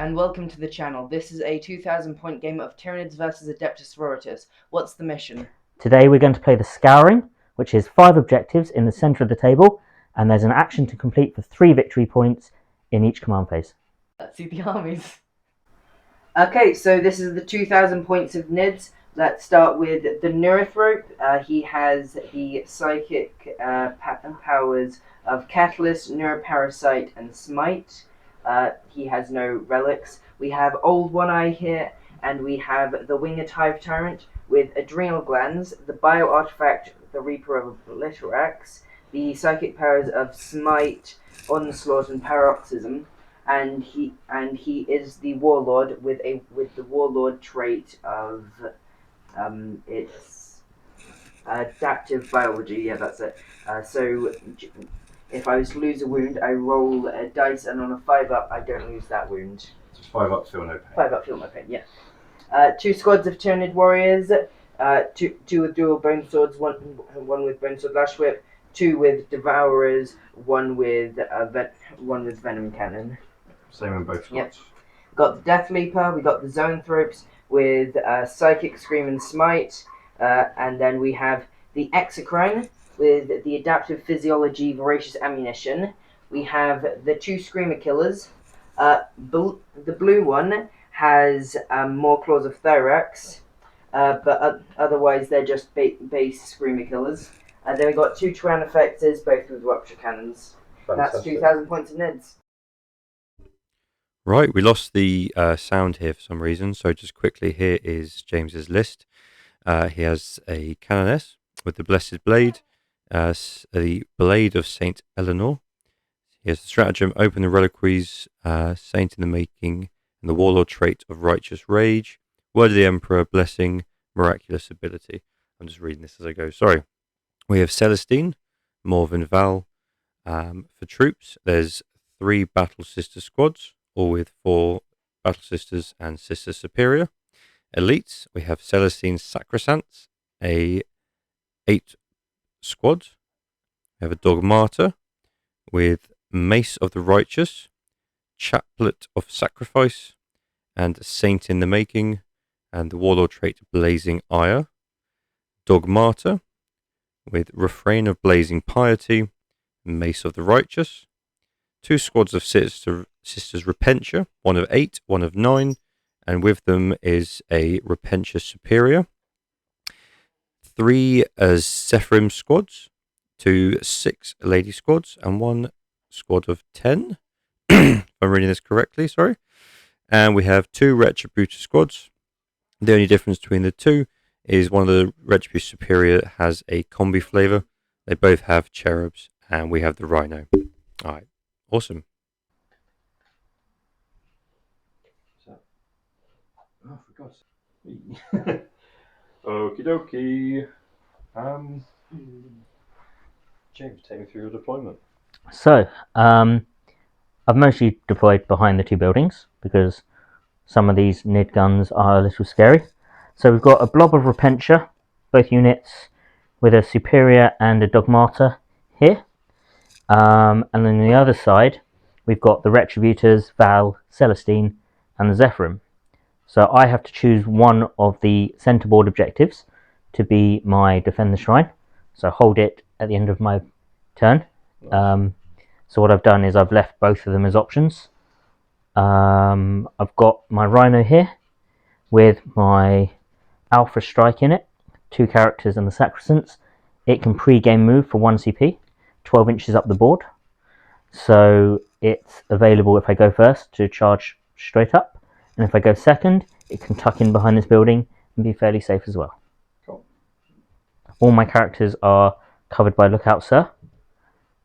and welcome to the channel. This is a 2000 point game of Tyranids vs Adeptus Sororitas. What's the mission? Today we're going to play the Scouring, which is 5 objectives in the centre of the table, and there's an action to complete for 3 victory points in each command phase. Let's see the armies. Okay, so this is the 2000 points of Nids. Let's start with the Neurothrope. He has the psychic powers of Catalyst, Neuroparasite, and Smite. He has no relics. We have Old One Eye here, and we have the Winged Hive Tyrant with Adrenal Glands, the Bio Artifact, the Reaper of Obliterax, the psychic powers of Smite, Onslaught, and Paroxysm, and he is the Warlord with the Warlord trait of it's adaptive biology. Yeah, that's it. So if I was to lose a wound, I roll a dice, and on a 5-up, I don't lose that wound. Just 5-up, feel no pain. 5-up, feel no pain, yeah. 2 squads of Tyranid warriors, two with dual bone swords, one with bone sword lash whip, 2 with devourers, one with venom cannon. Same in both squads. Yep. We got the Death Leaper, we got the Zoanthropes with Psychic Scream and Smite, and then we have the Exocrine with the Adaptive Physiology Voracious Ammunition. We have the 2 Screamer Killers. The blue one has more Claws of Thorax, but otherwise they're just base Screamer Killers. And then we got 2 Tyrannofexes, both with Rupture Cannons. Fantastic. That's 2000 points of Nids. Right, we lost the sound here for some reason, so just quickly, here is James's list. He has a Canoness with the Blessed Blade, the Blade of Saint Eleanor. He has the Stratagem, Open the Reliquaries, Saint in the Making, and the Warlord trait of Righteous Rage, Word of the Emperor, Blessing, Miraculous Ability. I'm just reading this as I go, sorry. We have Celestine, Morven Val. For troops, there's 3 Battle Sister squads, all with 4 Battle Sisters and Sister Superior. Elites, we have Celestine Sacrosancts, a 8 squad. We have a Dogmata with Mace of the Righteous, Chaplet of Sacrifice, and Saint in the Making, and the Warlord trait Blazing Ire. Dogmata with Refrain of Blazing Piety, Mace of the Righteous. 2 squads of Sisters Repentia, 1 of 8, 1 of 9, and with them is a Repentia Superior. 3 Zephyrim squads, 2 6 Lady squads, and 1 squad of 10, if I'm reading this correctly, sorry. And we have 2 Retributor squads. The only difference between the 2 is one of the Retributor Superior has a combi flavor. They both have cherubs, and we have the Rhino. Alright, awesome. Oh, for God's sake. Okie dokie. James, take me through your deployment. So, I've mostly deployed behind the 2 buildings because some of these Nid guns are a little scary. So we've got a Blob of Repentia, both units, with a Superior and a Dogmata here. And then on the other side, we've got the Retributors, Val, Celestine, and the Zephyrim. So I have to choose one of the centerboard objectives to be my Defend the Shrine. So hold it at the end of my turn. Nice. So what I've done is I've left both of them as options. I've got my Rhino here with my Alpha Strike in it, 2 characters and the Sacrosancts. It can pre-game move for 1 CP, 12 inches up the board. So it's available if I go first to charge straight up. And if I go second, it can tuck in behind this building and be fairly safe as well. Cool. All my characters are covered by Lookout Sir.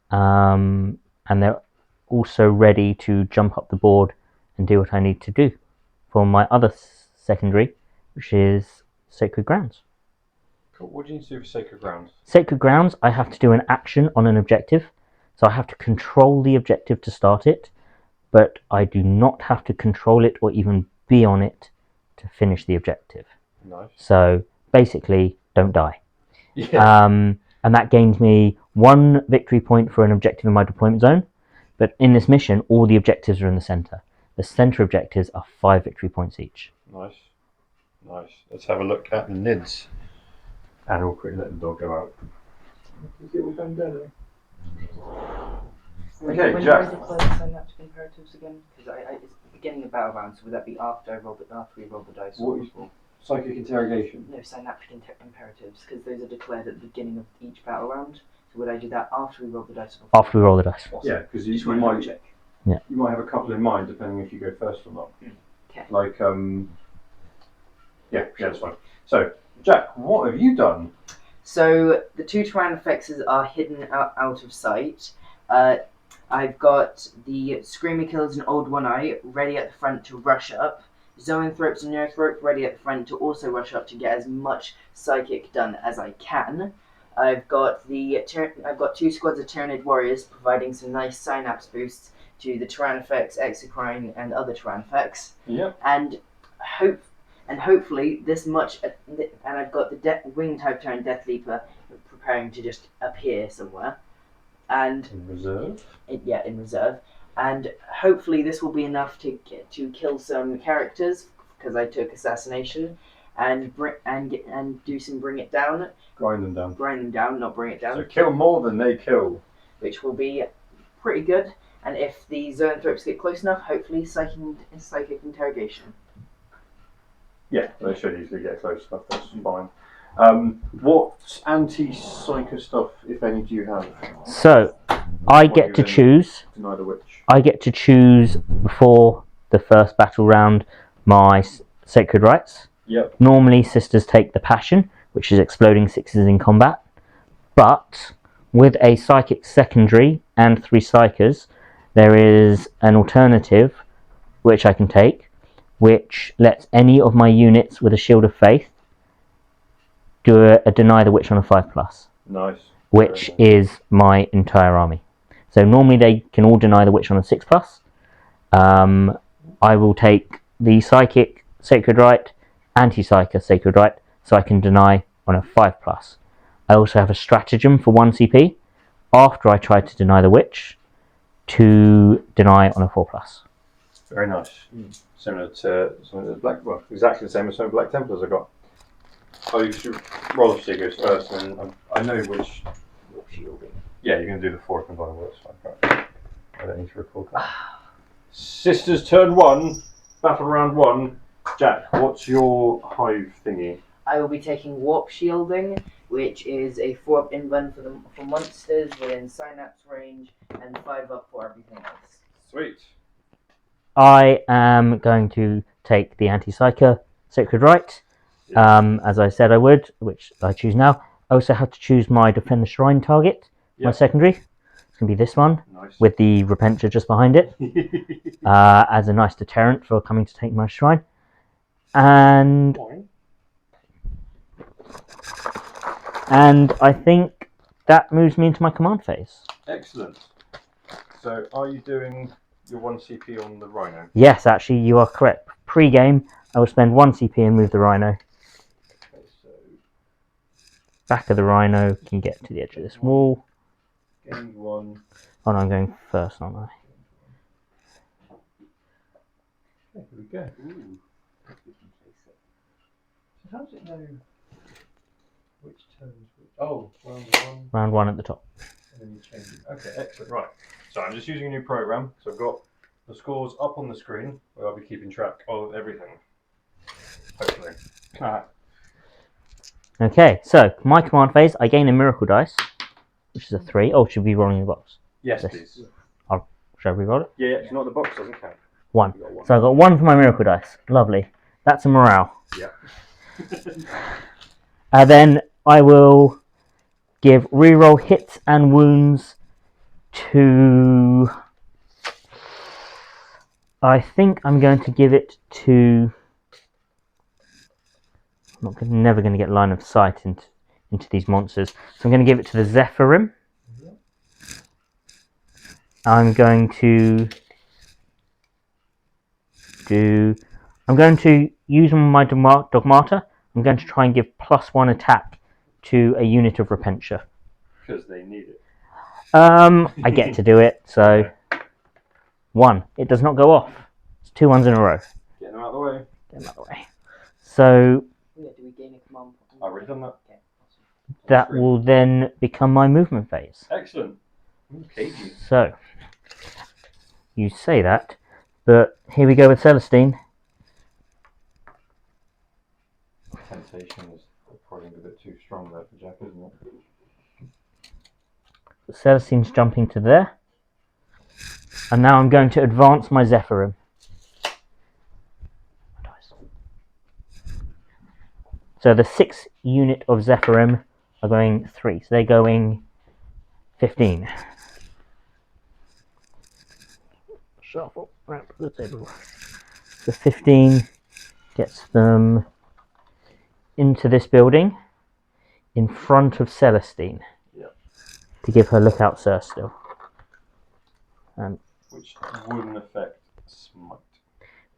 And they're also ready to jump up the board and do what I need to do for my other secondary, which is Sacred Grounds. Cool. What do you need to do for Sacred Grounds? Sacred Grounds, I have to do an action on an objective. So I have to control the objective to start it, but I do not have to control it or even be on it to finish the objective. Nice. So basically, don't die. Yeah. And that gains me 1 victory point for an objective in my deployment zone. But in this mission, all the objectives are in the center. The centre objectives are 5 victory points each. Nice. Nice. Let's have a look at the NIDs. And we'll quickly let the dog go out. Is it all done better? Okay, when Jack. do I declare synaptic imperatives again? Because it's the beginning of battle round, so would that be after we roll the dice? What is psychic interrogation? No, synaptic imperatives, because those are declared at the beginning of each battle round. So would I do that after we roll the dice? Or After we roll the dice. Awesome. Yeah, because you Just wanted might to check. you might have a couple in mind depending if you go first or not. Okay. Like yeah, that's fine. So, Jack, what have you done? So the 2 Tyrannofexes are hidden out of sight. I've got the Screamer Killers and Old One Eye ready at the front to rush up. Zoanthropes and Neurthrope ready at the front to also rush up to get as much psychic done as I can. I've got 2 squads of Tyranid warriors providing some nice synapse boosts to the Tyrannofex, Exocrine, and other Tyrannofex. Yep. And hopefully this much, and I've got the Wing type Tyrant Death Leaper preparing to just appear somewhere. And In reserve? in reserve. And hopefully this will be enough to kill some characters, because I took assassination, and do some bring it down. Grind them down. Grind them down, not bring it down. So kill more than they kill. Which will be pretty good. And if the Zoanthropes get close enough, hopefully psychic interrogation. Yeah, they should easily get close enough, that's fine. What anti-psycho stuff, if any, do you have? So, I get to choose. Deny the witch. I get to choose before the first battle round my sacred rites. Yep. Normally, sisters take the passion, which is exploding 6s in combat. But with a psychic secondary and 3 psychers, there is an alternative which I can take, which lets any of my units with a shield of faith do a deny the witch on a 5+. Nice. Which is my entire army. So normally they can all deny the witch on a 6+. I will take the psychic sacred rite, anti-psyker sacred rite, so I can deny on a 5+. I also have a stratagem for 1 CP after I try to deny the witch to deny on a 4+. Very nice. Similar to some of the Black, well, exactly the same as some of the Black Templars I got. Oh, you should roll the figures first, and I know which. Shielding. Yeah, you're going to do the 4 combined words. Right. I don't need to record that. Sisters turn 1, battle round 1. Jack, what's your hive thingy? I will be taking Warp Shielding, which is a 4-up invuln for monsters within synapse range, and 5-up for everything else. Sweet. I am going to take the anti-psyker sacred rite, as I said I would, which I choose now. I also have to choose my defend the shrine target, my secondary. It's going to be this one, Nice. with the Repentia just behind it, as a nice deterrent for coming to take my shrine. And I think that moves me into my command phase. Excellent. So, are you doing your 1 CP on the Rhino? Yes, actually, you are correct. Pre-game, I will spend 1 CP and move the Rhino. Okay, so Back of the Rhino can get to the edge of this wall. gained 1. Oh no, I'm going first, aren't I? Okay, here we go. Ooh. So how does it know which turns which? Oh, round 1. Round 1 at the top. And then you change it. Okay, excellent. Right. So I'm just using a new program. So I've got the scores up on the screen where I'll be keeping track of everything. Hopefully. Okay, so my command phase, I gain a miracle dice, which is a 3. Oh, should we be rolling the box? Yes, Yes. please. Shall we roll it? Yeah, it's not the box, doesn't count. 1. You got 1. So I got 1 for my miracle dice. Lovely. That's a morale. Yeah. Then I will give reroll hits and wounds to. I think I'm going to give it to. Never going to get line of sight into these monsters, so I'm going to give it to the Zephyrim. I'm going to use my Dogmata. I'm going to try and give +1 attack to a unit of Repentia. Because they need it. I get to do it, so 1. It does not go off. It's 2 ones in a row. Getting them out of the way. Get them out of the way. So Yeah, do we gain a command point? I've already done that. Okay, awesome. that will then become my movement phase. Excellent. Cagey. So, you say that, but here we go with Celestine. Temptation is probably a bit too strong there for Jack, isn't it? Celestine's jumping to there. And now I'm going to advance my Zephyrim. So the 6 unit of Zephyrim are going 3. So they're going 15. Shuffle around the table. So 15 gets them into this building in front of Celestine. Yep. To give her lookout sir still. Which wouldn't affect smite.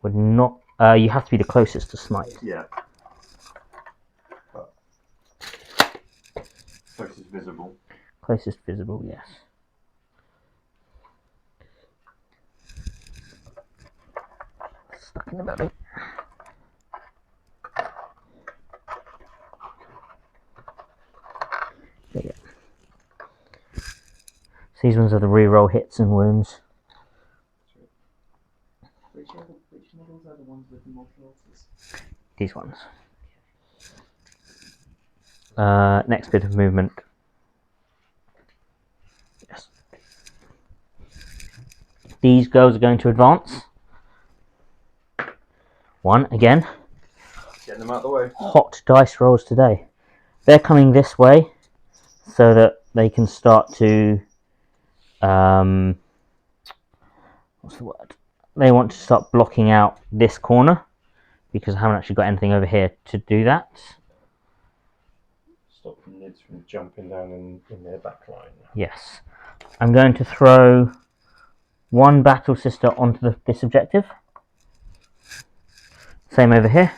Would not. You have to be the closest to smite. Yeah. But closest visible. Closest visible, yes. Stuck in the building. There you go. So these ones are the reroll hits and wounds. Which models are the ones with the multi-ultras? These ones. Next bit of movement. Yes. These girls are going to advance. 1 again. Getting them out of the way. Hot dice rolls today. They're coming this way so that they can start to what's the word? They want to start blocking out this corner because I haven't actually got anything over here to do that. Stop the Nids from jumping down in their back line. Yes. I'm going to throw 1 battle sister onto this objective. Same over here.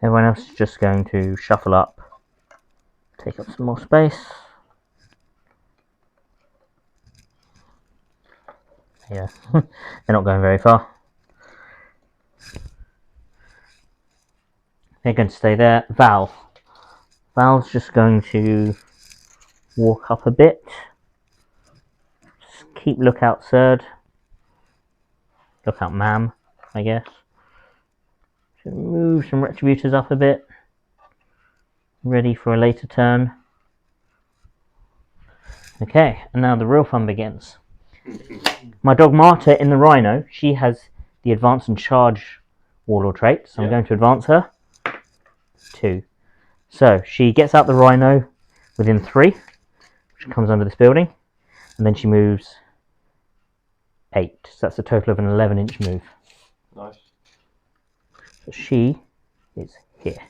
Everyone else is just going to shuffle up, take up some more space. Yeah, they're not going very far. They're going to stay there. Val's just going to walk up a bit. Just keep lookout, Surd. Lookout, ma'am, I guess. Should move some Retributors up a bit. Ready for a later turn. Okay, and now the real fun begins. My dog Marta in the Rhino, she has the advance and charge warlord trait, so I'm going to advance her. 2. So she gets out the Rhino within 3, which comes under this building, and then she moves 8. So that's a total of an 11-inch move. Nice. So she is here.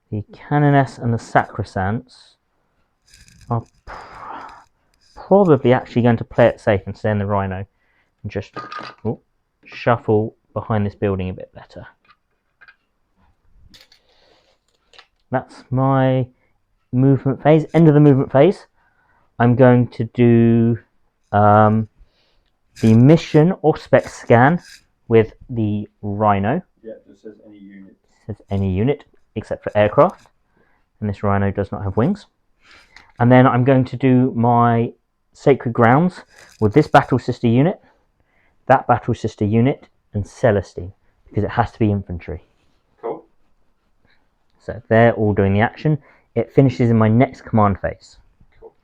The Canoness and the Sacrosants are probably actually going to play it safe and stay in the Rhino and just shuffle behind this building a bit better. That's my movement phase. End of the movement phase. I'm going to do the mission or spec scan with the Rhino. Yeah, it says any unit. It says any unit except for aircraft, and this Rhino does not have wings. And then I'm going to do my Sacred Grounds with this Battle Sister unit, that Battle Sister unit, and Celestine, because it has to be infantry. Cool. So they're all doing the action. It finishes in my next command phase. Cool.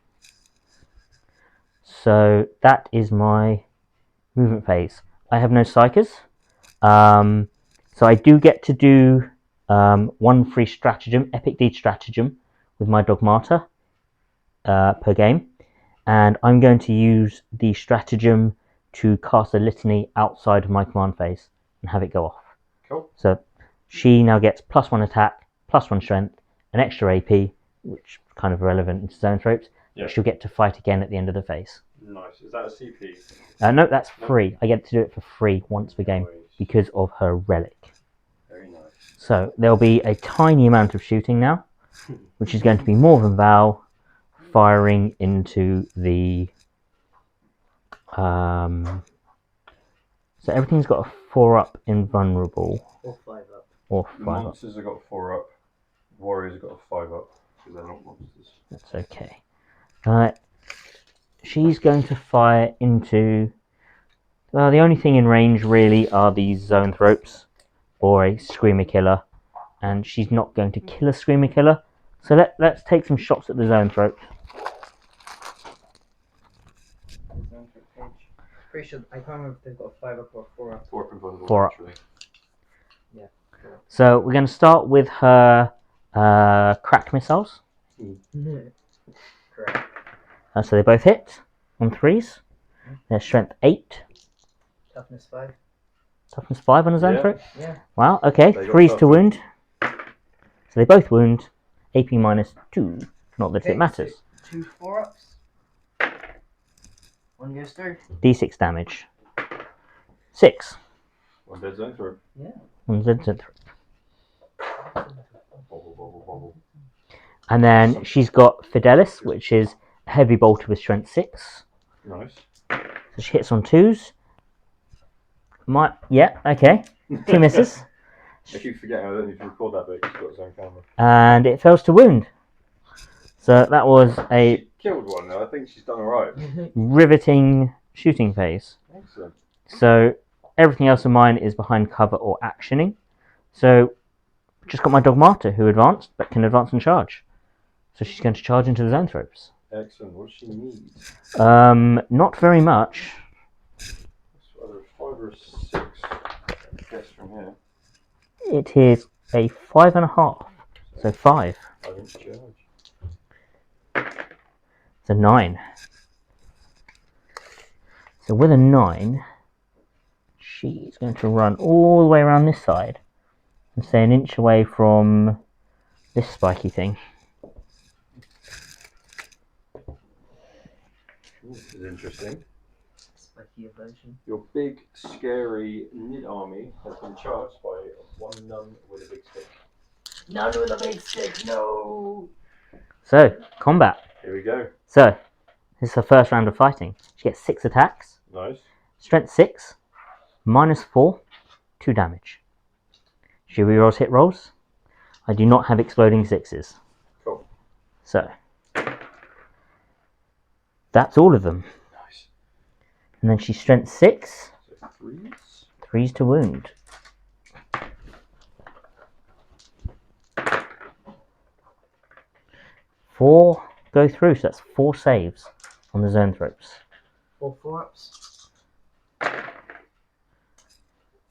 So that is my movement phase. I have no Psychers. So I do get to do 1 free stratagem, Epic Deed stratagem, with my dog Marta per game. And I'm going to use the stratagem to cast a litany outside of my command phase and have it go off. Cool. So she now gets +1 attack, +1 strength, an extra AP, which is kind of relevant in zone tropes. Yeah. She'll get to fight again at the end of the phase. Nice. Is that a CP? No, that's free. I get to do it for free once per game Nice. because of her relic. Very nice. So there'll be a tiny amount of shooting now, which is going to be more than Val firing into the. So everything's got a 4-up invulnerable. Or 5-up. Or 5-up. Monsters have got 4-up. Warriors have got a 5-up. Because they're not monsters. That's okay. She's going to fire into. The only thing in range really are these zoanthropes or a screamer killer, and she's not going to kill a screamer killer. So let's take some shots at the zoanthrope. Pretty sure I can't remember if they've got a 5-up or a 4-up. 4-up invulnerable. 4-up. Actually. Yeah. So we're going to start with her crack missiles. Correct. So they both hit on 3s. Their strength 8. Toughness 5. Toughness 5 on a zoanthrope. Yeah. Wow, okay. They got 3s to tougher. wound. So they both wound. AP -2. Not that Okay, it matters. so 2 4-ups. 1 goes through. D6 damage. 6 One dead zone through. on zoanthrope. Bobble, bobble, bobble. And then she's got Fidelis, which is a heavy bolter with strength 6. Nice. So she hits on 2s. Yeah, okay. 2 misses. I keep forgetting I don't need to record that bit because it's got its own camera. And it fails to wound. So that was a She killed one though. I think she's done alright. riveting shooting phase. Excellent. So everything else of mine is behind cover or actioning. So just got my dog Marta, who advanced, but can advance and charge. So she's going to charge into the zoanthropes. Excellent. What does she need? Not very much. It's either a 5 or a 6. I guess from here. It is a 5.5. So 5. I didn't charge. It's a 9. So with a 9, she's going to run all the way around this side and stay an inch away from this spiky thing. This is interesting. Spiky version. Your big, scary Nid army has been charged by one nun with a big stick. None with a big stick, no! So, combat. Here we go. So, this is her first round of fighting. She gets 6 attacks, Nice. strength 6, -4, 2 damage. She rerolls hit rolls. I do not have exploding 6s. Cool. So, that's all of them. Nice. And then she's strength 6, So 3s. 3s to wound. Four go through, so that's 4 saves on the zoanthropes. 4 4-ups.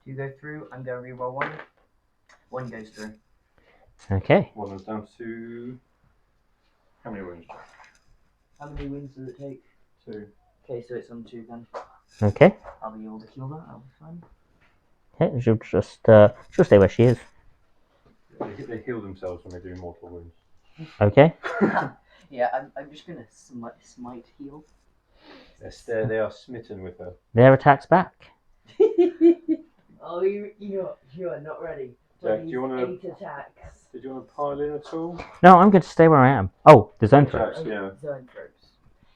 2 go through. I'm going to reroll 1. 1 goes through. Okay. One is down to. How many wounds? How many wins does it take? 2. Okay, so it's on 2 then. Okay. I'll be able to kill that. I'll be fine. Okay, she'll stay where she is. They heal themselves when they do mortal wounds. Okay. Yeah, I'm just gonna smite heal. They are smitten with her. Their attacks back. Oh, you are not ready. Jack, do you want to? 8 attacks. Did you want to pile in at all? No, I'm going to stay where I am. Oh, the zoanthropes. Jack, yeah. Zoanthropes.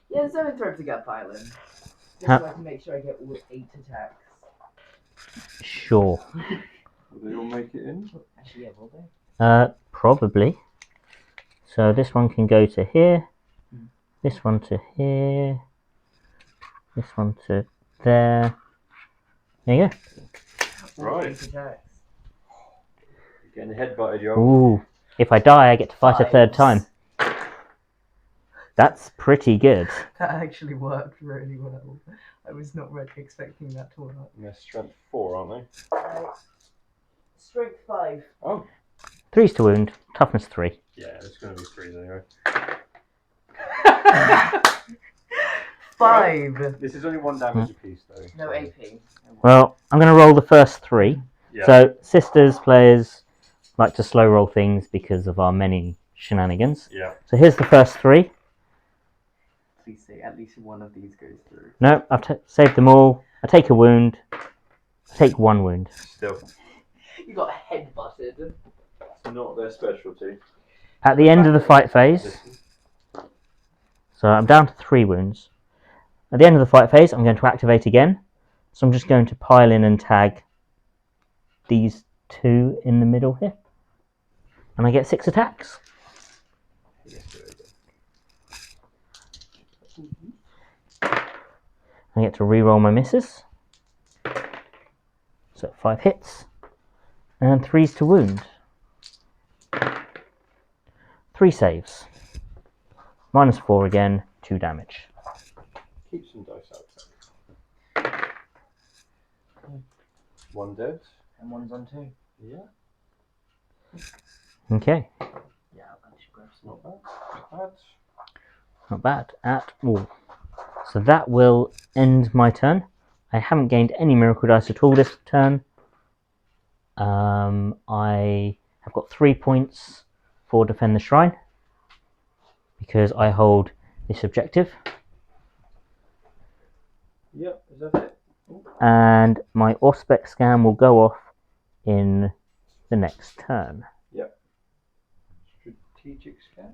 Yeah, zoanthropes are get piling. Just Huh? so I can make sure I get all 8 attacks. Sure. Will they all make it in? Actually, yeah, will they? Probably. So this one can go to here. This one to here. This one to there. There you go. Right. 8 attacks. You're getting headbutted, yo. Ooh. If I die, I get to fight a third time. That's pretty good. That actually worked really well. I was not expecting that to work. And they're strength 4, aren't they? Strength 5. Oh. 3's to wound. Toughness 3. Yeah, it's going to be 3s anyway. 5. This is only 1 damage apiece, though. No so- AP. Well, I'm going to roll the first 3. Yeah. So, sisters players like to slow roll things because of our many shenanigans. Yeah. So here's the first 3. Please say at least one of these goes through. No, I've saved them all. I take a wound. I take 1 wound. Still. You got headbutted. It's not their specialty. At the end of the fight phase, so I'm down to 3 wounds. At the end of the fight phase, I'm going to activate again. So I'm just going to pile in and tag these 2 in the middle here. And I get 6 attacks. I get to reroll my misses. So 5 hits. And 3s to wound. 3 saves. -4 again, 2 damage. Keep some dice out. 1 dead. And one's on 2. Yeah. Okay, Yeah, I'll actually grab some. Not bad. Not bad. not bad at all. So that will end my turn. I haven't gained any miracle dice at all this turn. I have got 3 points for Defend the Shrine because I hold this objective, Yep, is that it? and my Auspex scan will go off in the next turn. Yep. Strategic scan.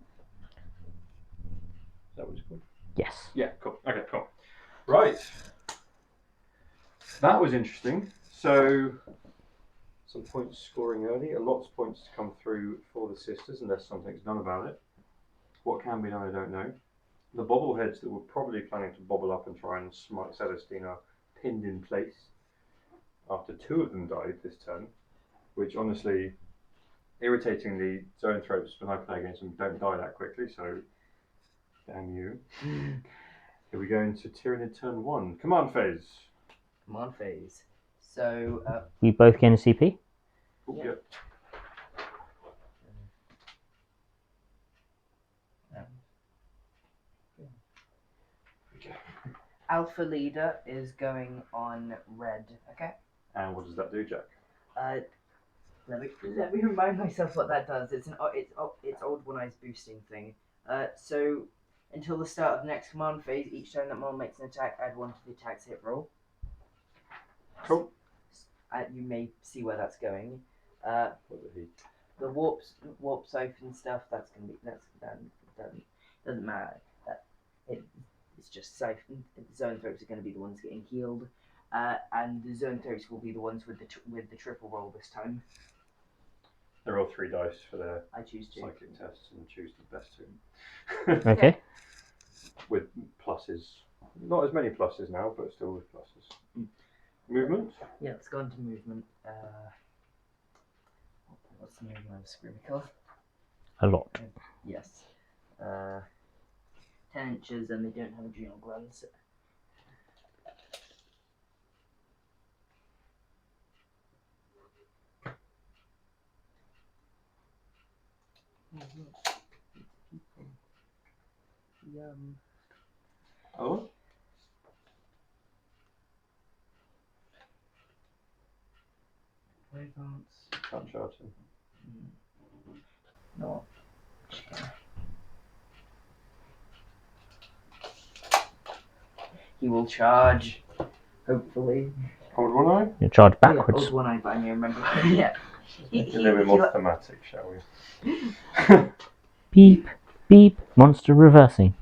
Is that what it's called? Yes. Yeah, cool. Okay, cool. Right. That was interesting. So, some points scoring early. A lot of points to come through for the sisters, unless something's done about it. What can be done, I don't know. The bobbleheads that were probably planning to bobble up and try and smite Celestine are pinned in place after 2 of them died this turn, which honestly, irritatingly, zoanthropes, when I play against them, don't die that quickly, so damn you. Here we go into Tyranid turn 1. Command phase. Command phase. So, We both gain a CP. Oh, Yeah. yep. Alpha Leader is going on red, okay? And what does that do, Jack? Let me remind myself what that does. It's Old One Eye's boosting thing. So until the start of the next command phase, each time that mon makes an attack, add 1 to the attack's hit roll. Cool. You may see where that's going. What did he? The warp siphon stuff. That doesn't matter. It's just siphon. The zoanthropes are going to be the ones getting healed, and the zoanthropes will be the ones with the triple roll this time. They roll 3 dice for their I choose to. psychic tests and choose the best 2. Okay. With pluses. Not as many pluses now, but still with pluses. Movement? Yeah, let's go into movement. What's the movement of Scrimical? A lot. Yes. 10 inches, and they don't have adrenal glands. Yum. Oh? Advance. Can't shout him. No. He will charge, hopefully. Hold 1 eye? You charge Yeah, backwards. Old One Eye, but I remember. Yeah. A little bit more thematic, shall we? Beep, beep. Monster reversing.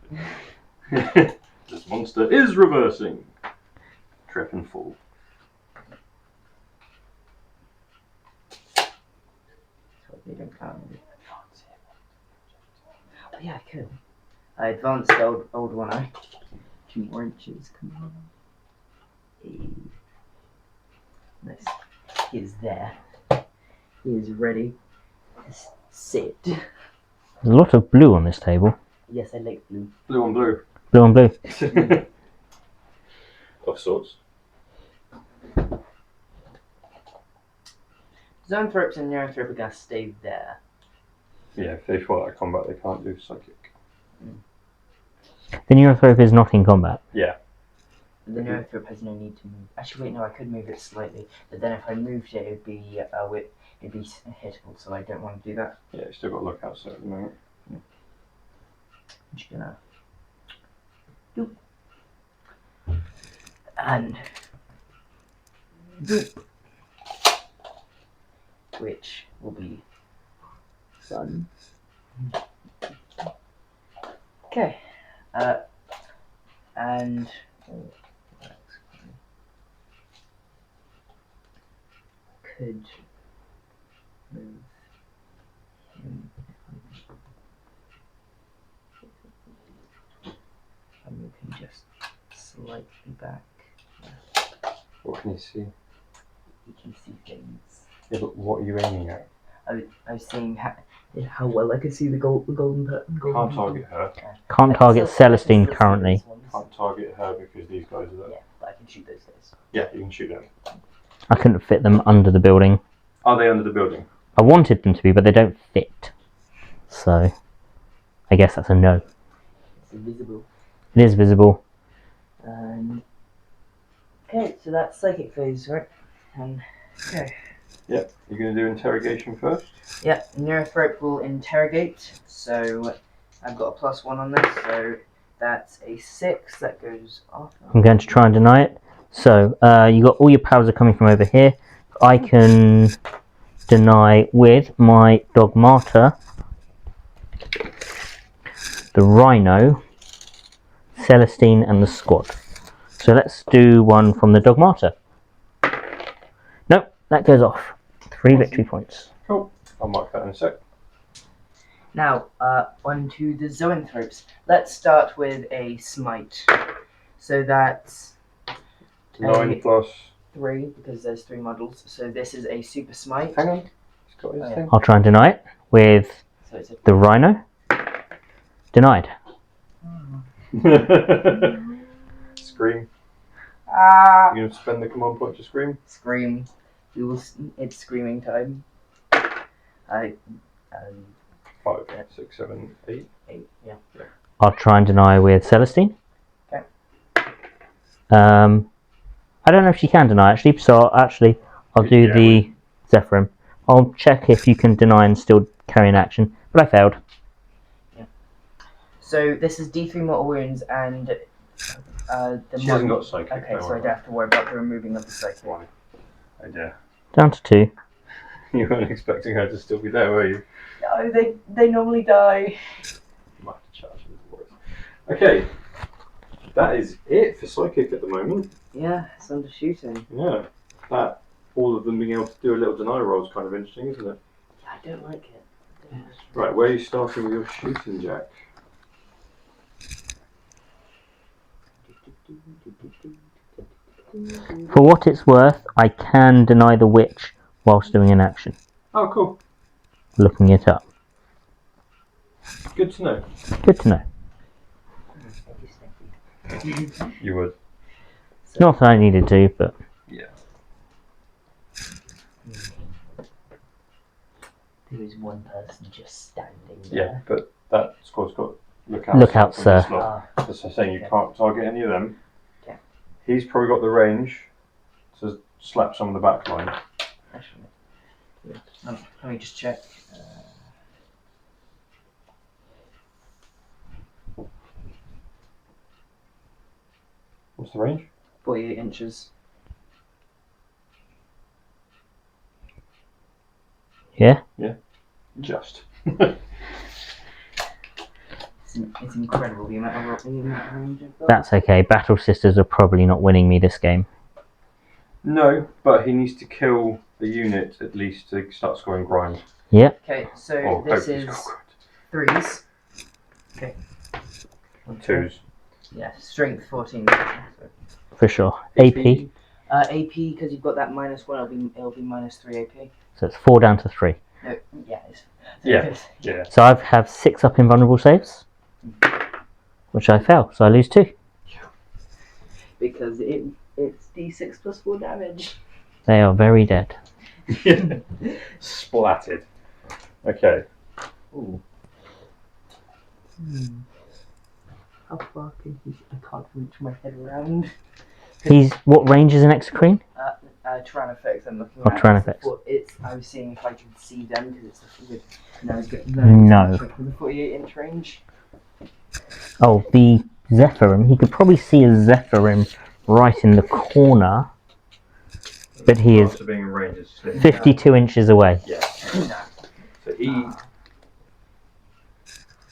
This monster is reversing. Trip and fall. They don't count. Oh, yeah, I could. I advanced old One Eye. 2 more inches. Come on. Hey. Nice. He is there. He is ready to sit. There's a lot of blue on this table. Yes, I like blue. Blue on blue. Blue on blue. Of sorts. Zoanthropes and Neurothrope are going to stay there. Yeah, if they fall out of combat, they can't do psychic. The Neurothrope is not in combat. Yeah. The Neurothrope has no need to move. Actually, wait, no, I could move it slightly. But then if I moved it, it'd be hittable, so I don't want to do that. Yeah, you still got to look outside at the moment. I'm just gonna doop. And doop. which will be fun. Okay. And could move him. I'll move him just slightly back. What can you see? You can see things. Yeah, but what are you aiming at? I was seeing how well I could see the golden. Can't target her. Can't target Celestine currently. Can't target her because these guys are there. Yeah, but I can shoot those guys. Yeah, you can shoot them. I couldn't fit them under the building. Are they under the building? I wanted them to be, but they don't fit. So, I guess that's a no. It's invisible. It is visible. Okay, so that's psychic phase, right? Okay. Yep. You're going to do interrogation first? Yeah, Neurothrope will interrogate. So I've got a +1 on this, so that's a 6. That goes off. I'm going to try and deny it. So, you got all your powers are coming from over here. I can deny with my Dogmata, the Rhino, Celestine, and the Squad. So let's do one from the Dogmata. Nope, that goes off. 3 victory points. Cool. I'll mark that in a sec. Now, on to the Zoanthropes. Let's start with a Smite. So that's 9 plus... 3, because there's 3 models. So this is a Super Smite. Hang on. He's got his thing. I'll try and deny it with So it's a the Rhino. Denied. Scream. Ah! You're going to spend the command point to scream? Scream. It's screaming time. 5, 6, 7, 8. 8, yeah. I'll try and deny with Celestine. Okay. I don't know if she can deny actually, so I'll do Yeah. the Zephyrim. I'll check if you can deny and still carry an action, but I failed. So this is D3 mortal wounds and the She hasn't got psychic. Okay, don't so I worry don't have to worry about the removing of the psychic. Why? Oh dear. Down to 2. You weren't expecting her to still be there, were you? No, they normally die. You might have to charge them for it. Okay. That is it for psychic at the moment. Yeah, it's under shooting. Yeah. That, all of them being able to do a little deny roll is kind of interesting, isn't it? I don't like it. Right, where are you starting with your shooting, Jack? For what it's worth, I can deny the witch whilst doing an action. Oh, cool. Looking it up. Good to know. Good to know. You would. Not that I needed to, but Yeah. There is one person just standing Yeah, there. but that squad's got lookout. Look out, from sir. this lot. That's saying you can't target any of them. Okay. He's probably got the range to slap some of the back line. Actually, let me just check. What's the range? 48 inches. yeah. Just. It's incredible the amount of range I've got. That's okay. Battle Sisters are probably not winning me this game. No, but he needs to kill the unit at least to start scoring grind. Yeah. Okay, so Or this hopefully is score grind. 3s. Okay. 2s. Yeah, strength 14. For sure. AP. AP, because you've got that -1, it'll be -3 AP. So it's 4 down to 3. No, yeah, it's Yeah. Yeah. So I have 6 up invulnerable saves, which I fail, so I lose 2. Because it's D6 plus 4 damage. They are very dead. Splatted. Okay. Ooh. How far can he? I can't reach my head around. He's what range is an Exocrine? Tyrannifex, I'm looking Oh, at. Tyrannifex. I was seeing if I can see them because it's the good. No. For the 48-inch range. Oh, the Zephyrim. He could probably see a Zephyrim right in the corner. But he is After being in range, it's slipping 52 inches away. Yeah. No. So he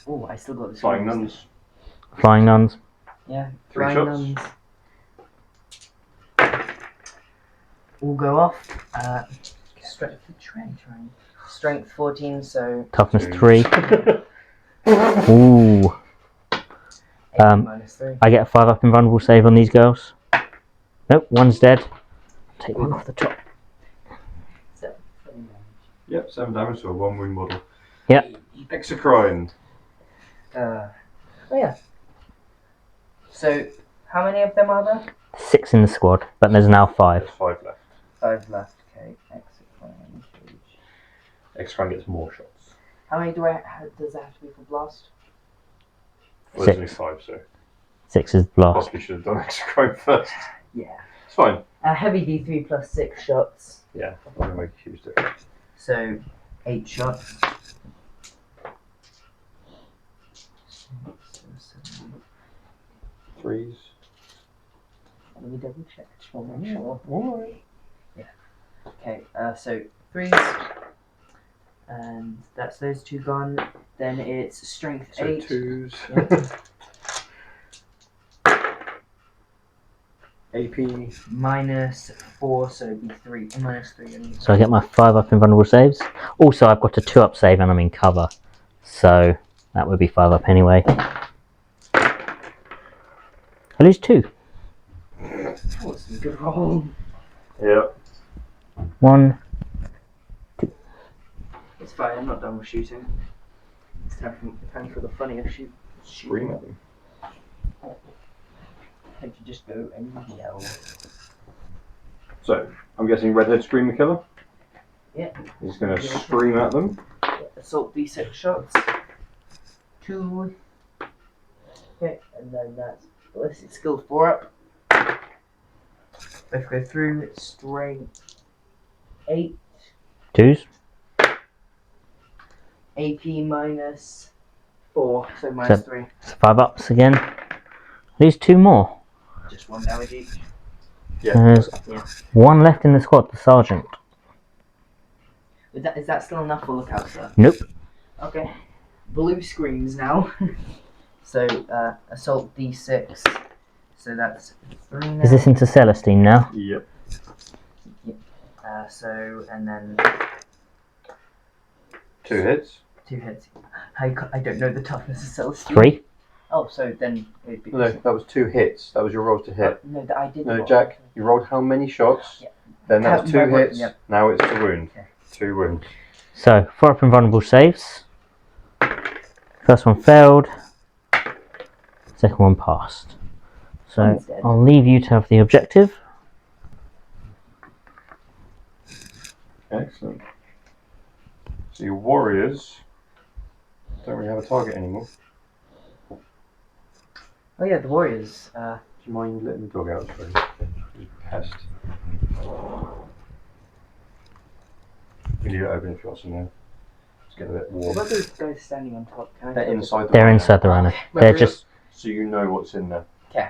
Oh, I still got the flying screens. nuns. Flying nuns. Yeah, 3 flying shots. nuns. All go off. Strength 14, so Toughness 2. 3. Ooh. 8 minus 3. I get a 5 up invulnerable save on these girls. Nope, one's dead. Take one off the top. Yep, 7 damage to a 1 wound model. Yep. Exocrine. Oh yeah. So, how many of them are there? 6 in the squad, but there's now 5. There's 5 left. 5 left. Okay. Exocrine gets more shots. How many does that have to be for blast? Well, there's only 6. 5, so 6 is blast. possibly should have done Exocrine first. Yeah. It's fine. Heavy D3 plus 6 shots. Yeah, I'm going to make a huge difference. So, 8 shots. Threes. Let me double check. Just want to make sure. Alright. Okay, so 3s. And that's those 2 gone. Then it's strength So 8. 2s. AP. Minus 4, so it'd be 3. Minus 3. And So I get my 5 up invulnerable saves. Also, I've got a 2 up save and I'm in cover. So that would be 5 up anyway. I lose 2. oh, it's a good roll. Yep. 1. It's fine, I'm not done with shooting. It's time for the funnier shoot. Scream at them. Can't you just go and yell? So, I'm guessing Redhead Scream the Killer? Yeah. He's going to scream at them. Assault D6 shots. 2. Okay, and then that's ballistic skill 4 up. Both go through. Strength 8. 2s. AP minus 4, so minus 3. So 5 ups again. I lose 2 more. Just 1 damage each. Yeah. There's Yeah. 1 left in the squad, the sergeant. Is that still enough for lookout, sir? Nope. Okay. Blue screams now. So, assault D6. So that's 3 now. Is this into Celestine now? Yep. And then 2 hits. 2 hits. I don't know the toughness of Celestine. 3. Oh, so then it'd be. No, that was 2 hits. That was your roll to hit. No, I did. No, Jack, you rolled how many shots? Yeah. Then that was 2 Counting by hits. yep. Now it's to wound. Okay. 2 wounds. So 4 up invulnerable saves. First one failed. Second one passed. So One's dead. I'll leave you to have the objective. Excellent. So your warriors don't really have a target anymore. Oh yeah, the warriors. Do you mind letting the dog out? Sorry. He's a pest. You leave it open if you want some there. It's getting a bit What warm. about those guys standing on top? Can I They're kill them? inside the They're rhino. inside the rhino. Right, They're right. just So you know what's in there. Okay.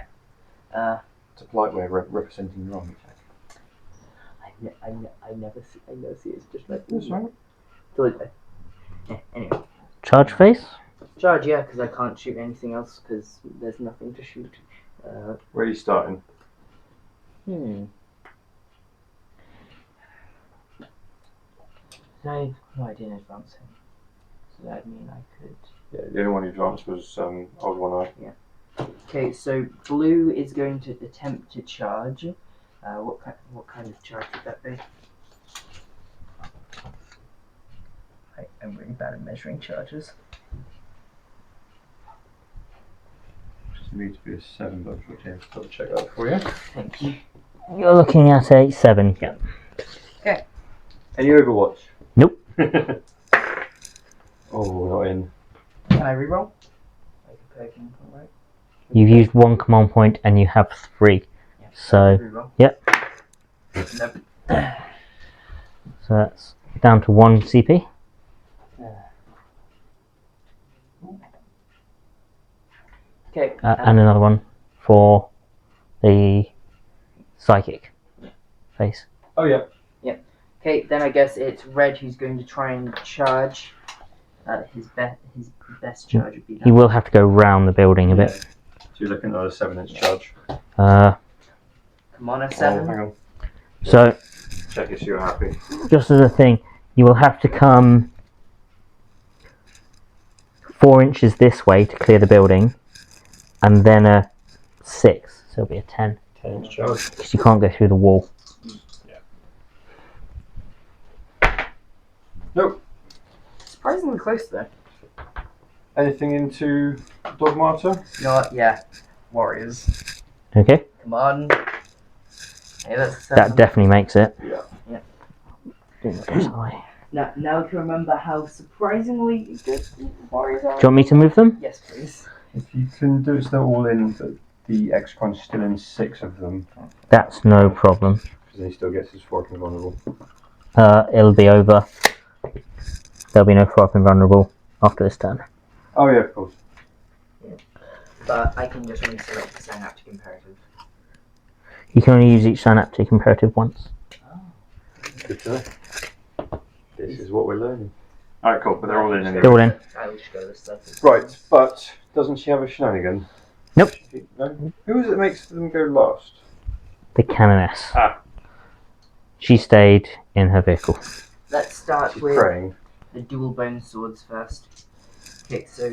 It's a polite way of representing your army, Jack. I never see it's just like. That's right. Yeah, anyway. charge face. Charge, yeah, because I can't shoot anything else because there's nothing to shoot. Where are you starting? No, I didn't advance him. So that'd mean I could. Yeah, the only one you advanced was Old One Eye. Yeah. Okay, so blue is going to attempt to charge. What kind of charge would that be? I'm really bad at measuring charges. Just need to be a 7, but I'm sure James will double check that for you. Thank you. You're looking at a 7. Yeah. Okay. Any Overwatch? Nope. Oh, not in. Can I reroll? Like a perking, right? You've used 1 command point and you have 3. Yeah. So Reroll. yep. Nope. So that's down to 1 CP. Okay. And another one for the psychic face. Oh yeah. Okay, then I guess it's Red who's going to try and charge. His best charge would be that. He will have to go round the building a bit. So you're looking at a 7-inch charge. Come on, a Oh, 7. hang on. So, Check if you're happy. just as a thing, you will have to come 4 inches this way to clear the building, and then a 6, so it'll be a 10. 10-inch charge. Because you can't go through the wall. Nope. Surprisingly close though. Anything into Dogmata? Not warriors. Okay? Come on. Hey, that's a 7. That definitely makes it. Yeah. Do not go so high. Now I can remember how surprisingly good warriors are. Do you want me to move them? Yes, please. If you can do it so they're all in, but the excon's still in 6 of them, That's no problem. because then he still gets his fork invulnerable. It'll be over. There'll be no follow-up invulnerable after this turn. Oh yeah, of course. But I can just reselect the synaptic imperative. You can only use each synaptic imperative once. Good to know. This is what we're learning. Alright, cool, but they're all in anyway. They're all in. I will just go this stuff. Right, but doesn't she have a shenanigan? Nope. No? Who is it makes them go last? The Canoness. Ah. She stayed in her vehicle. Let's start She's with praying. the dual bone swords first. Okay, so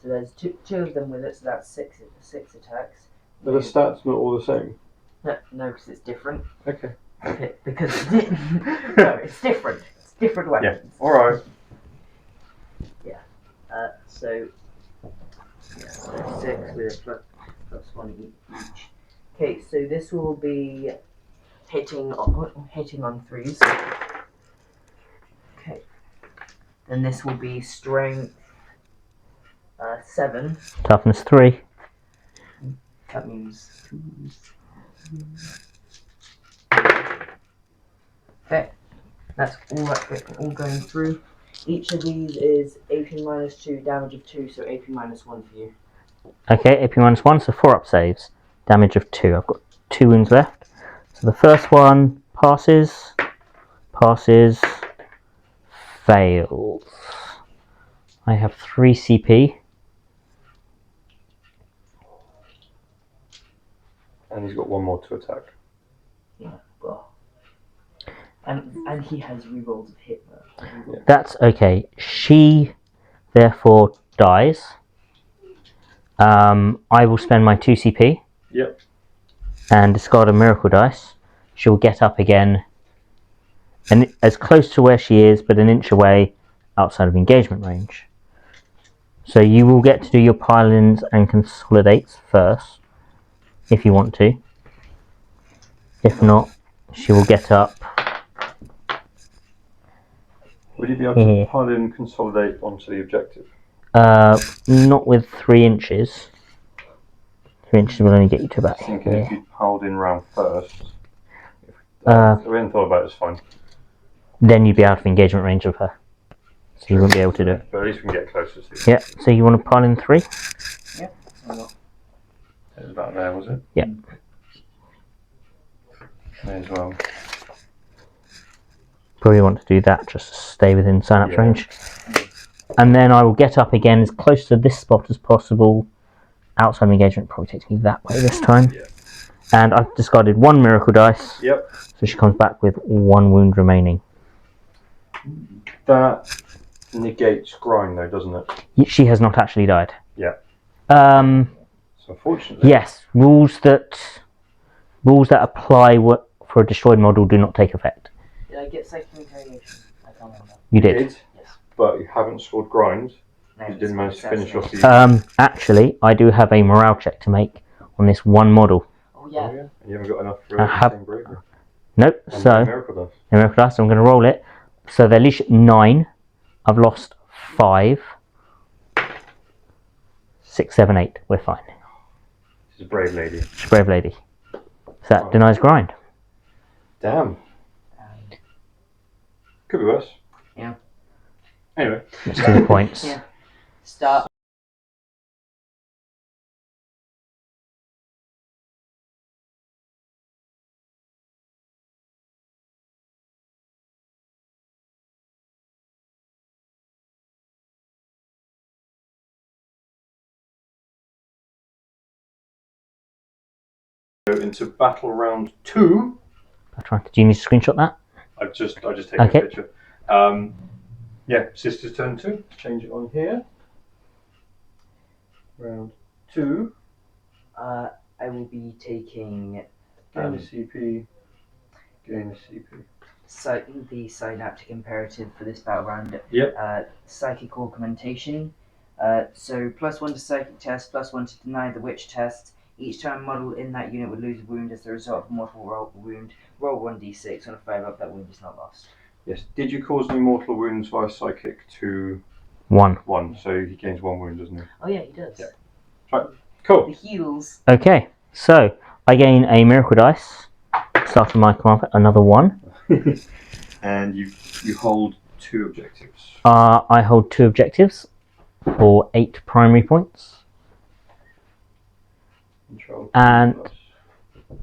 there's two of them with it, so that's six attacks. But the stats not all the same. No, because it's different. Okay. Okay, because no, it's different. It's different weapons. Alright. So 6 with a plus 1 each. Okay, so this will be hitting on 3s. Okay. Then this will be strength 7. Toughness 3. That means. Okay, that's all going through. Each of these is AP minus 2, damage of 2, so AP minus 1 for you. Okay, AP minus 1, so 4 up saves. Damage of 2. I've got 2 wounds left. So the first one passes, fails. I have 3 CP. And he's got 1 more to attack. Yeah, well. And he has rerolls of hit though. That's okay. She therefore dies. I will spend my 2 CP. Yep. And discard a miracle dice. She'll get up again, and as close to where she is, but an inch away outside of engagement range. So you will get to do your pile-ins and consolidates first, if you want to. If not, she will get up. Would you be able to pile in and consolidate onto the objective? Not with 3 inches. 3 inches will only get you to about Thinking here. if you piled in round first. Uh, we hadn't thought about it, it's fine. Then you'd be out of engagement range of her. So you wouldn't be able to do it. But at least we can get closer to the Yeah, so you want to pile in 3? Yeah. It was about there, was it? Yeah. May as well. Probably want to do that just to stay within synapse Yeah. range. And then I will get up again as close to this spot as possible. Outside of engagement probably takes me that way this time. Yeah. And I've discarded 1 miracle dice. Yep. So she comes back with 1 wound remaining. That negates grind though, doesn't it? She has not actually died. Yeah. So unfortunately. yes, rules that apply for a destroyed model do not take effect. Did I get psychic interrogation? I can't remember. You did. Yes. But you haven't scored grind. No, You it's didn't manage to finish off assassination. the. Actually, I do have a morale check to make on this one model. Oh yeah. Oh, yeah. And you haven't got enough for I have- same bravery. Nope. And So miracle dice. no miracle dice. So I'm going to roll it. So they're leash 9. I've lost 5. 6, 7, 8. We're fine. She's a brave lady. She's a brave lady. So that denies grind. Damn. Could be worse. Yeah. Anyway. Let's do the points. Yeah. Start. Go into battle round 2. Do you need to screenshot that? I've just taken Okay. a picture. Yeah, sister's turn 2. Change it on here. Round 2. I will be taking Gain a CP. Gain a CP. the synaptic imperative for this battle round. Yep. Psychic augmentation. So +1 to psychic test, +1 to deny the witch test. Each time a model in that unit would lose a wound as the result of a mortal wound. Roll 1d6. On a 5 up, that wound is not lost. Yes. Did you cause any mortal wounds via psychic to 1. 1? So he gains 1 wound, doesn't he? Oh yeah, he does. Yeah. Right. Cool. The heals. Okay, so I gain a miracle dice. Starting my command, another 1. And you hold 2 objectives. I hold 2 objectives for 8 primary points. Control. And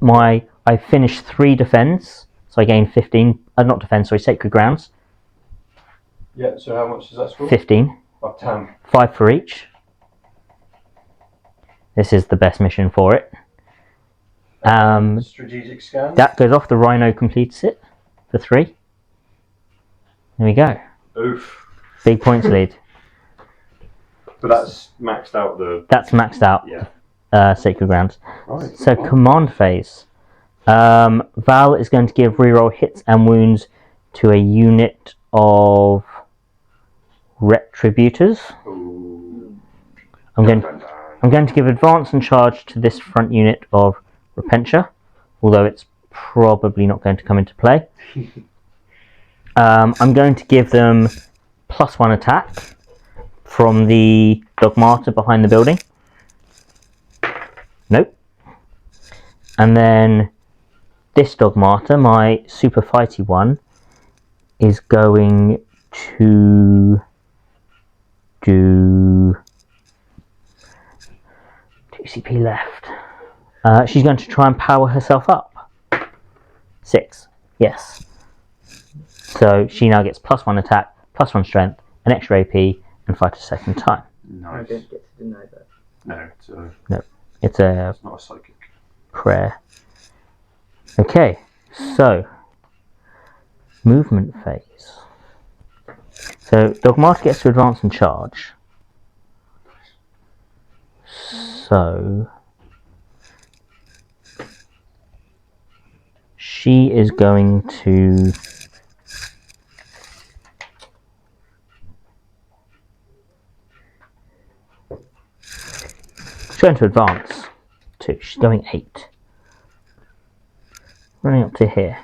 I finish 3 defense, so I gain 15. Not defense, sorry, sacred grounds. Yeah. So how much does that score? 15. Oh, 10. 5 for each. This is the best mission for it. Strategic scan. That goes off. The Rhino completes it for 3. There we go. Oof. Big points lead. But that's maxed out the. That's maxed out. Yeah. Sacred grounds. Right. So command phase. Val is going to give reroll hits and wounds to a unit of retributors. Ooh. I'm going to give advance and charge to this front unit of Repentia, although it's probably not going to come into play. I'm going to give them +1 attack from the Dogmata behind the building. Nope. And then this Dogmata, my super fighty one, is going to do 2 CP left. She's going to try and power herself up. 6. Yes. So she now gets +1 attack, +1 strength, an extra AP, and fight a second time. Nice. I don't get to deny that. No, it's a. No, it's a It's not a psychic. prayer. Okay, so movement phase. So Dogmata gets to advance and charge. So she is going to advance 2. She's going 8. Running up to here.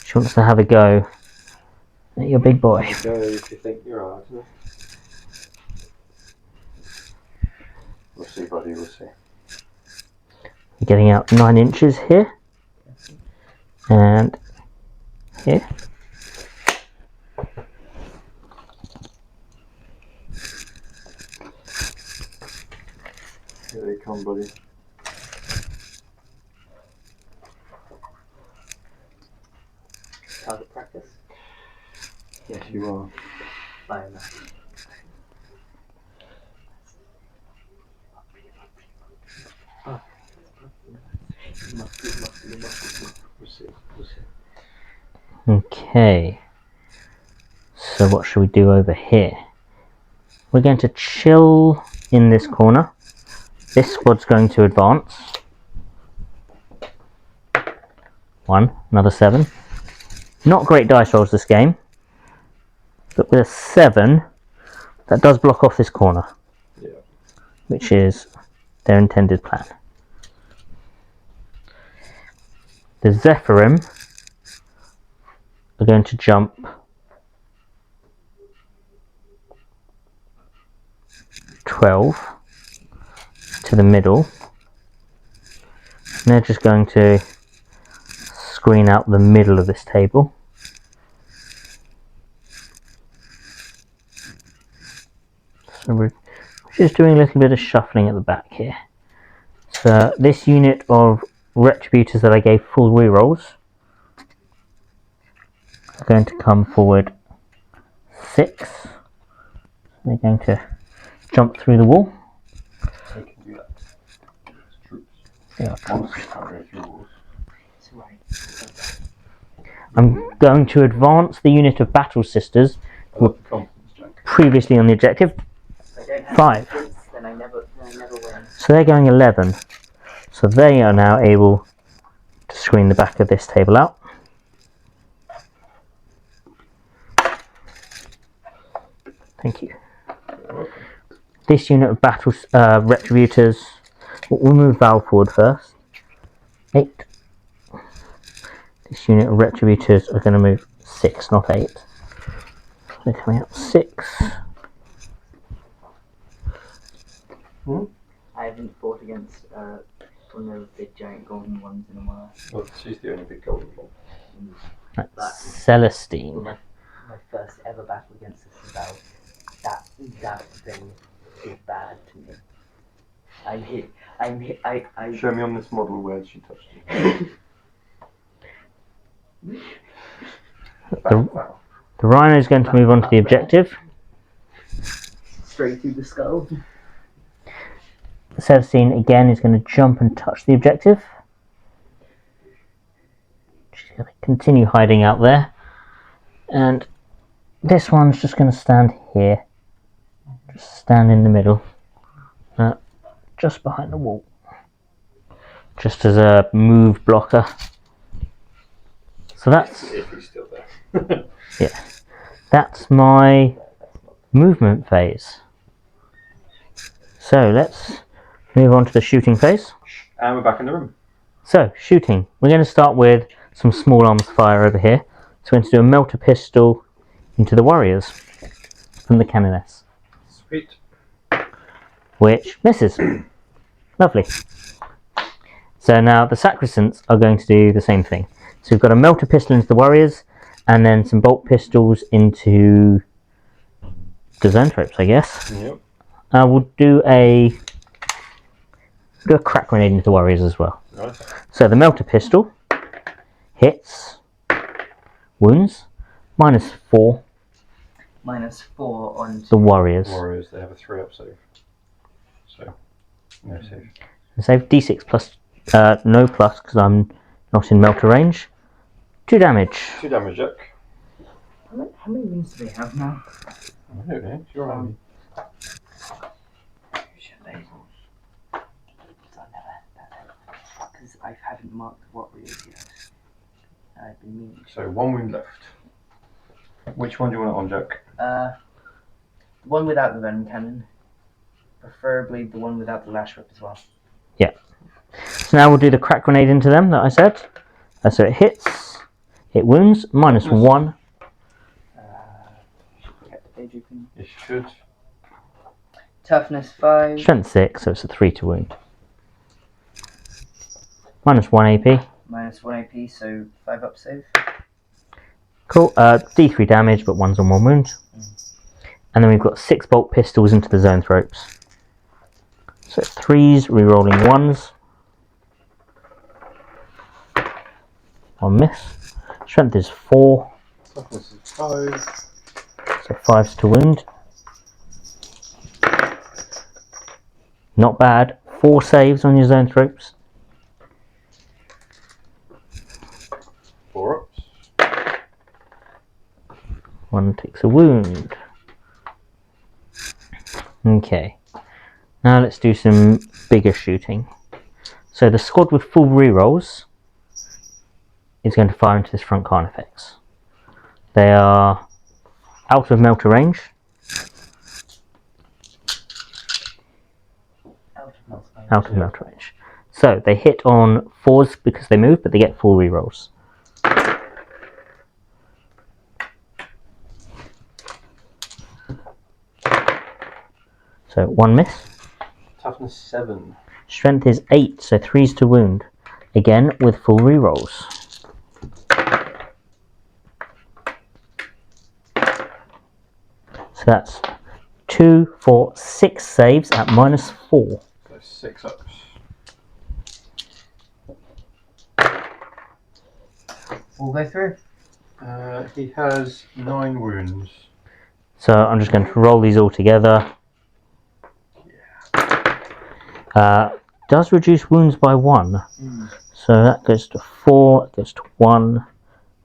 She wants to have a go at your big boy. Go if you think you're alright, isn't it? We'll see, buddy, we'll see. You're getting out 9 inches here. And here. Here they come, buddy. Target practice. Yes, you are. Biomass. We'll see. We'll see. Okay. So what should we do over here? We're going to chill in this corner. This squad's going to advance. 1, another 7. Not great dice rolls this game, but with a 7, that does block off this corner, Yeah. which is their intended plan. The Zephyrim are going to jump 12 to the middle. And they're just going to screen out the middle of this table. So we're just doing a little bit of shuffling at the back here. So this unit of retributors that I gave full rerolls are going to come forward 6. They're going to jump through the wall. They can do that. It's troops. They are Monsters can't go through walls. It's right. I'm going to advance the unit of battle sisters I love the confidence check. previously on the objective. If I don't have 5. confidence, then I never win. So they're going 11. So they are now able to screen the back of this table out. Thank you. This unit of battle retributors, we'll move Val forward first. 8. This unit of retributors are going to move 6, not 8. They're coming up 6. I haven't fought against one of the big giant golden ones in a while. Well, she's the only big golden one. That's Celestine. My first ever battle against this Val. That thing is bad to me. I Show me on this model where she touched you. The rhino is going to move on to the objective. straight through the skull. Celestine again is going to jump and touch the objective. She's going to continue hiding out there. And this one's just going to stand here. Just stand in the middle. Just behind the wall. Just as a move blocker. So that's... If he's still there. Yeah. That's my movement phase. So let's move on to the shooting phase. And we're back in the room. So, shooting. We're going to start with some small arms fire over here. So we're going to do a melter pistol into the warriors from the canoness, Sweet. which misses. Lovely. So now the sacristants are going to do the same thing. So we've got a melter pistol into the warriors, and then some bolt pistols into the zoanthropes, I guess. Yep. We'll do a crack grenade into the warriors as well. Right. So the melter pistol hits, wounds, -4. -4 on The warriors. Warriors, they have a 3-up save. So, no save. Save D6 plus, no plus because I'm not in melter range. 2 damage. 2 damage, Jack. How many wounds do they have now? I don't know. You're on. Because I haven't marked what warriors yet. I've been meaning. So 1 wound left. Which one do you want it on, Jack? One without the venom cannon. Preferably the one without the lash whip as well. Yeah. So now we'll do the crack grenade into them that I said. So it hits, it wounds, -1. Get the page open. You should. Toughness 5. Strength 6, so it's a 3 to wound. -1 AP. -1 AP, so 5 up save. Cool. D3 damage, but 1's on 1 wound. And then we've got 6 bolt pistols into the zoanthropes. So 3s, re-rolling 1s. 1 miss. Strength is 4, Toughness is 5. so 5's to wound. Not bad. 4 saves on your zoanthropes. 4 ups. 1 takes a wound. Okay. Now let's do some bigger shooting. So the squad with full rerolls is going to fire into this front carnifex. They are out of melter range. Out of melter range. So they hit on 4s because they move, but they get full rerolls. So 1 miss. Toughness 7. Strength is 8, so 3's to wound. Again with full rerolls. So that's 2, 4, 6 saves at -4. So 6 ups. We'll go through. He has 9 wounds. So I'm just going to roll these all together. does reduce wounds by 1. So that goes to 4, it goes to 1,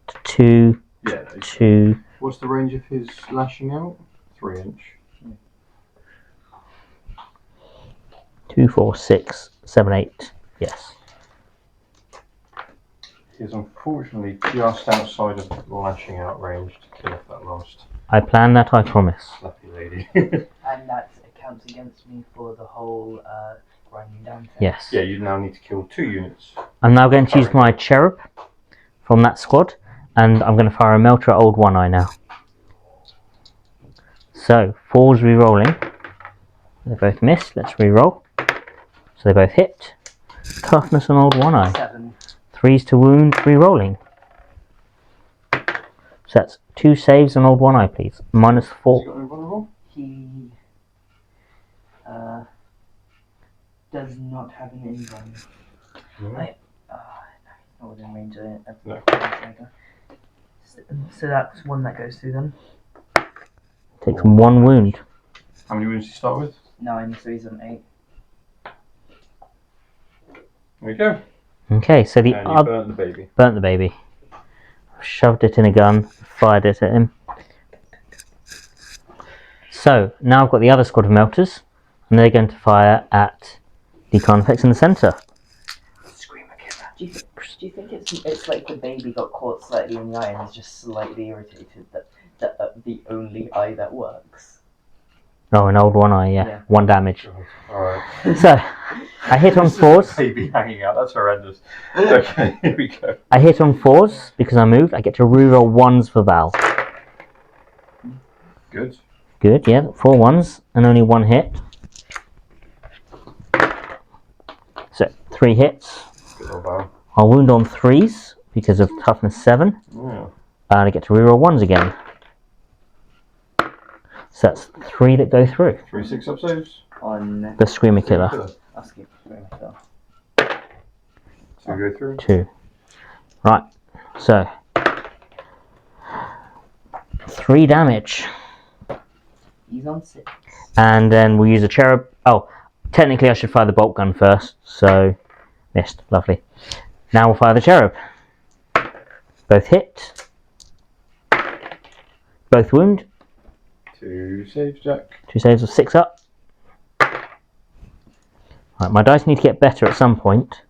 to 2, Yeah. 2. What's the range of his lashing out? 3 inch. 2, 4, 6, 7, 8. Yes. He's unfortunately just outside of lashing out range to kill off that last I plan that, I promise. fluffy lady. And that counts against me for the whole grinding down thing. Yes. Yeah, you now need to kill 2 units. I'm now going to use my cherub from that squad, and I'm going to fire a melter at Old One Eye now. So, 4's re-rolling. They both missed. Let's re-roll. So they both hit. Toughness on Old One Eye. 7. 3's to wound, re-rolling. So that's 2 saves on Old One Eye, please. -4. Has he got invulnerable? He does not have an invuln. No. No, he's not within range of it. No. So that's one that goes through then. Takes 1 wound. How many wounds do you start with? 9, so he's on 8. There we go. Okay, so the And you other... burnt the baby. Burnt the baby. Shoved it in a gun, fired it at him. So, now I've got the other squad of melters, and they're going to fire at the Carnifex in the centre. Screamer killer. Do you think it's like the baby got caught slightly in the eye and is just slightly irritated that the only eye that works? Oh, an Old One Eye, yeah. Yeah. 1 damage. Alright. So, I hit on 4s. Baby hanging out, that's horrendous. Okay, here we go. I hit on 4s because I moved. I get to reroll 1s for Val. Good. Good, yeah. 4 1s and only 1 hit. So, 3 hits. Good old bow. I'll wound on 3s because of toughness 7. Yeah. And I get to reroll 1s again. So that's 3 that go through. 3 6-up saves. On The Screamer Killer. I'll skip Screamer Killer. 2 go through. 2. Right, so 3 damage. He's on 6. And then we'll use a cherub. Oh, technically I should fire the bolt gun first, so missed. Lovely. Now we'll fire the cherub. Both hit. Both wound. 2 saves, Jack. 2 saves of 6 up. Right, my dice need to get better at some point.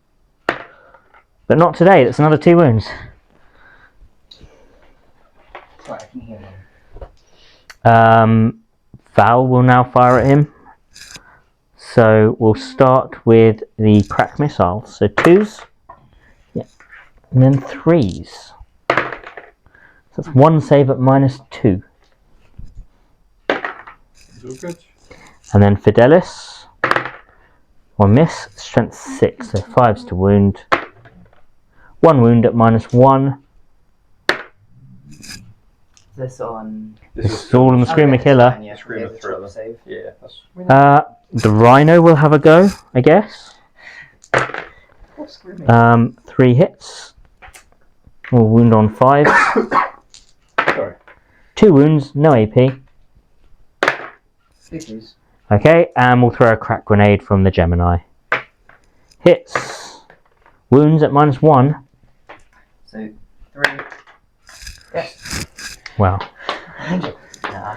But not today, that's another 2 wounds. Sorry, I can hear him. Val will now fire at him. So we'll start with the crack missile. So 2s. Yeah. And then 3s. So that's 1 save at -2. It's all good. And then Fidelis. 1 miss. Strength 6. So 5s to wound. 1 wound at -1. This on. This is all on the Screamer Okay, Killer. fine, yeah. Screamer Okay, the Thriller. triple save. Yeah, that's. The Rhino will have a go, I guess. What's Screamer? 3 hits. We'll wound on 5. Sorry. 2 wounds, no AP. Good news. Okay, and we'll throw a crack grenade from the Gemini. Hits. Wounds at -1. So 3. Yes. Wow. Nah.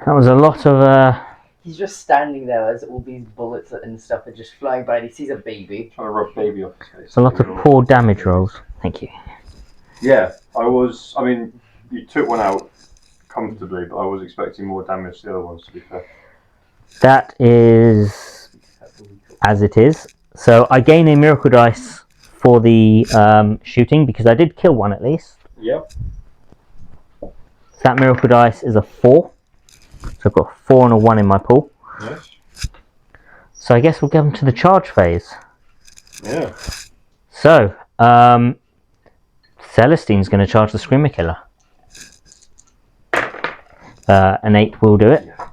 That was a lot of... He's just standing there as all these bullets and stuff are just flying by and he sees a baby. Trying to rub baby off his face. It's a lot of poor damage rolls. Thank you. Yeah, I mean, you took one out comfortably, but I was expecting more damage to the other ones, to be fair. That is as it is. So I gain a miracle dice for the shooting because I did kill one at least. Yep. So that miracle dice is a 4. So I've got a 4 and a 1 in my pool. Yes. So I guess we'll go into the charge phase. Yeah. So, Celestine's going to charge the Screamer Killer. An 8 will do it. Yeah.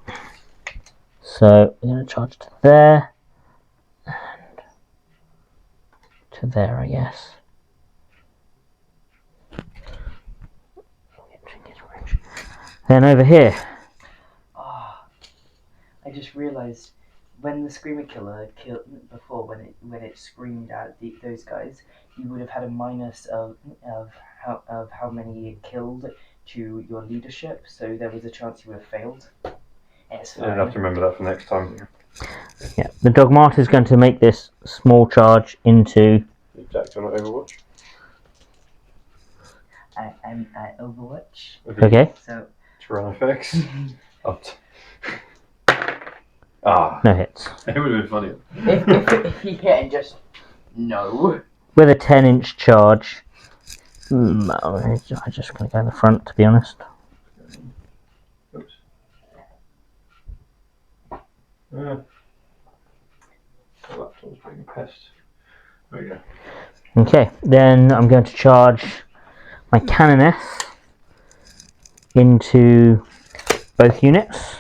So we're going to charge to there. And to there, I guess. Then over here. Oh, I just realised when the Screamer Killer killed before, when it screamed at those guys, you would have had a minus of how many it killed to your leadership, so there was a chance you would have failed. It's I'll have to remember that for next time. Yeah, the Dogmata is going to make this small charge into. Jack, do you want Overwatch? I'm at Overwatch. Okay. So Tyrannifex. No hits. It would have been funny. if he hit and just no. With a 10-inch charge. I'm just going to go in the front, to be honest. Oops. The laptop's being a pest. There we go. Okay, then I'm going to charge my Canoness into both units.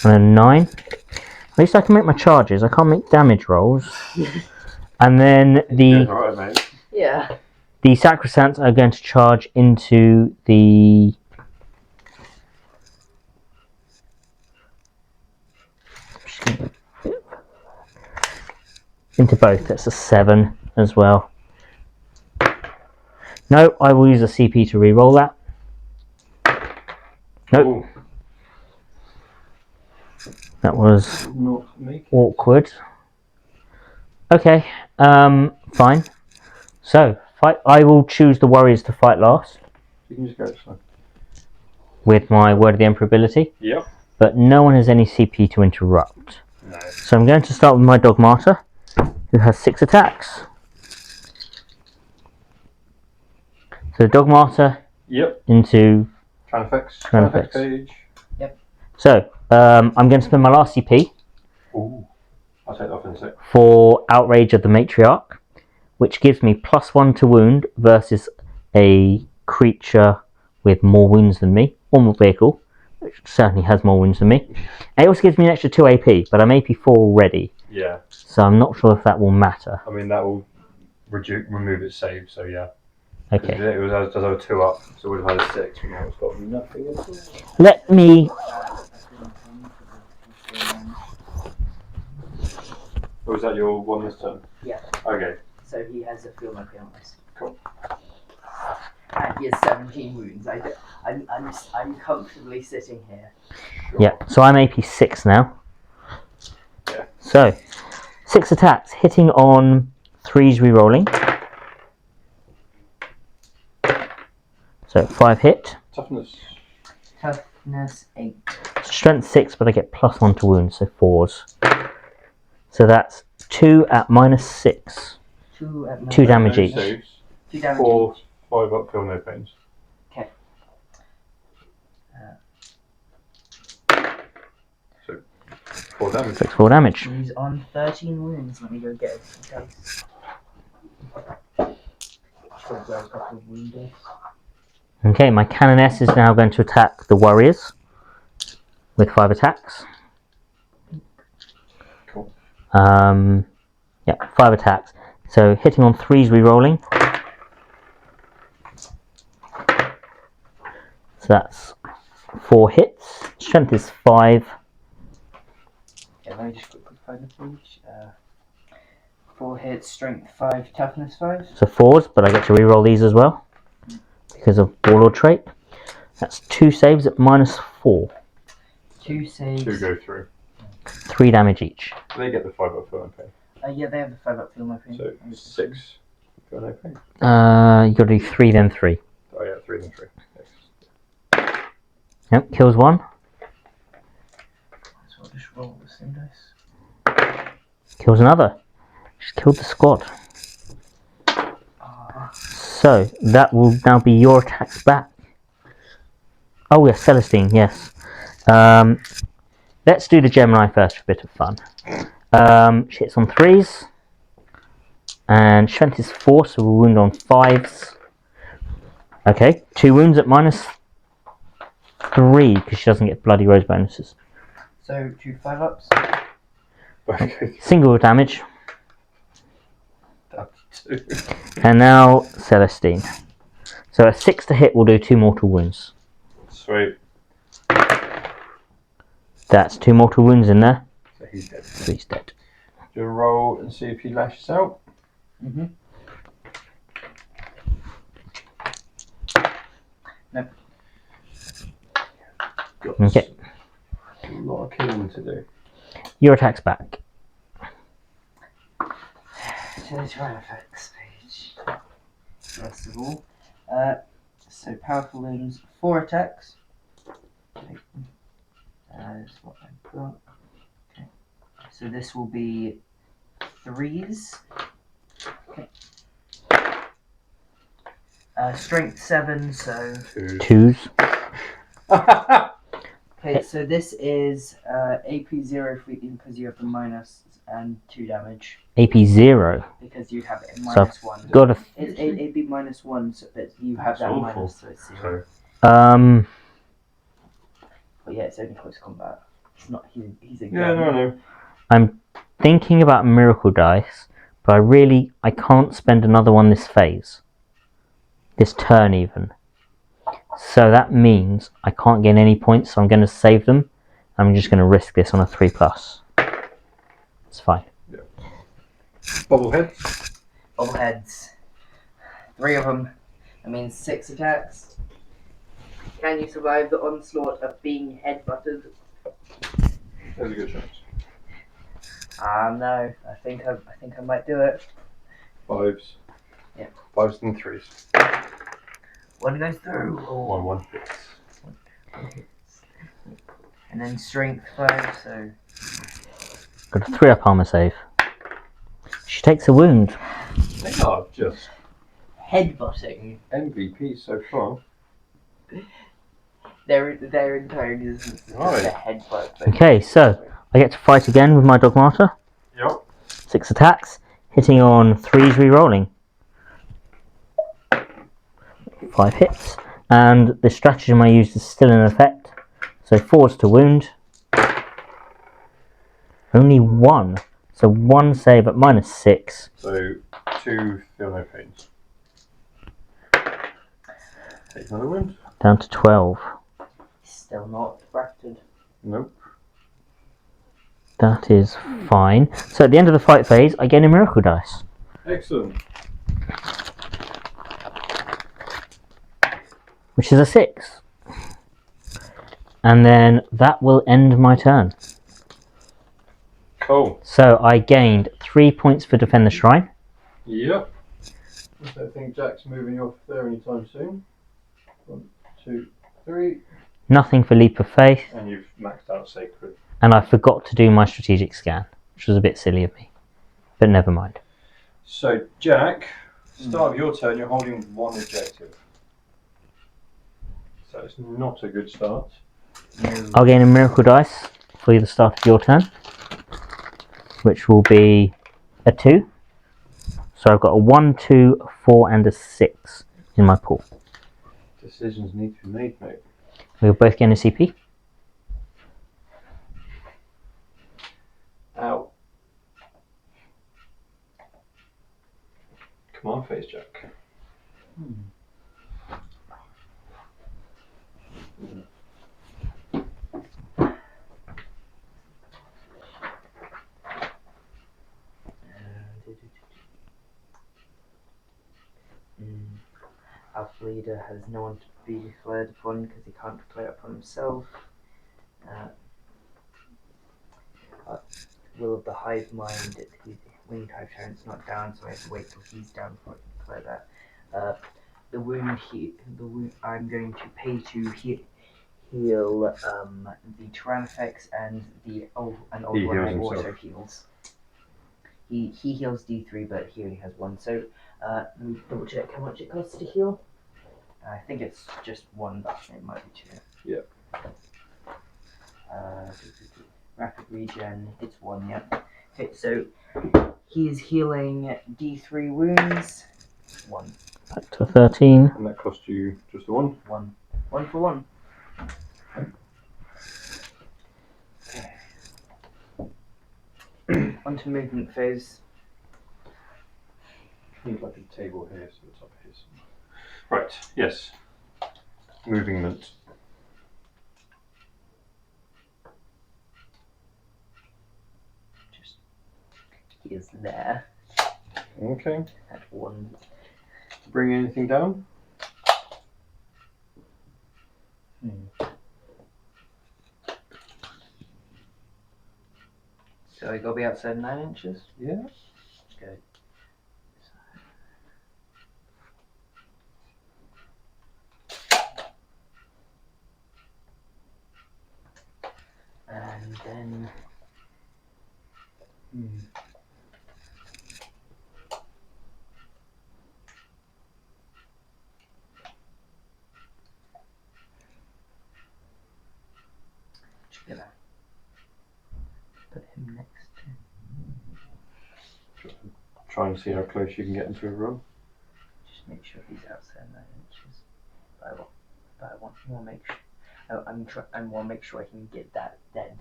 And a 9. At least I can make my charges. I can't make damage rolls. And then Doing alright, mate. Yeah. the Sacrosancts are going to charge into the into both. That's a 7 as well. No, I will use a CP to re-roll that. Nope. Ooh, That was not make it. awkward. Okay, fine. So, fight. I will choose the Warriors to fight last You can just go this way. with my Word of the Emperor ability, Yep. but no one has any CP to interrupt. No. So I'm going to start with my Dogmata, who has 6 attacks. So Dogmata Yep. into. Tyrannifex page. So I'm going to spend my last CP Ooh. I'll take that off in a sec. for Outrage of the Matriarch, which gives me +1 to wound versus a creature with more wounds than me, or more vehicle, which certainly has more wounds than me. It also gives me an extra 2 AP, but I'm AP4 already, Yeah. so I'm not sure if that will matter. I mean, that will remove its save, so yeah. Okay. It was does have a 2 up, so it would have had a 6, but now it's got nothing at all. Let me. Or is that your one this turn? Yeah. Okay. So he has a feel my feelings. Cool. And he has 17 wounds. I'm comfortably sitting here. Sure. Yeah, so I'm AP6 now. Yeah. So, 6 attacks, hitting on 3s re-rolling. So 5 hit. Toughness. Toughness 8. Strength 6, but I get +1 to wounds, so 4s. So that's 2 at -6. 2 at 2 damage No each. saves. 2 damage 4, each. 5 up, feel no pains. Okay. So 4 damage. 6 4 damage. He's on 13 wounds. Let me go get a dice. Sure, I've got a couple of wound dice. Okay, my Canoness is now going to attack the Warriors with 5 attacks. Cool. Yeah, 5 attacks. So hitting on 3s re-rolling. So that's 4 hits. Strength is 5. Yeah, let me just quickly find the page. 4 hits, strength 5, toughness 5. So 4s, but I get to re-roll these as well because of Warlord trait. That's 2 saves at -4. 2 saves. 2 go through. 3 damage each. They get the 5 up, feel no pain. Yeah, they have the 5 up feel my pain. So 6, feel no pain. You got to do 3 then 3. Oh yeah, 3 then 3. Yes. Yep, kills 1. So I'll just roll the same dice. Kills another. Just killed the squad. So that will now be your attacks back. Oh yes, Celestine, yes. Let's do the Gemini first for a bit of fun. She hits on 3s. And strength is 4, so we'll wound on 5s. Okay, 2 wounds at -3 because she doesn't get bloody rose bonuses. So 2 5 ups. Single damage. That's 2. And now Celestine. So a 6 to hit will do 2 mortal wounds. Sweet. That's 2 mortal wounds in there. So he's dead. So he's dead. Do a roll and see if he lashes out. Mm-hmm. Nope. Got Okay. a lot of killing to do. Your attack's back. To the trial effects page. First of all. So powerful limbs, 4 attacks. Okay. That's what I've got. Okay. So this will be 3s. Okay. Strength 7, so... 2s. Okay, so this is AP 0 because you have the minus and 2 damage. AP 0. Because you have it So minus 1. got a... It's AP minus 1, so that you have That's that awful. minus, so it's 0. So, But yeah, it's only close combat. It's not, he's a yeah, no. I'm thinking about miracle dice, but I can't spend another one this phase. This turn even. So that means I can't gain any points, so I'm going to save them. I'm just going to risk this on a 3+. It's fine. Yeah. Bobbleheads. Bobbleheads. 3 of them. That means 6 attacks. Can you survive the onslaught of being headbutted? There's a good chance. No. I think I might do it. 5s. Yeah. 5s and 3s. 1 goes through. 1 hits. And then strength 5, so... Got a 3-up armor save. She takes a wound. They are just Headbutting. MVP so far. Their entire existence is Right. just a headbutt. Okay, so I get to fight again with my Dogmata. Yep. 6 attacks, hitting on 3s re-rolling. 5 hits. And the stratagem I used is still in effect. So 4s to wound. Only 1. So 1 save at -6. So 2 feel no pains. Take another wound. Down to 12. Still not bracketed. Nope. That is fine. So at the end of the fight phase, I gain a miracle dice. Excellent. Which is a 6. And then that will end my turn. Cool. So I gained 3 points for Defend the Shrine. Yep. I don't think Jack's moving off there anytime soon. 1, 2, 3. Nothing for Leap of Faith. And you've maxed out Sacred. And I forgot to do my strategic scan, which was a bit silly of me. But never mind. So, Jack, start of your turn, you're holding 1 objective. So it's not a good start. I'll gain a miracle dice for the start of your turn, which will be a 2. So I've got a 1, 2, a 4, and a 6 in my pool. Decisions need to be made, mate. We'll both gain a CP. Ow. Come on, face Jack. Alpha Leader has no one to be declared upon because he can't declare upon himself. Will of the Hive Mind, Winged Hive Tyrant's not down, so I have to wait till he's down before I can declare that. The wound I'm going to pay to heal the Tyrannifex and the old one also heals. He heals D3, but he only has 1. So let me double check how much it costs to heal. I think it's just 1, but it might be 2. Yep. Rapid regen, it's 1, yep. Okay, so he is healing D3 wounds. 1. Back to 13. And that cost you just the 1? 1. 1 for 1. Okay. On to movement phase. Need like a table here, so it's up here somewhere. Right, yes. Movement. is there. Okay. At 1. Bring anything down? So I gotta be outside 9 inches? Yeah. Good. And then... Just gonna put him next to... Try and see how close you can get into a room. Just make sure he's outside 9 inches. But I want to make sure... I want to make sure I can get that dead.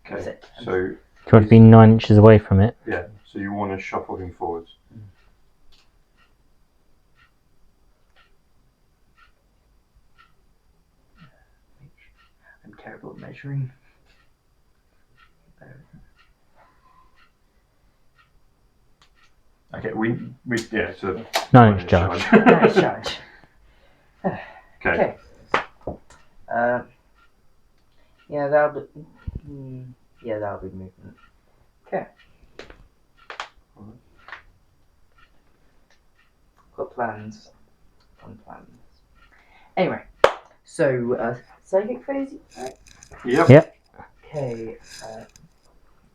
Okay. So... Do you want to be 9 inches away from it? Yeah. So you want to shuffle him forwards. I'm terrible at measuring. Okay. We yeah. So 9 inch charge. Nice charge. Okay. Yeah, that'll be. Yeah, that'll be movement. Okay. Got plans. Fun plans. Anyway, so psychic phase. Right? Yep. Yep. Okay.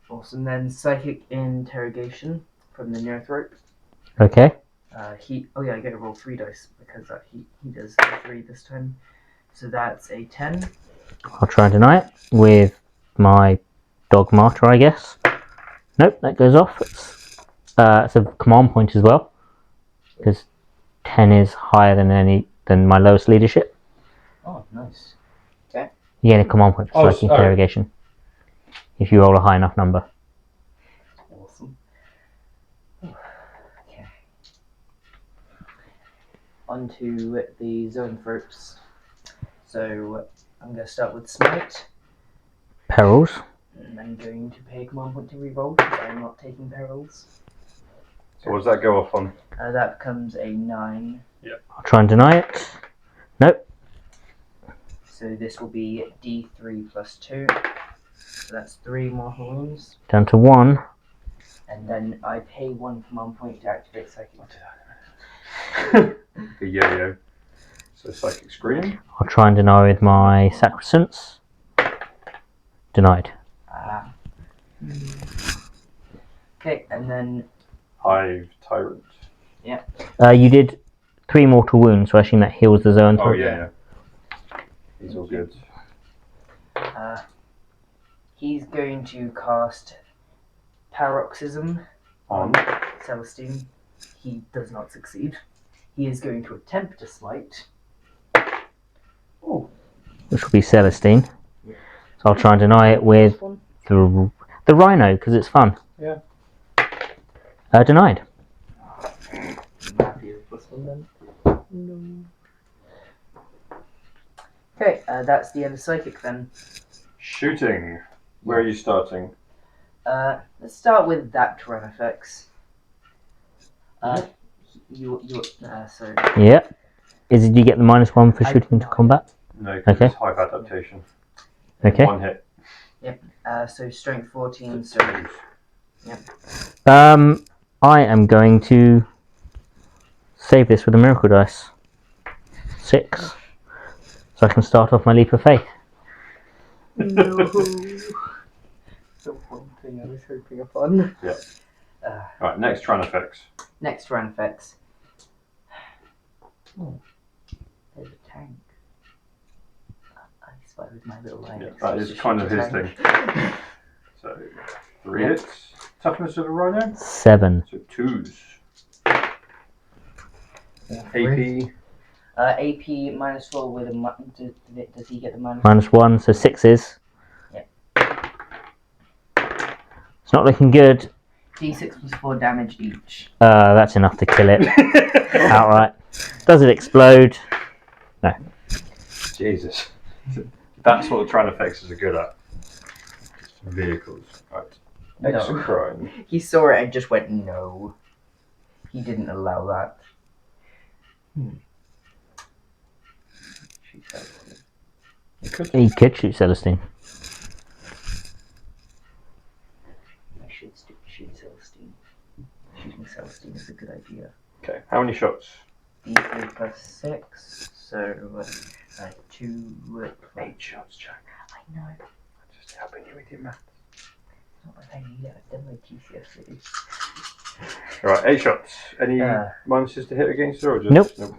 Awesome. Then psychic interrogation from the Nearthrope. Okay. Oh yeah, I get to roll 3 dice because he does 3 this time. So that's a 10. I'll try and deny it with my dog martyr, I guess. Nope, that goes off. It's a command point as well, because 10 is higher than my lowest leadership. Oh, nice. You get a command point for psychic interrogation if you roll a high enough number. Awesome. Okay. On to the zoanthropes. So I'm going to start with smite. Perils. And I'm going to pay a command point to reroll because I'm not taking perils. So what does that go off on? That becomes a 9. I'll try and deny it. Nope. So this will be D3 plus 2. So that's 3 mortal wounds. Down to 1. And then I pay 1 command point to activate psychic. The yo-yo. So psychic screen. I'll try and deny with my sacrosanct. Denied. Okay, and then Hive tyrant. You did 3 mortal wounds, so I assume that heals the zone. Oh yeah. He's all good. He's going to cast Paroxysm On. Celestine. He does not succeed. He is going to attempt to smite. Which will be Celestine. So I'll try and deny it with the rhino, because it's fun. Yeah. Denied. I'm happy with this one then. No. Okay, that's the end of psychic then. Shooting. Where are you starting? Let's start with that Tyranofex. So Yep. Did you get the -1 for shooting into combat? No, because Okay. it's hive adaptation. Okay. 1 hit. so strength 14. So I am going to save this with a miracle dice. 6. So I can start off my leap of faith. no. The one thing I was hoping upon. Yeah. Right, next Tyranofex. Next Tyranofex. Oh, there's a tank. I spy with my little eye. Yeah, that is kind of his thing. So 3 hits. Toughness of a rhino. 7. So 2s. Three. AP. AP -4 with a does he get the -? -1, so 6s. Yep. It's not looking good. D6 plus 4 damage each. That's enough to kill it outright. Does it explode? No. Jesus. That's what the Tyranofexes are good at. Vehicles. Right. Extra No. crime. He saw it and just went, no. He didn't allow that. Shoot Celestine. He could shoot Celestine. I should shoot Celestine. Shooting Celestine is a good idea. Okay, how many shots? D3 plus 6, so 2. 8 shots, Jack. I know. I'm just helping you with your math. It's not like I need it. I've done my GCSE. Right, 8 shots. Any minuses to hit against her or just? Nope.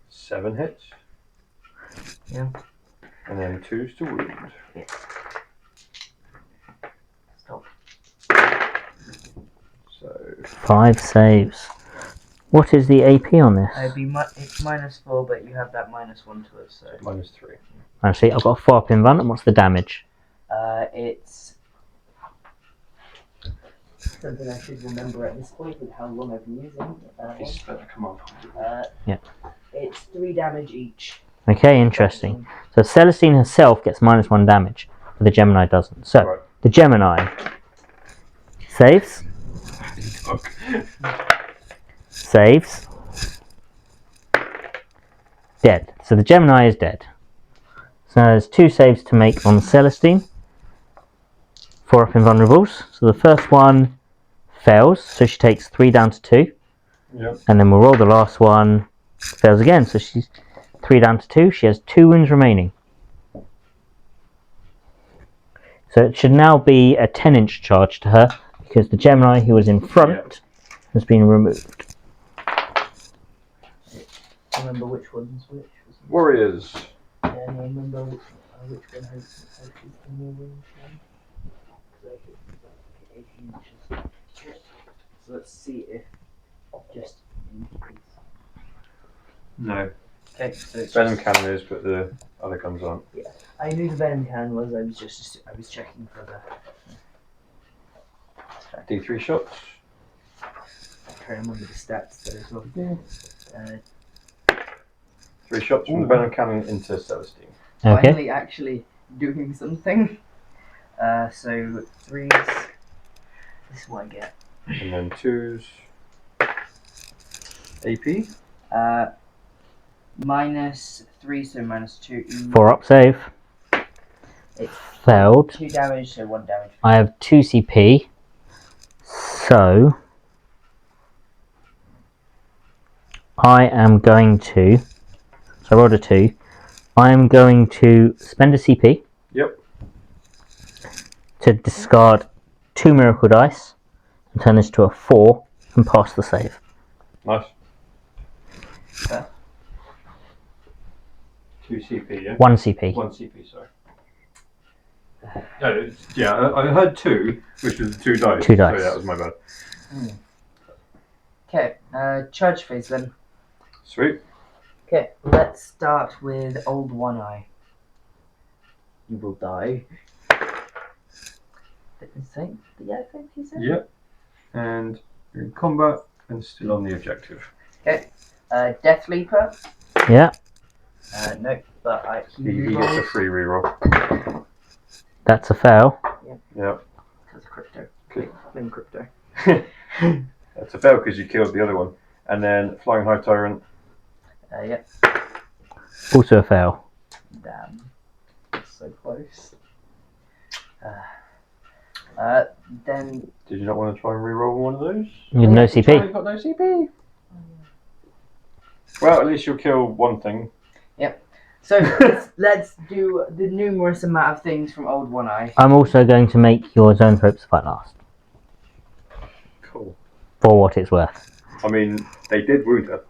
7 hits. Yeah. And then 2s to wound. Yeah. Stop. So 5 saves. What is the AP on this? It's -4, but you have that -1 to it, so. -3. Actually, I've got a 4-up in run, and what's the damage? It's something I should remember at this point with how long I've been using. Come on. It's 3 damage each. Okay, interesting. So Celestine herself gets -1 damage, but the Gemini doesn't. So, Right. the Gemini saves. Saves. Dead. So the Gemini is dead. So now there's 2 saves to make on Celestine. 4-up invulnerables. So the first one fails, so she takes 3 down to 2. Yep. And then we'll roll the last one. Fails again, so she's 3 down to 2. She has 2 wounds remaining. So it should now be a 10-inch charge to her, because the Gemini who was in front has been removed. Remember which one's which? Warriors. Yeah, I remember which one has the more wings. So let's see if just increase. No. Okay, so it's Venom cannon is, but the other guns aren't. I knew the venom cannon was. I was checking for the. D3 shots. I'm trying to remember the stats there as well. 3 shots from the venom cannon into Celestine. Okay. Finally, actually doing something. So 3s. This is what I get. And then 2s. AP. -3, so -2. 4-up save. It's Failed. 2 damage, so 1 damage. I have 2 CP. So I am going to. So I rolled a 2. I am going to spend a CP. Yep. To discard 2 miracle dice and turn this to a 4 and pass the save. Nice. Okay. 2 CP, yeah? 1 CP. 1 CP, sorry. I heard 2, which was 2 dice. 2 dice. So that was my bad. Okay, charge phase then. Sweet. Okay, let's start with Old One Eye. You will die. Insane? Yeah, I think he said. Yep. And you're in combat and still on the objective. Okay, Death Leaper. Yeah, He No, but gets a rolls. free reroll. that's a fail. Yep. Because of crypto. Okay. Blame crypto. That's a fail because you killed the other one. And then Flying High Tyrant. Yep. Also a fail. Damn. That's so close. Then. Did you not want to try and reroll one of those? You have no You've CP. got no CP. Well, at least you'll kill one thing. So let's do the numerous amount of things from Old One Eye. I'm also going to make your zone ropes fight last. Cool. For what it's worth. I mean, they did wound her.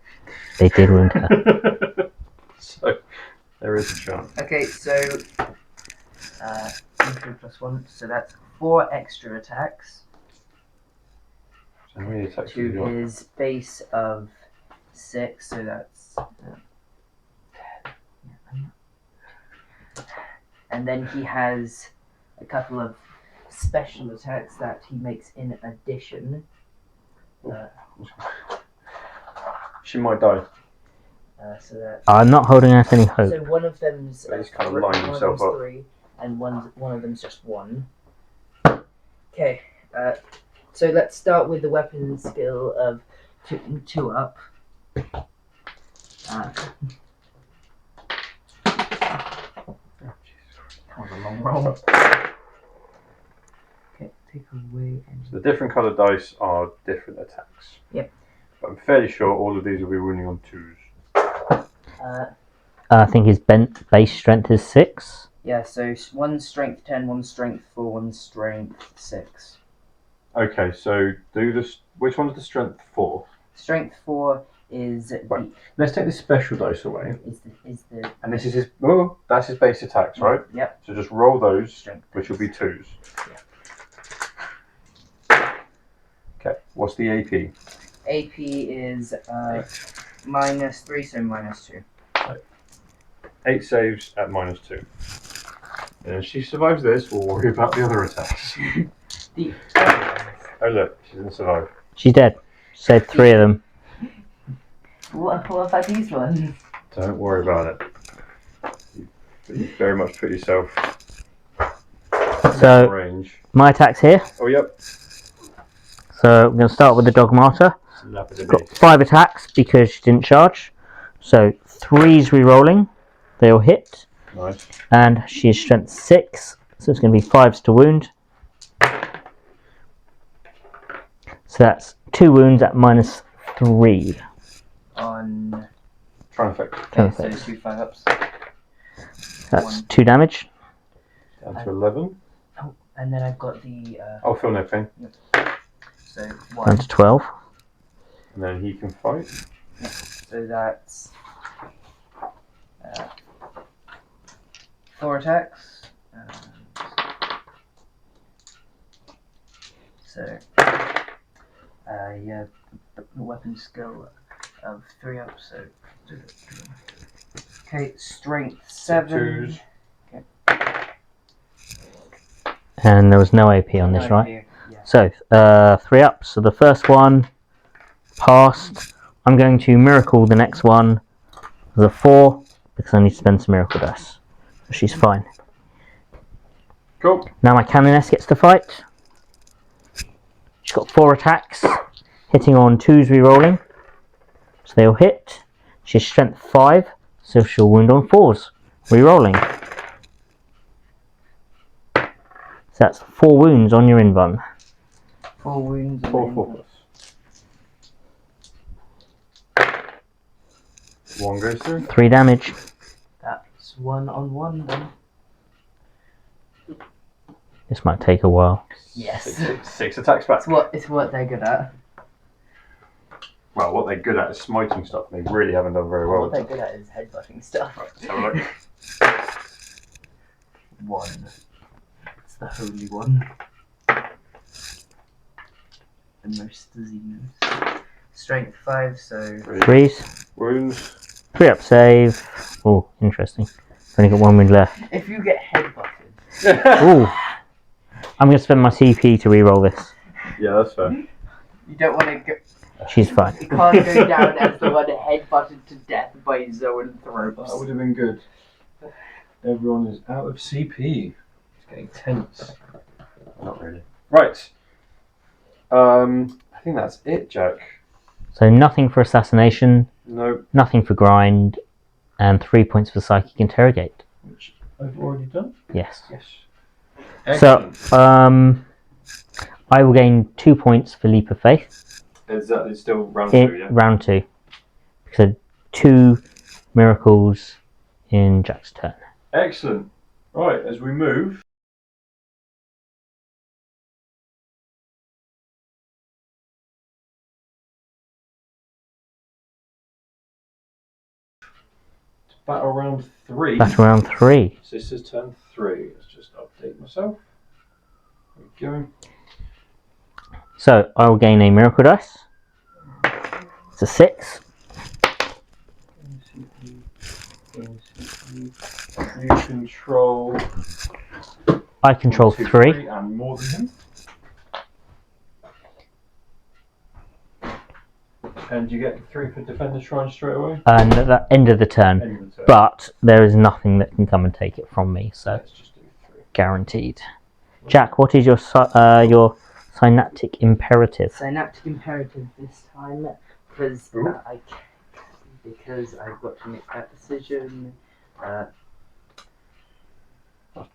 They did wound her. So, there is a chance. Okay, so 3+1, so that's 4 extra attacks So how many attacks have to you got? his base of 6, so that's. And then he has a couple of special attacks that he makes in addition. She might die. So that. I'm not holding out any hope. So one of them's He's kind of lined himself up. 3, and one of them's just 1. Okay, so let's start with the weapon skill of 2 up. That was a long roll. Okay, take away. So the different coloured dice are different attacks. Yep. But I'm fairly sure all of these will be running on 2s. I think his base strength is 6. Yeah, so 1 strength 10, 1 strength 4, 1 strength 6. Okay, so do this. Which one's the strength 4? Strength 4 is Right. Let's take the special dice away. is the And this is his. Oh, that's his base attacks, right? Yep. So just roll those, Strength. which will be 2s. Okay. What's the AP? AP is -3, so -2. 8 saves at -2. And if she survives this, we'll worry about the other attacks. The Oh look, she didn't survive. She's dead. Saved 3 of them. what about these ones? Don't worry about it. You very much put yourself in So range. my attack's here. Oh yep. So we're going to start with the Dogmata. Slap it in Got it. 5 attacks because she didn't charge. So 3's re-rolling. They all hit. Nice. And she is strength 6. So it's going to be 5s to wound. So that's 2 wounds at -3. On Try and affect. Can so affect. 2 5-ups. That's 2 damage. Down to 11. Oh, and then I've got the I'll feel no pain. so Down 1. to 12. And then he can fight. So that's 4 attacks. So yeah, the weapon skill of 3 up. So okay, strength 7. 2s. And there was no AP on this, No right? idea, yeah. So 3 up. So the first one passed. I'm going to miracle the next one as a 4 because I need to spend some miracle dice. So she's fine. Cool. Now my Canoness gets to fight. She's got 4 attacks, hitting on 2's re-rolling. So they'll hit. She's strength 5, so she'll wound on 4's, re-rolling. So that's 4 wounds on your invuln. 4 wounds. and 4 then- 4 plus. 1 goes through. 3 damage. That's 1 on 1 then. This might take a while. Yes. 6 attacks back. It's what they're good at. Well, what they're good at is smiting stuff. They really haven't done very well. What they're good at is headbutting stuff. Let's have a look. 1. It's the holy one. The most disease. Strength 5, so 3s. Wounds. 3 up save. Oh, interesting. I've only got 1 wound left. if you get headbutted, Ooh. I'm going to spend my CP to re-roll this. Yeah, that's fair. you don't want to go. She's fine. You can't go down as the one headbutted to death by his own throat. That would have been good. Everyone is out of CP. It's getting tense. Not really. Right. I think that's it, Jack. So nothing for assassination, No, nothing for grind, and 3 points for psychic interrogate. which I've already done. Yes. Yes. So, Excellent. I will gain 2 points for leap of faith Is that it's still round in 2, yeah? round 2. So 2 miracles in Jack's turn. Excellent. Right, as we move. Battle round 3. Battle round 3. Sisters turn 3. Let's just update myself. There we go. So I will gain a miracle dice. It's a 6. You control. I control 1, 2, 3. and more than him. And you get 3 for Defender Shrine straight away. And at the end of the turn. End of the turn. But there is nothing that can come and take it from me. So Let's just do 3. guaranteed. Jack, what is your synaptic imperative? Synaptic imperative this time, because I've got to make that decision. I'll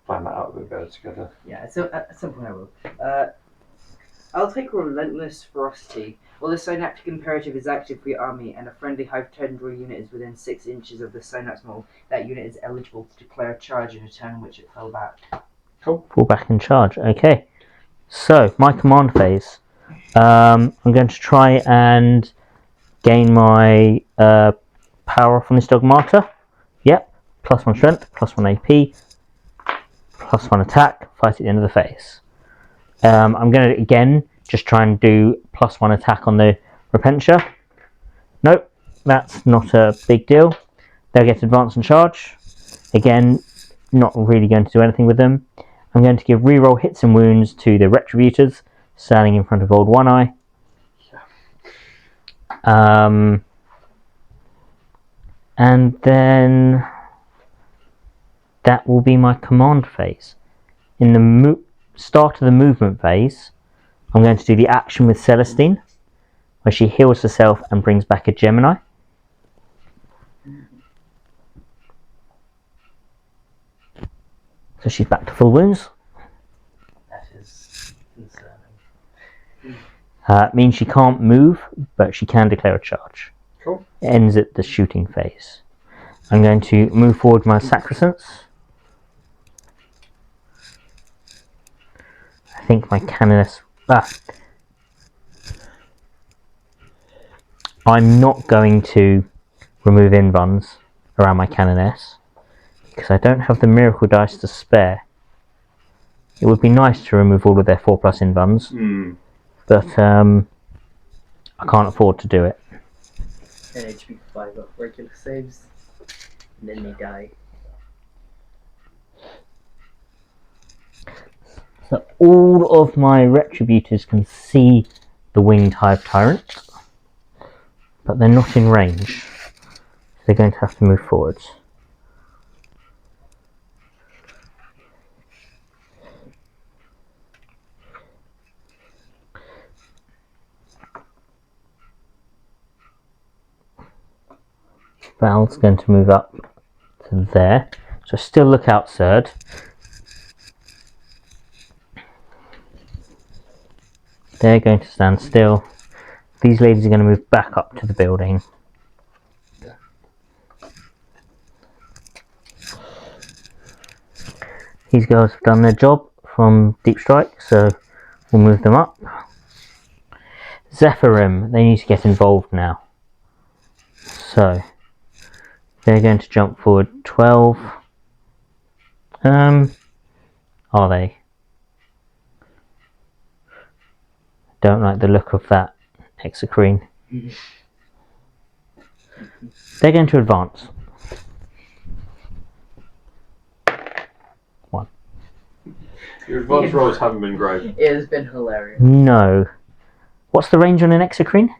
plan that out a bit better together. Yeah, so at some point I will. I'll take Relentless Ferocity. While the Synaptic Imperative is active for your army and a friendly Hive Tendril unit is within 6 inches of the Synapse Mole, that unit is eligible to declare a charge in a turn in which it fell back. Cool. Fall back in charge. Okay. So, my command phase. I'm going to try and gain my power from this Dogmata. Yep. +1 strength, +1 AP, +1 attack, fight at the end of the phase. I'm going to again just try and do +1 attack on the Repentia. Nope, that's not a big deal. They'll get advance and charge. Again, not really going to do anything with them. I'm going to give reroll hits and wounds to the Retributors standing in front of Old One Eye. And then that will be my command phase. In the start of the movement phase, I'm going to do the action with Celestine, where she heals herself and brings back a Gemini. So she's back to full wounds. That is concerning. Means she can't move, but she can declare a charge. Cool. It ends at the shooting phase. I'm going to move forward my Sacrosanct. I think my Canoness... I'm not going to remove Invuns around my Canoness because I don't have the Miracle Dice to spare. It would be nice to remove all of their 4+ Invuns, but I can't afford to do it. And HP 5 up regular saves, and then they die. So all of my Retributors can see the Winged Hive Tyrant, but they're not in range. So they're going to have to move forwards. Val's going to move up to there. So still look out, Serd. They're going to stand still. These ladies are going to move back up to the building. These girls have done their job from Deep Strike, so we'll move them up. Zephyrim, they need to get involved now. So they're going to jump forward 12. Are they? Don't like the look of that Exocrine. They're going to advance. 1. Your advance rolls haven't been great. It has been hilarious. No. What's the range on an Exocrine?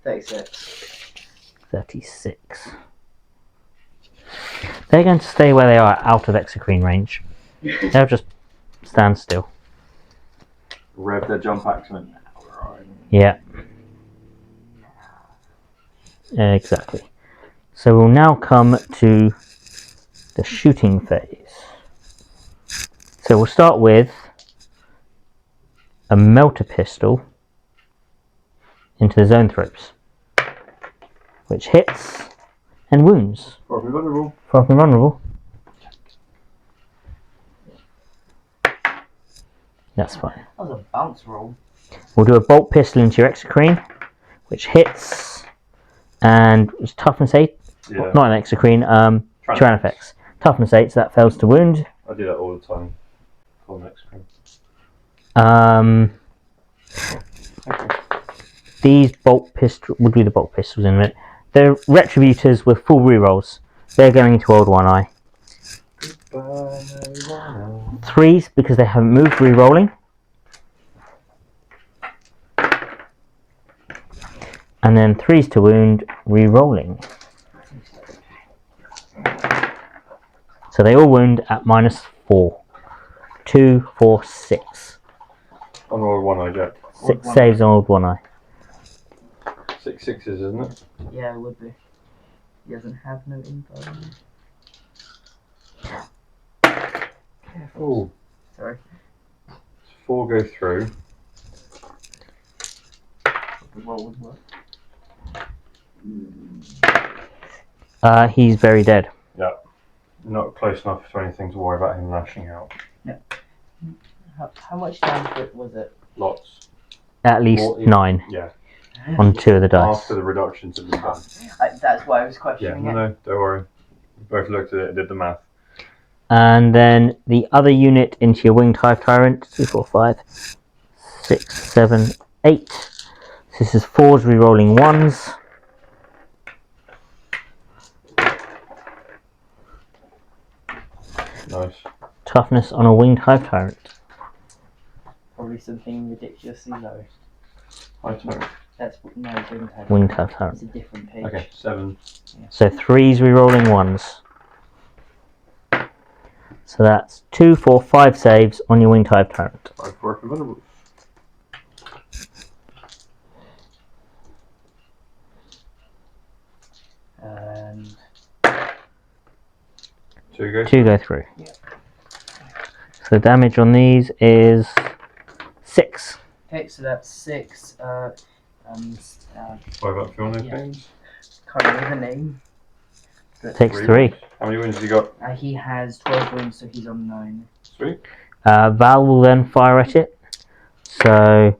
36. 36. They're going to stay where they are out of Exocrine range. They'll just stand still. Rev their jump action. Yeah. Exactly. So we'll now come to the shooting phase. So we'll start with a melter pistol into the Zoanthropes, which hits and wounds. Far from vulnerable. Far from vulnerable. That's fine. That was a bounce roll. We'll do a bolt pistol into your Exocrine, which hits and it's toughness 8. Yeah. Not an Exocrine, Tyrannifex. Toughness 8, so that fails to wound. I do that all the time. For next screen. These bolt pistols, we'll do the bolt pistols in a minute. They're Retributors with full rerolls. They're going to Old One Eye. 3s because they haven't moved, rerolling. And then 3s to wound, rerolling. So they all wound at -4. 2, 4, 6. On roll one eye, Jack. 6 saves on old one eye. 6 sixes, isn't it? Yeah, it would be. He doesn't have no info. Oh. Sorry. 4 go through. The roll would work. He's very dead. Yeah. Not close enough to anything to worry about him lashing out. How much damage was it? Lots. At least More- 9 Yeah. on 2 of the dice. After the reductions have been done. That's why I was Yeah, questioning it. no, don't worry. We both looked at it and did the math. And then the other unit into your winged hive tyrant. 2, 4, 5, 6, 7, 8. This is 4s re-rolling 1s. Nice. Toughness on a winged hive tyrant. Probably something ridiculously low. I don't. That's no winged Winged hive It's tyrant. a different page. Okay, 7. So 3s re-rolling 1s. So that's 2, 4, 5 saves on your winged hive tyrant. 5 for vulnerable. And 2 go 2 go through. Yeah. So damage on these is 6. okay, so that's 6. 5 up for your Yeah. names. Can't remember the name. But, Takes 3. How many wounds have you got? he has 12 wounds, so he's on 9. Sweet. Val will then fire at it. So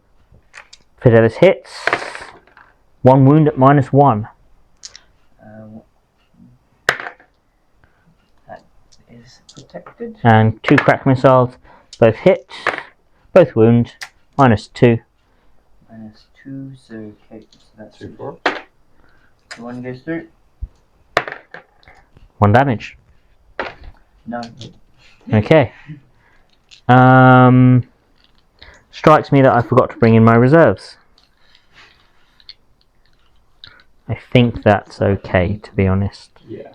Fidelis hits. 1 wound at -1. That is protected. And 2 crack missiles. Both hit. Both wound. -2. -2, so okay, so that's 2 for. the one goes through. 1 damage. No. Okay. Strikes me that I forgot to bring in my reserves. I think that's okay, to be honest. Yeah.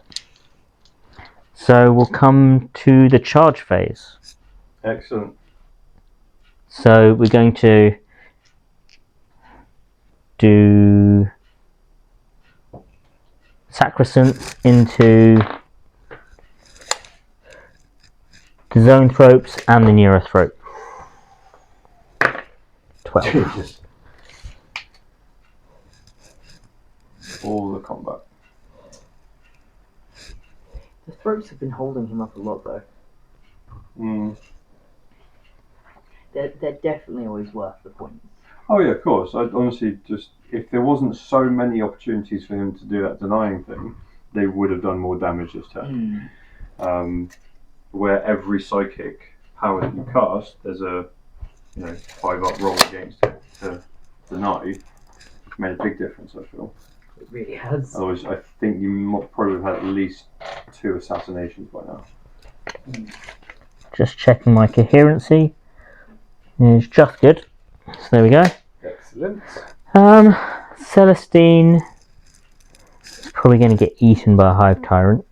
So we'll come to the charge phase. Excellent. So we're going to do Sacrosanct into the Zoanthropes and the Neurothrope. 12. Jesus. All the combat. The throats have been holding him up a lot, though. They're definitely always worth the points. Oh yeah, of course. I honestly just, if there wasn't so many opportunities for him to do that denying thing, they would have done more damage this turn. Where every psychic power that you cast, there's a 5 up roll against it to deny. Made a big difference, I feel. It really has. Otherwise, I think you probably have had at least 2 assassinations by now. Just checking my coherency. It's just good. So there we go. Excellent. Celestine is probably going to get eaten by a hive tyrant.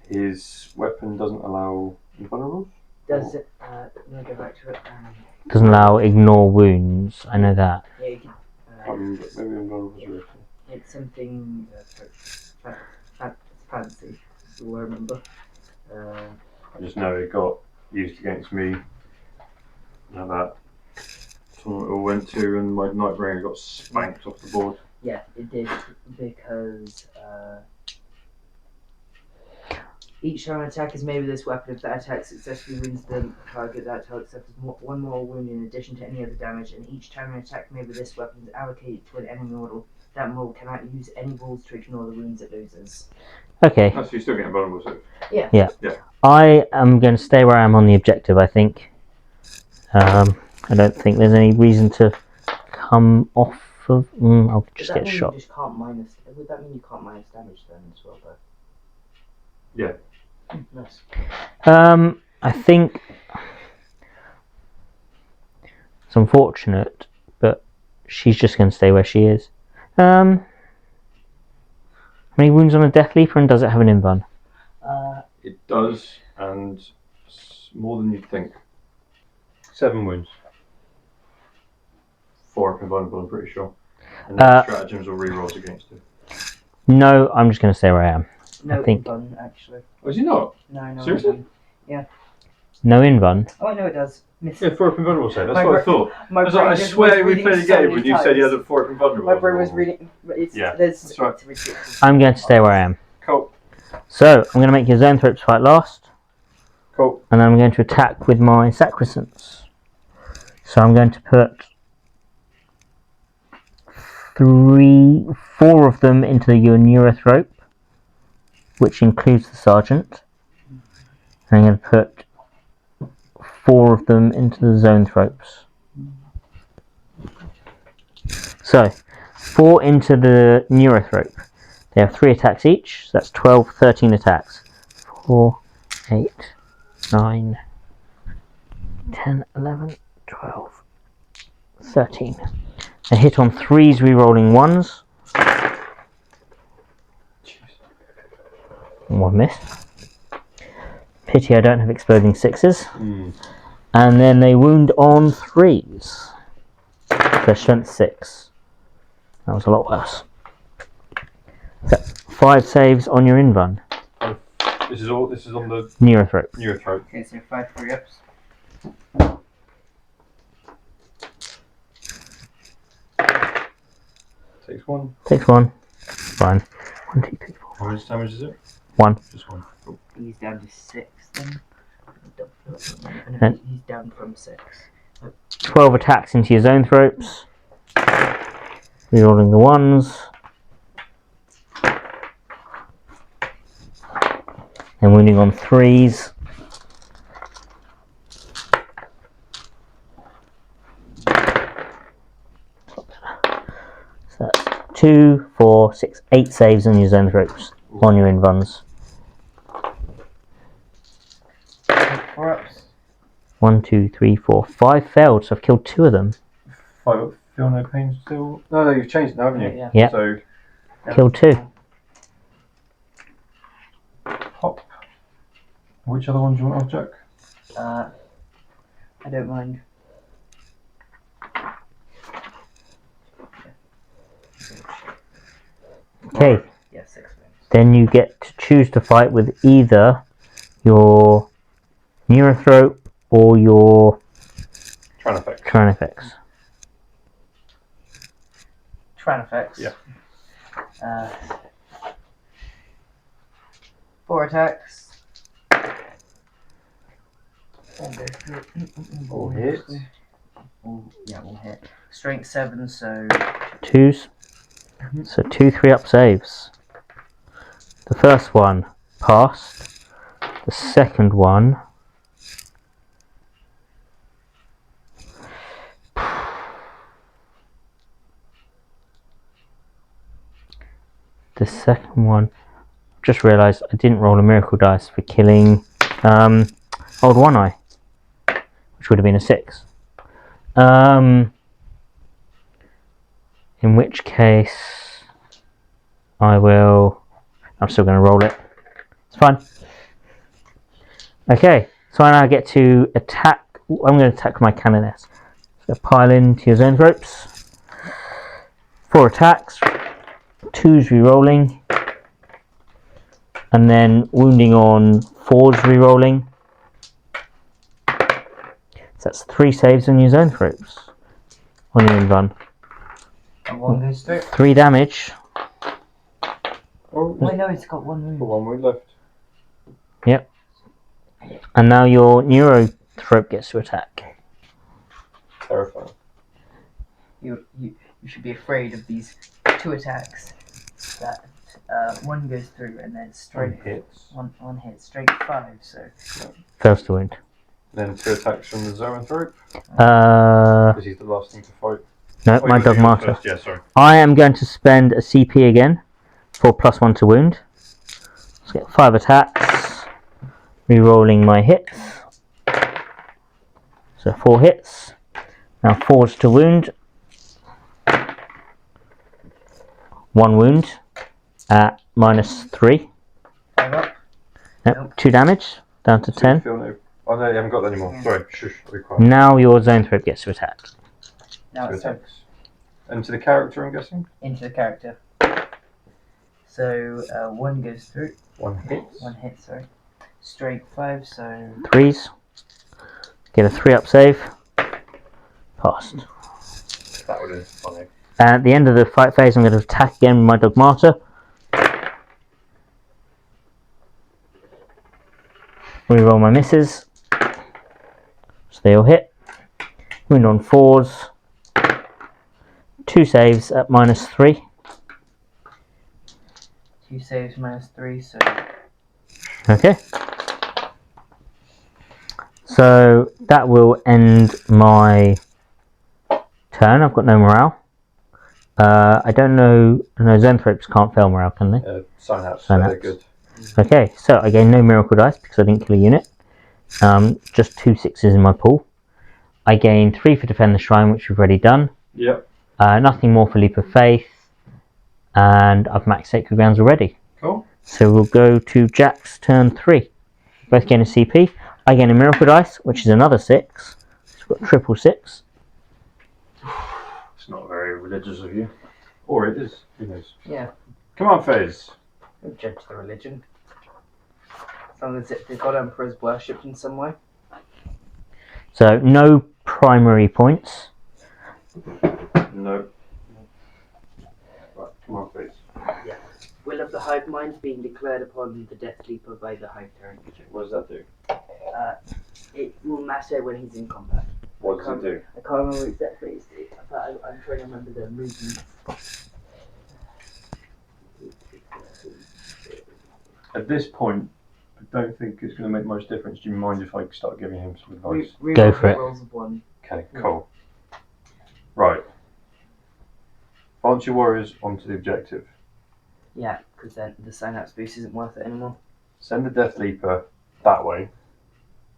His weapon doesn't allow invulnerables? Does it? Let me go back to it. Doesn't allow ignore wounds. I know that. Yeah, you can. Maybe invulnerables are okay. It's something fancy. That's all I remember. I just know it got used against me. Now that tournament I went to, and my Nightbringer got spanked off the board. Yeah, it did because each time an attack is made with this weapon, if that attack successfully wounds the target, that target suffers 1 more wound in addition to any other damage, and each time an attack made with this weapon is allocated to an enemy model, that model cannot use any rules to ignore the wounds it loses. Okay. Oh, so you're still getting vulnerable, so. Yeah. I am going to stay where I am on the objective, I think. I don't think there's any reason to come off of... I'll just get shot. You just can't minus... Would that mean you can't minus damage then as well, though? Yeah. Nice. I think it's unfortunate, but she's just going to stay where she is. How many wounds on a Death Leaper, and does it have an invuln? It does, and more than you'd think. 7 wounds. 4 up invulnerable, I'm pretty sure. And then stratagems or rerolls against him. No, I'm just going to stay where I am. No I think- invuln, actually. Oh, is he not? No. Seriously? No invuln. Oh, I know it does. Miss. Yeah, 4 up invulnerable save. That's My what I bra- thought. My I was like, brain I just swear was we reading played a so game many when you said you had times. a 4 up invulnerable. My brain was reading. Yeah, There's, that's right. It's ridiculous. I'm going to stay where I am. Cool. So, I'm going to make your Zoanthropes fight last. Cool. And then I'm going to attack with my Sacrosants. So I'm going to put 4 of them into your Neurothrope, which includes the Sergeant. And I'm going to put 4 of them into the Zoanthropes. So, 4 into the Neurothrope. They have 3 attacks each, so that's 12, 13 attacks. 4, 8, 9, 10, 11, 12, 13. A hit on 3s, re-rolling 1s. And 1 miss. Pity I don't have exploding 6s. And then they wound on 3s. Their strength 6. That was a lot worse. So, 5 saves on your invuln. This is on the Neurothrope. Neurothrope. Okay, so 5 3-ups. Takes 1. Takes 1. Fine. 1, 2, 3, 4. How much damage is it? 1. Just 1. Cool. He's down to 6 then. And- He's down from 6. 12 attacks into your Zoanthropes. Rerolling the 1s. And wounding on 3s. So that's 2, 4, 6, 8 saves on your Zoanthropes. On your invuns. 4-ups. 1, 2, 3, 4, 5 failed, so I've killed 2 of them. 5 up. Feel no pain still? No, you've changed it now, haven't you? Yeah. Yeah. So, Killed 2. hop. Which other one do you want off, Jack? I don't mind. Okay, Yeah, 6 wins. then you get to choose to fight with either your Neurothrope or your Tranifex. Tranifex. Tranifex. Yeah. 4 attacks. All hits. All hit. Strength 7, so 2s. So 2 3-up saves. The first one passed. The second one. The second one. Just realised I didn't roll a miracle dice for killing Old One Eye, which would have been a 6. In which case, I'm still going to roll it. It's fine. Okay, so I now get to attack. I'm going to attack my Canoness. So pile into your Zoanthropes. 4 attacks. 2s re-rolling. And then wounding on 4s re-rolling. So that's 3 saves on your Zoanthropes. On your invuln. and 1 goes through. 3 damage. Oh, Wait, no, it's got 1 wound. 1 wound left. Yep. And now your Neurothrope gets to attack. Terrifying. You should be afraid of these 2 attacks. That 1 goes through and then strength hits. One hit, strength 5. So Fails to wound. Then 2 attacks from the Zoanthrope. Uh, Because he's the last thing to fight. no, Oh, my you were Dogmata. first. Yeah, sorry. I am going to spend a CP again for +1 to wound. Let's get 5 attacks. Re-rolling my hits. So 4 hits. Now 4s to wound. 1 wound at -3. 5 up. Nope, 2 damage. Down to 10. Feel no Oh no, you haven't got that anymore. Yeah. Sorry, shush, be quiet. Now your Zoanthrope gets to attack. Now Two it's time attacks. Into the character, I'm guessing? into the character. So one goes through. One hits. One hit, sorry. Straight 5, so 3s. Get a 3-up save. Passed. That would have been funny. At the end of the fight phase, I'm going to attack again with my Dogmata. Reroll my misses. So they all hit. Wound on 4s. 2 saves at -3. 2 saves -3, so Okay. So that will end my turn. I've got no morale. I don't know. No, Zoanthropes can't fail morale, can they? Synapse, so Synapse. they're good. Okay, so I gain no miracle dice because I didn't kill a unit. Just 2 6s in my pool. I gain 3 for Defend the Shrine, which we've already done. Yep. Nothing more for Leap of Faith. And I've maxed Sacred Grounds already. Cool. So we'll go to Jack's turn 3. Both gain a CP. I gain a miracle dice, which is another 6. So we've got triple 6. It's not very religious of you. Or it is. Who knows? yeah, Come on, FaZe. don't judge the religion. As long as the God Emperor is worshipped in some way. So no primary points. No. Right, come on, FaZe. Will of the Hive Mind being declared upon the Death Leaper by the Hive Tyrant. What does that do? It will matter when he's in combat. What does it do? I can't remember exactly, but I'm trying to remember the movement. At this point, I don't think it's going to make much difference. Do you mind if I start giving him some advice? Go for it. Rolls of 1. Okay, cool. Right. Advance your warriors onto the objective. Yeah, because then the Synapse boost isn't worth it anymore. Send the Death Leaper that way.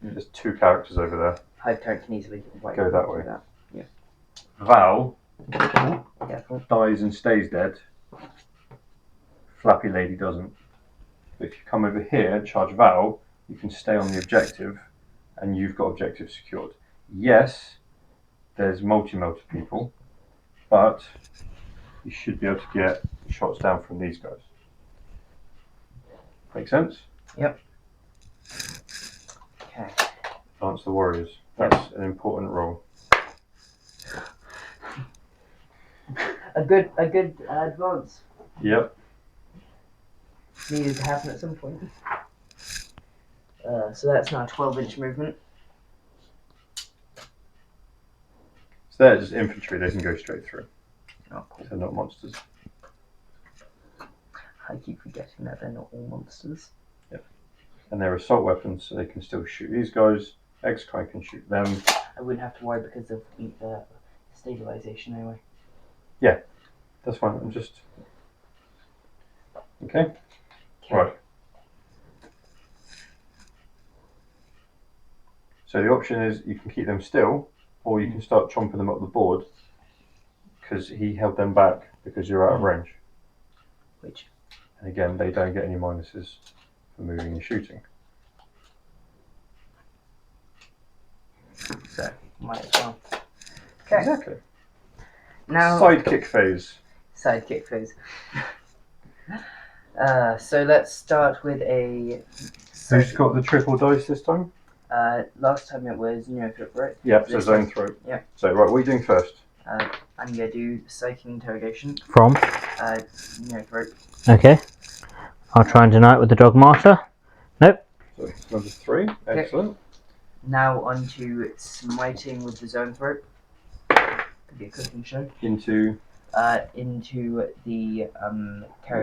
There's 2 characters over there. Hive Tyrant can easily Go that way. Yeah. Val Careful. dies and stays dead. Flappy Lady doesn't. But if you come over here and charge Val, you can stay on the objective and you've got objective secured. Yes, there's multi-melter people, but you should be able to get shots down from these guys. Make sense? Yep. Okay. Advance the warriors. That's an important role. A good advance Yep. needed to happen at some point. So that's now a 12-inch movement. So they're just infantry, they can go straight through. Oh, cool. They're not monsters. I keep forgetting that they're not all monsters. And they're assault weapons, so they can still shoot these guys. X-Kai can shoot them. I wouldn't have to worry because of stabilization anyway. That's fine, I'm just... Okay? Right. So the option is you can keep them still, or you can start chomping them up the board, because he held them back because you're out of range. Which? And again, they don't get any minuses for moving and shooting. So, might as well. Okay. Exactly. Now, Sidekick phase. sidekick phase. So let's start with a. Who's got the triple dice this time? Last time it was Neothrope, right? Yep, so This zone time. throat. Yep. So, right, what are you doing first? I'm gonna do psychic interrogation. From. Neothrope. Okay. I'll try and deny it with the Dogmata. Nope. So, it's number 3. Excellent. Now on to smiting with the Zoanthrope. Could be a cooking show. Into Into the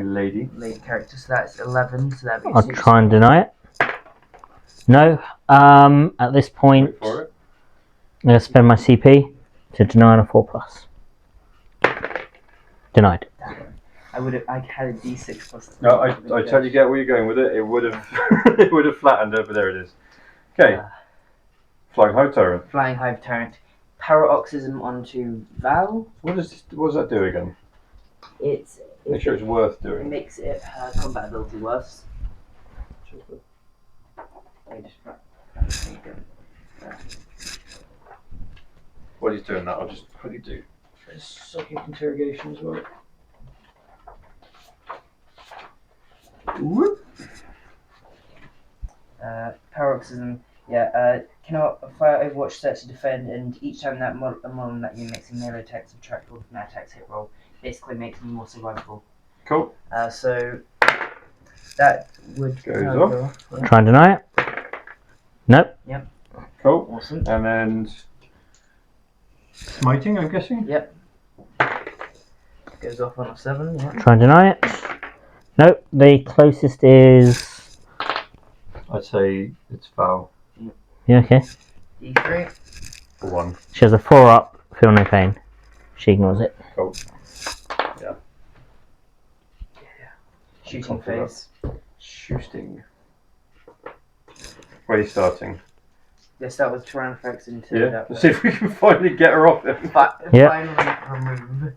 lady. lady character. So that's 11. So that'd be. I'll try and deny it. No. At this point, Wait for it. I'm going to spend my CP to deny on a 4+. Denied. I had a D6 plus. No, I totally get where you're going with it. It would have it would have flattened over. There it is. Okay. Flying Hive Tyrant. Flying Hive Tyrant. Paroxysm onto Val. What does that do again? It's. Make sure it's worth It doing. makes it combat ability worse. I just While he's doing that, I'll just quickly do a psychic interrogation as well. Whoop. Paroxysm. Yeah. Cannot fire Overwatch set to defend, and each time that model that you makes a melee attack subtractable from that attack's hit roll, basically makes me more survivable. Cool. So that would Goes go off. Yeah. Try and deny it. Nope. Cool. Awesome. And then smiting, I'm guessing? Yep. Goes off on a 7, yeah. Try and deny it. Nope. The closest is. I'd say it's foul. Yeah, okay. D3. For 1. She has a 4 up, feel no pain. She ignores it. Cool. Yeah. Shooting phase. Shooting. Where are you starting? Let's start with Tyrannifex into Yeah. that. Let's see if we can finally get her off him. Yeah. Finally remove.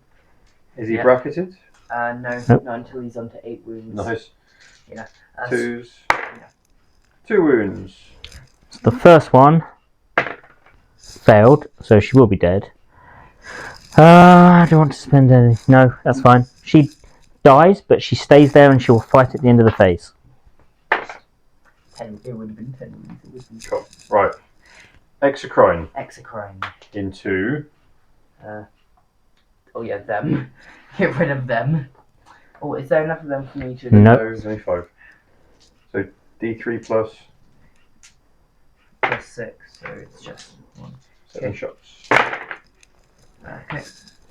Is he Yeah. bracketed? No, Nope. not until he's onto 8 wounds. Nice. Yeah. 2s. 2 wounds. So the first one failed, so she will be dead. Do you want to spend any? No, that's fine. She dies, but she stays there and she will fight at the end of the phase. 10, it would have been 10 wounds. It would have been Cool. Right. Exocrine Exocrine. into. Oh yeah, them. Get rid of them. Oh, is there enough of them for me to... No. No, there's only 5. So D3 plus Plus 6, so it's just 1. 7 shots.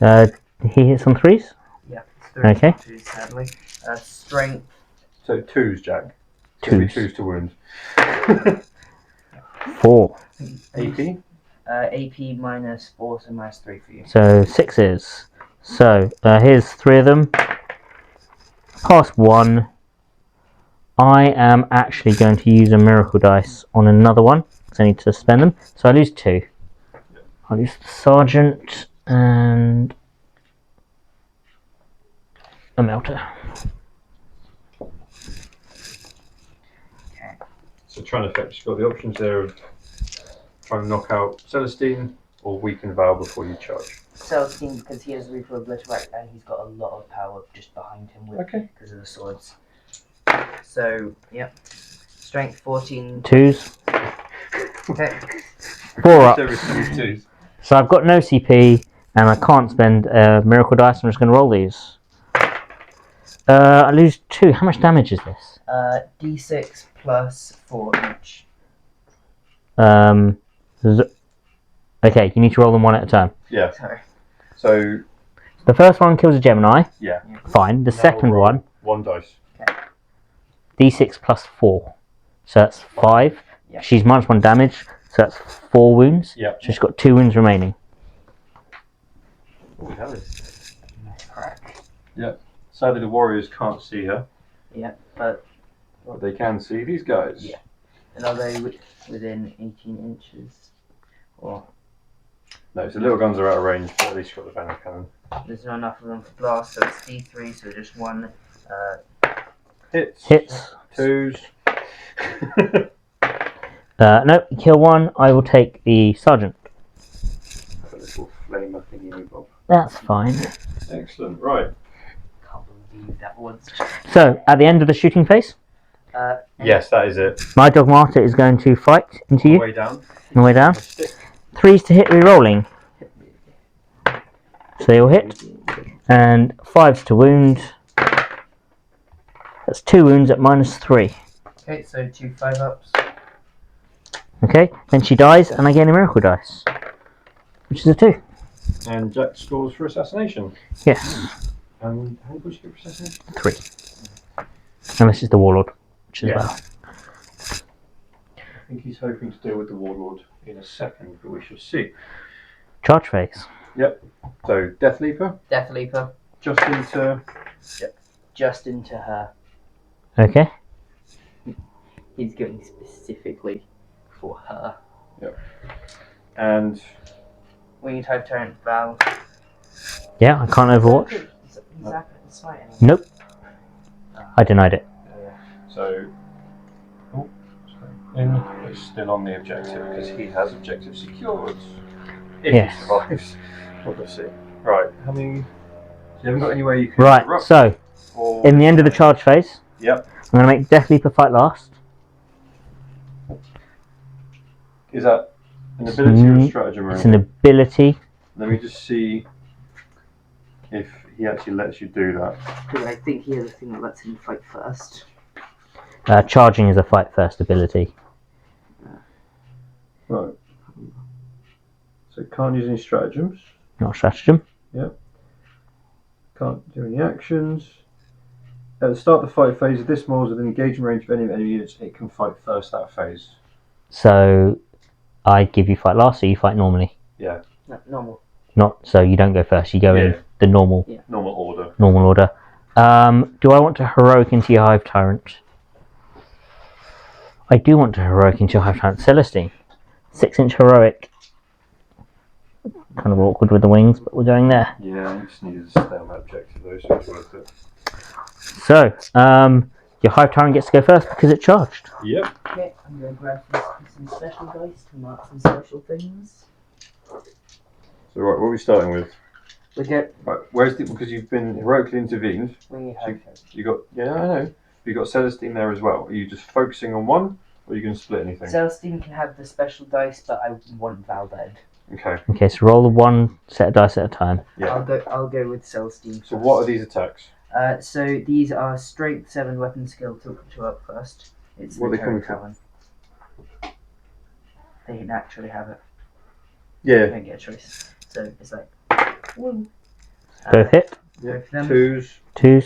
Okay. He hits on 3s. Yeah, it's 3 Okay. 2, sadly. Strength. So 2s, Jack. It's going to be 2s. 2s to wound. 4. AP. AP minus 4, so minus 3 for you. So 6s. So here's 3 of them. Pass 1. I am actually going to use a miracle dice on another one because I need to spend them. So I lose 2. I lose the sergeant and a melter. Okay. So Tyrannifex, you've got the options there of trying to knock out Celestine or weaken Val before you charge. Celestine, because he has Reaper Obliterate and he's got a lot of power just behind him with Okay. because of the swords. So, yep. Strength 14. 2s. Okay. 4 ups. Everything is 2s. So I've got no CP and I can't spend miracle dice. I'm just going to roll these. I lose 2. How much damage is this? D6 plus 4 each. Okay, you need to roll them one at a time. Yeah. Sorry. So, The first one kills a Gemini. yeah. Fine. The Now second roll one, 1 dice. D6 plus 4. So that's 5. Yeah. She's minus 1 damage. So that's 4 wounds. Yeah. So she's got 2 wounds remaining. Oh, hell is. Nice crack. Sadly, the warriors can't see her, Yeah, but they can see these guys. Yeah. and are they within 18 inches? Or No, so little guns are out of range, but at least you've got the venom cannon. there's not enough of them for blast, so it's D3, so just 1. Hits. Hits. 2s. No, kill 1. I will take the sergeant. Have a little flamer thingy bob. That's fine. Excellent. Right. Can't believe that one's. So, at the end of the shooting phase, Yes, that is it. my Dogmata is going to fight into you. Way down. On the way down. A stick. 3s to hit re-rolling. So they all hit. And 5s to wound. That's 2 wounds at minus 3. Okay, so 2 5-ups. Okay, then she dies and I gain a miracle dice. Which is a 2. And Jack scores for assassination. Yes, And how much you get for assassination? 3. And this is the Warlord, which is Yeah. well. I think he's hoping to deal with the warlord in a second, but we shall see. Charge phase. Yep. So Death Leaper, Death Leaper, just into. just into her. Okay. He's going specifically for her. And Winged type Tyrant Val. Yeah, I can't overwatch. Is that smite anymore? Nope. I denied it. so. Oh, sorry. In but he's still on the objective because he has objective secured. If Yes. he survives. We'll see. Right, how many... You haven't got anywhere you can Right, interrupt, so or... in the end of the charge phase, Yep. I'm going to make Death Leaper fight last. Is that an ability or a stratagem? It's an ability. Let me just see if he actually lets you do that. Because I think he has a thing that lets him fight first. Charging is a fight first ability. Right. So can't use any stratagems. Not a stratagem. Yep. Can't do any actions. At the start of the fight phase, if this model is within engagement range of any enemy units, it can fight first that phase. So I give you fight last, so you fight normally. Yeah. No, normal. Not so you don't go first. You go in the normal Normal order. normal order. Do I want to heroic into your Hive Tyrant? I do want to heroic into your Hive Tyrant. Celestine, 6-inch heroic. Kind of awkward with the wings, but we're going there. Yeah, I just needed to stay on that objective though, so it's worth it. So, your Hive Tyrant gets to go first because it charged. Yep. Okay, I'm going to grab some special dice to mark some special things. So right, what are we starting with? We get. Right, where's the... Because you've been heroically intervened. We have. You got... Yeah, I know. You got Celestine there as well. Are you just focusing on one, or are you going to split anything? Celestine can have the special dice, but I want Valbed. Okay. Okay, so roll the one set of dice at a time. Yeah. I'll go with Celestine. So what are these attacks? So these are Strength 7 weapon skill to up first. It's What the are they coming Talon. They naturally have it. Yeah. They don't get a choice. So it's like woo. Both hit. Both of them. Twos.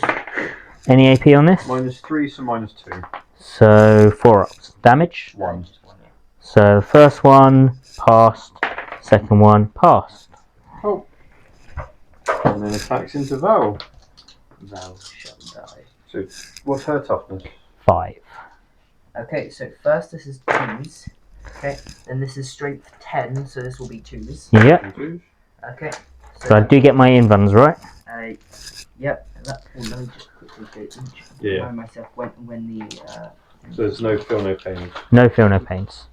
Any AP on this? -3, so -2. So 4 ups. Damage. One. Just one, yeah. So first one passed. Second one passed. Oh. And then attacks into Val. Val shall die. So what's her toughness? 5. Okay, so first this is 2s. Okay, then this is Strength 10, so this will be 2s. Yep. Twos. Okay. So I do get my invuns right. Yep. Let me just quickly go Yeah. remind myself when the. So there's no feel, no pain. No feel, no pains.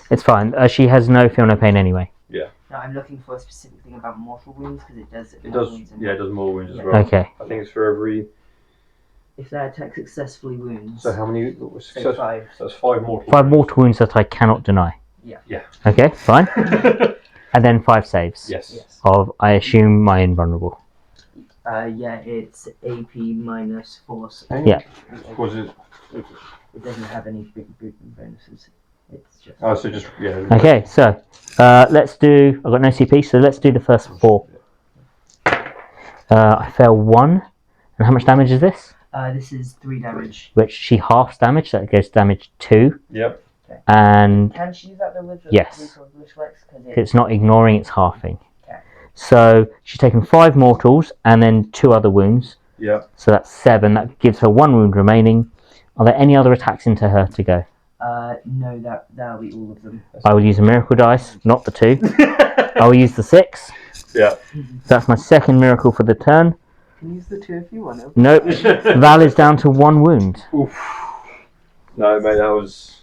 It's fine. She has no feel, no pain anyway. No, I'm looking for a specific thing about mortal wounds because it does. It does. Yeah, it does more wounds Yeah. as well. Okay. I think it's for every. If they attack successfully wounds. So how many? So Success? 5. So that's 5 mortal. 5 mortal wounds that I cannot deny. Yeah. Yeah. Okay, fine. And then 5 saves. Yes. Yes. Of, I assume, my invulnerable. Yeah, it's AP minus force. Yeah. Was it? It doesn't have any big bonuses. It's just. Oh, so just yeah. Okay, so let's do. I've got no CP, so let's do the first 4. I fail 1. And how much damage is this? This is 3 damage. Which she halves damage, so it goes damage 2. Yep. And Can she use that though with the Yes. reflex? Because it's not ignoring, it's halving. Okay. So she's taken 5 mortals and then 2 other wounds. Yep. So that's 7. That gives her 1 wound remaining. Are there any other attacks into her to go? No, that'll be all of them. I will use a miracle dice, not the 2. I will use the 6. Yeah. That's my second miracle for the turn. You can use the 2 if you want to. Nope. Val is down to 1 wound. Oof. No, mate, that was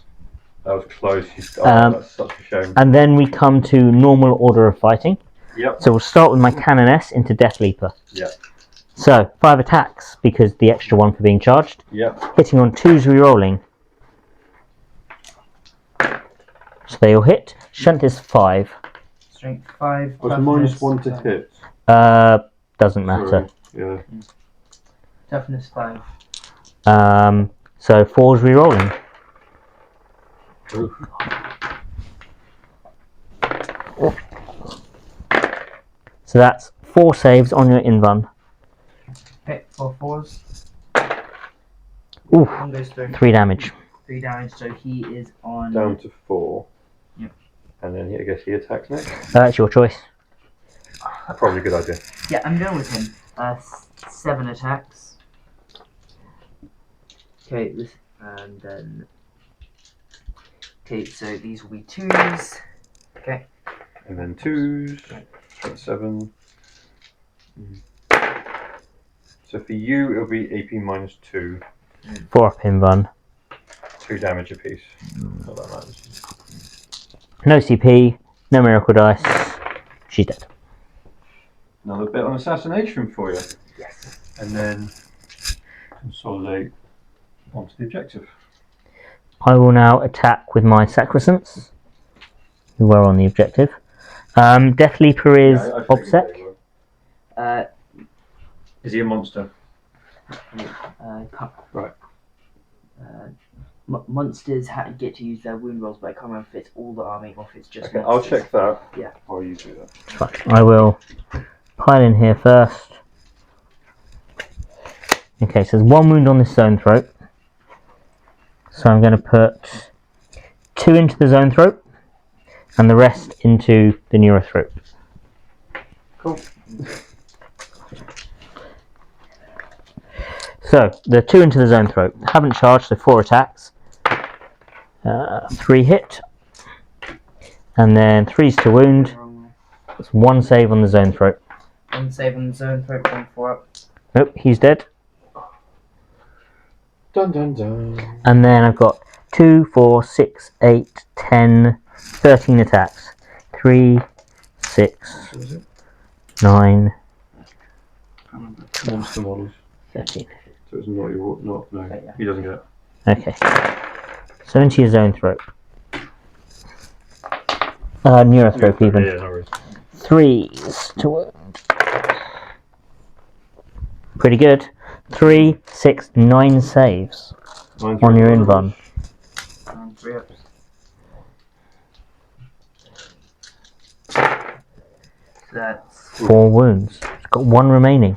close. That's such a shame. And then we come to normal order of fighting. Yep. So we'll start with my Canoness into Death Leaper. Yep. So 5 attacks because the extra 1 for being charged. Yep. Hitting on 2s, re-rolling. So they all hit. Shunt is 5. Strength 5. Was -1 to hit? Doesn't matter. Yeah. Toughness 5. So 4's re-rolling. Oof. So that's 4 saves on your invuln. Hit for 4s. Oof. 1 goes through. 3 damage. 3 damage, so he is on. Down to 4. Yep. And then I guess he attacks next. That's your choice. Probably a good idea. Yeah, I'm going with him. 7 attacks. Okay, and then. Okay, so these will be 2s. Okay. And then 2s. That's 7. So for you, it'll be AP -2, 4 up in run. 2 damage apiece. Not that matters. No CP, no miracle dice. She's dead. Another bit on assassination for you. Yes. And then consolidate onto the objective. I will now attack with my Sacrosants, who were on the objective. Death Leaper is I figured OBSEC. they were. Is he a monster? Right. Monsters get to use their wound rolls, but I can't remember if it's all the army or if it's just. Okay, monsters. I'll check that. Yeah. While you do that. Fine. I will pile in here first. Okay, so there's 1 wound on this zone throat. So I'm going to put 2 into the zone throat and the rest into the neuro throat. Cool. So the 2 into the zone throat. Haven't charged, so 4 attacks. 3 hit. And then 3's to wound. That's 1 save on the zone throat. 1 save on the zone throat, 1 4 up. Nope, he's dead. Dun dun dun. And then I've got 2, 4, 6, 8, 10, 13 attacks. 3, 6, 9, Monster models. 13. So it's not your. No. Yeah. He doesn't get it. Okay. So into your zone throat. Neurothrope even. Yeah, no worries. 3's to wound. Pretty good. 3, 6, 9 saves on your invuln. 3 ups. So that's 4 wounds. It's got 1 remaining.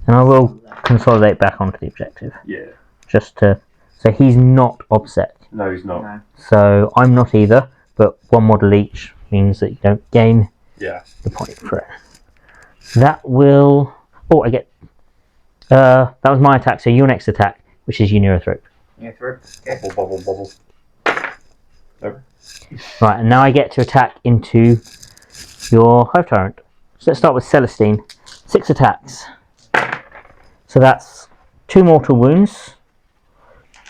And I will consolidate back onto the objective. Yeah. Just to. So he's not OBSEC. No, he's not. no. So I'm not either, but 1 model each means that you don't gain Yeah. the point for it. That will. Oh, I get. That was my attack, so your next attack, which is your neurothrope. Yeah, through. Okay. Bubble. Nope. Right, and now I get to attack into your Hive Tyrant. So let's start with Celestine. 6 attacks. So that's 2 mortal wounds,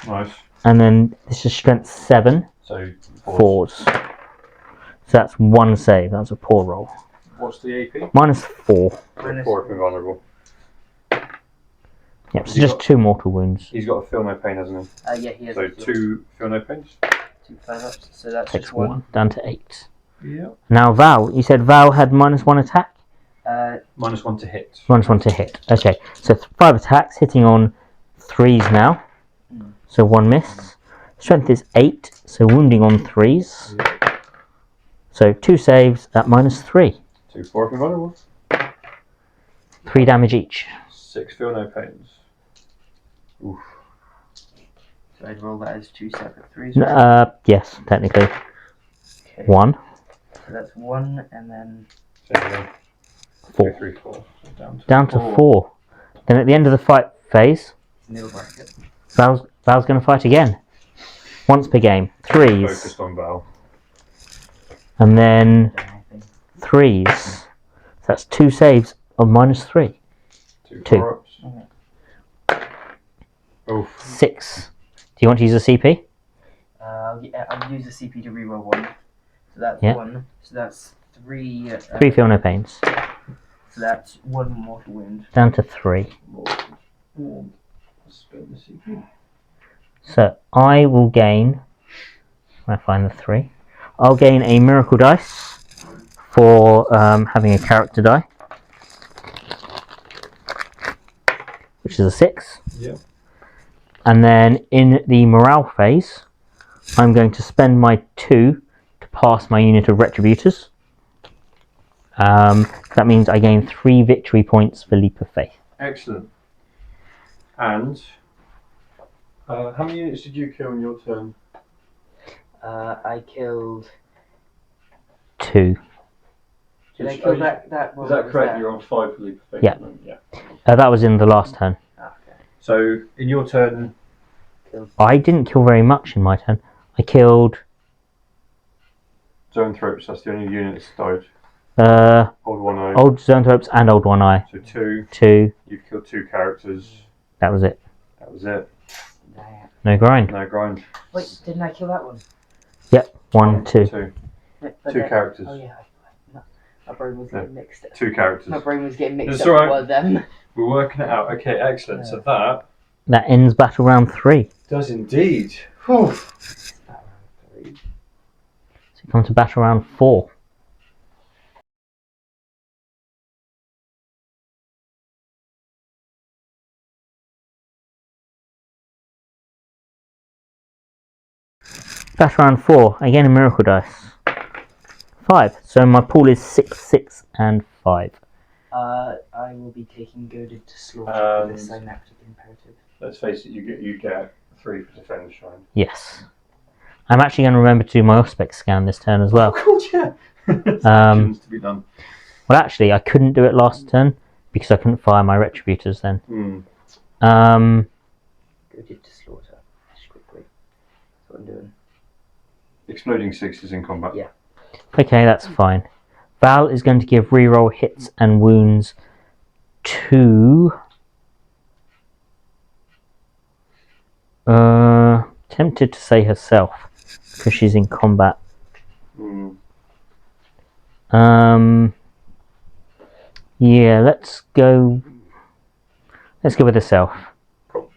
Nice. and then this is strength 7, So 4s. So that's 1 save. That's a poor roll. What's the AP? -4. Minus 4 if invulnerable. Yep, so just 2 mortal wounds. He's got a feel no pain, hasn't he? Yeah, he has So 2 feel no pains. 2 5 ups. So that's Takes just 1. 1 down to 8. Yeah. Now Val, you said Val had -1 attack? -1 to hit. -1 to hit. Okay, so 5 attacks, hitting on 3s now. So 1 miss. Strength is 8, so wounding on 3s. So 2 saves at -3. 2 4 if invulnerable. 3 damage each. 6 feel no pains. Oof. So I'd roll that as 2 separate 3s. Right? Yes, technically. Okay. 1, So that's 1, and then Same again. 4. 2 3 4. So Down to 4. Then at the end of the fight phase, nil bracket. Val's going to fight again. Once per game. 3s. Focused on Val. And then Anything. 3s. So that's 2 saves of -3. 2 2. 4 ups. Oof. 6. Do you want to use a CP? I'll use the CP to reroll 1. So that's Yeah. 1. So that's 3. 3 feel no pains. So that's 1 mortal wound. Down to 3. Spend the CP. So I will gain. When I find the 3, I'll gain a miracle dice for having a character die, which is a 6. Yeah. And then in the morale phase, I'm going to spend my 2 to pass my unit of retributors. That means I gain 3 victory points for Leap of Faith. Excellent. And how many units did you kill in your turn? I killed. 2. Did I kill that? Is that correct? You're on 5 for Leap of Faith. Yeah. at the moment? Yeah. That was in the last turn. Okay. So in your turn, I didn't kill very much in my turn. I killed. zone throats. That's the only unit that's died. Old one eye. Old Zoanthropes and Old One Eye. So 2. 2. You've killed 2 characters. That was it. That was it. No grind. No grind. Wait, didn't I kill that one? Yep. 1, 2. 2. But 2 then- characters. Oh yeah. My brain was getting mixed up. 2 characters. My brain was getting mixed It's up alright. with them. We're working it out. Okay, excellent. So that That ends battle round 3. does indeed. Whew. So you come to battle round 4. Battle round 4, again a miracle dice. 5. So my pool is 6, 6, and 5. I will be taking Goaded to Slaughter for this synaptic imperative. Let's face it, you get 3 for defend shrine. Yes. I'm actually going to remember to do my Auspex scan this turn as well. Oh, God, yeah. Um, to be done. Well, actually, I couldn't do it last turn because I couldn't fire my Retributors then. Goaded to Slaughter. Just quickly. That's what I'm doing. Exploding 6 is in combat. Yeah. Okay, that's fine. Val is going to give reroll hits and wounds to... tempted to say herself because she's in combat. Yeah, let's go with herself. Cool.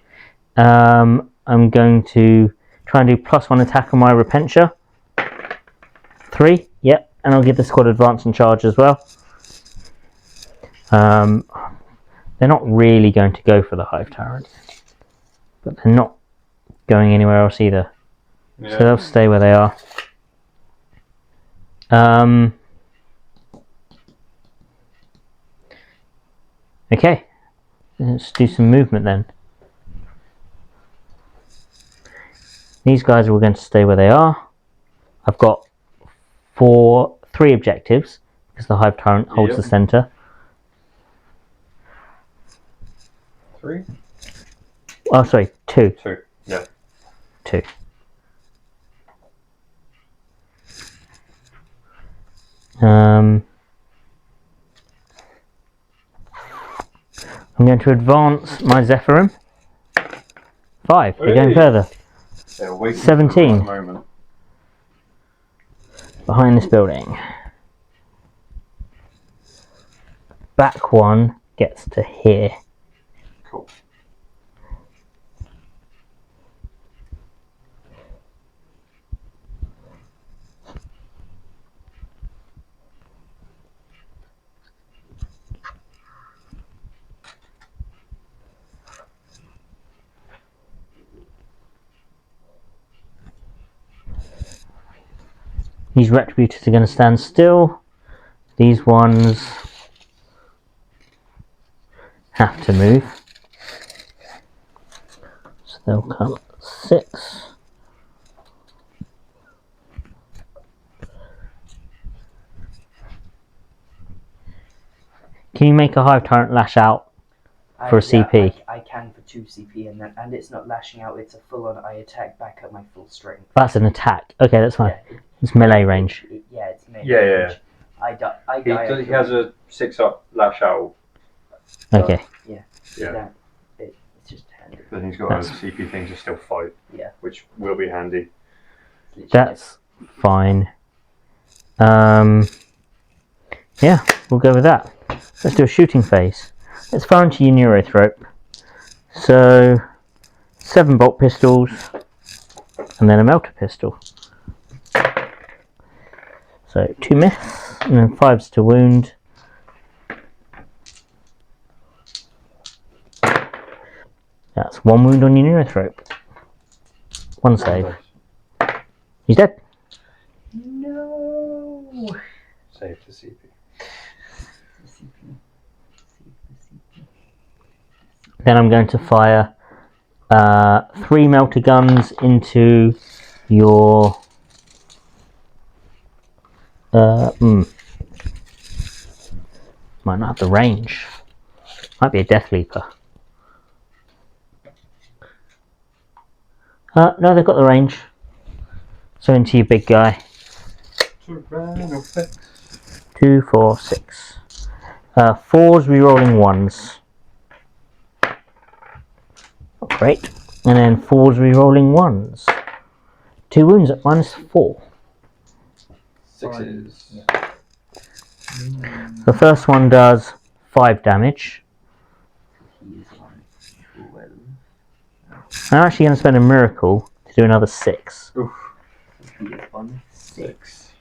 I'm going to try and do +1 attack on my Repentia. 3, yep, and I'll give the squad advance and charge as well. They're not really going to go for the Hive Tyrant, but they're not going anywhere else either. Yeah. So they'll stay where they are. Okay, let's do some movement then. These guys are all going to stay where they are. I've got 3 objectives because the Hive Tyrant holds the centre. 3? Oh, sorry, 2. 2, yeah. 2. I'm going to advance my Zephyrim. 5. We're going further. Yeah, waiting 17. for the right moment. Behind this building. Back one gets to here. Cool. These Retributors are going to stand still. These ones have to move. So they'll come 6. Can you make a Hive Tyrant lash out for a CP? I can for 2 CP, and it's not lashing out, it's a full-on I attack back at my full strength. That's an attack. Okay, that's fine. Yeah, It's melee range. it's melee Yeah, yeah. range. I die. He has a 6-up lash out, Okay. yeah. It's just handy. But he's got That's- a CP thing to still fight, Yeah. which will be handy. That's fine. Yeah, we'll go with that. Let's do a shooting phase. Let's fire into your Neurothrope. So 7 bolt pistols and then a melter pistol. So 2 miss and then 5s to wound. That's 1 wound on your Neurothrope. 1 save. He's dead. No. Save to CP. Then I'm going to fire 3 melter guns into your might not have the range. Might be a Death Leaper. No, they've got the range. So into your big guy. 2, 4, 6. 4s rerolling 1s. Great. And then 4s rerolling 1s. 2 wounds at -4. 6s. The first one does 5 damage. He's on 12. I'm actually going to spend a miracle to do another 6. Oof. He is on 6. 6.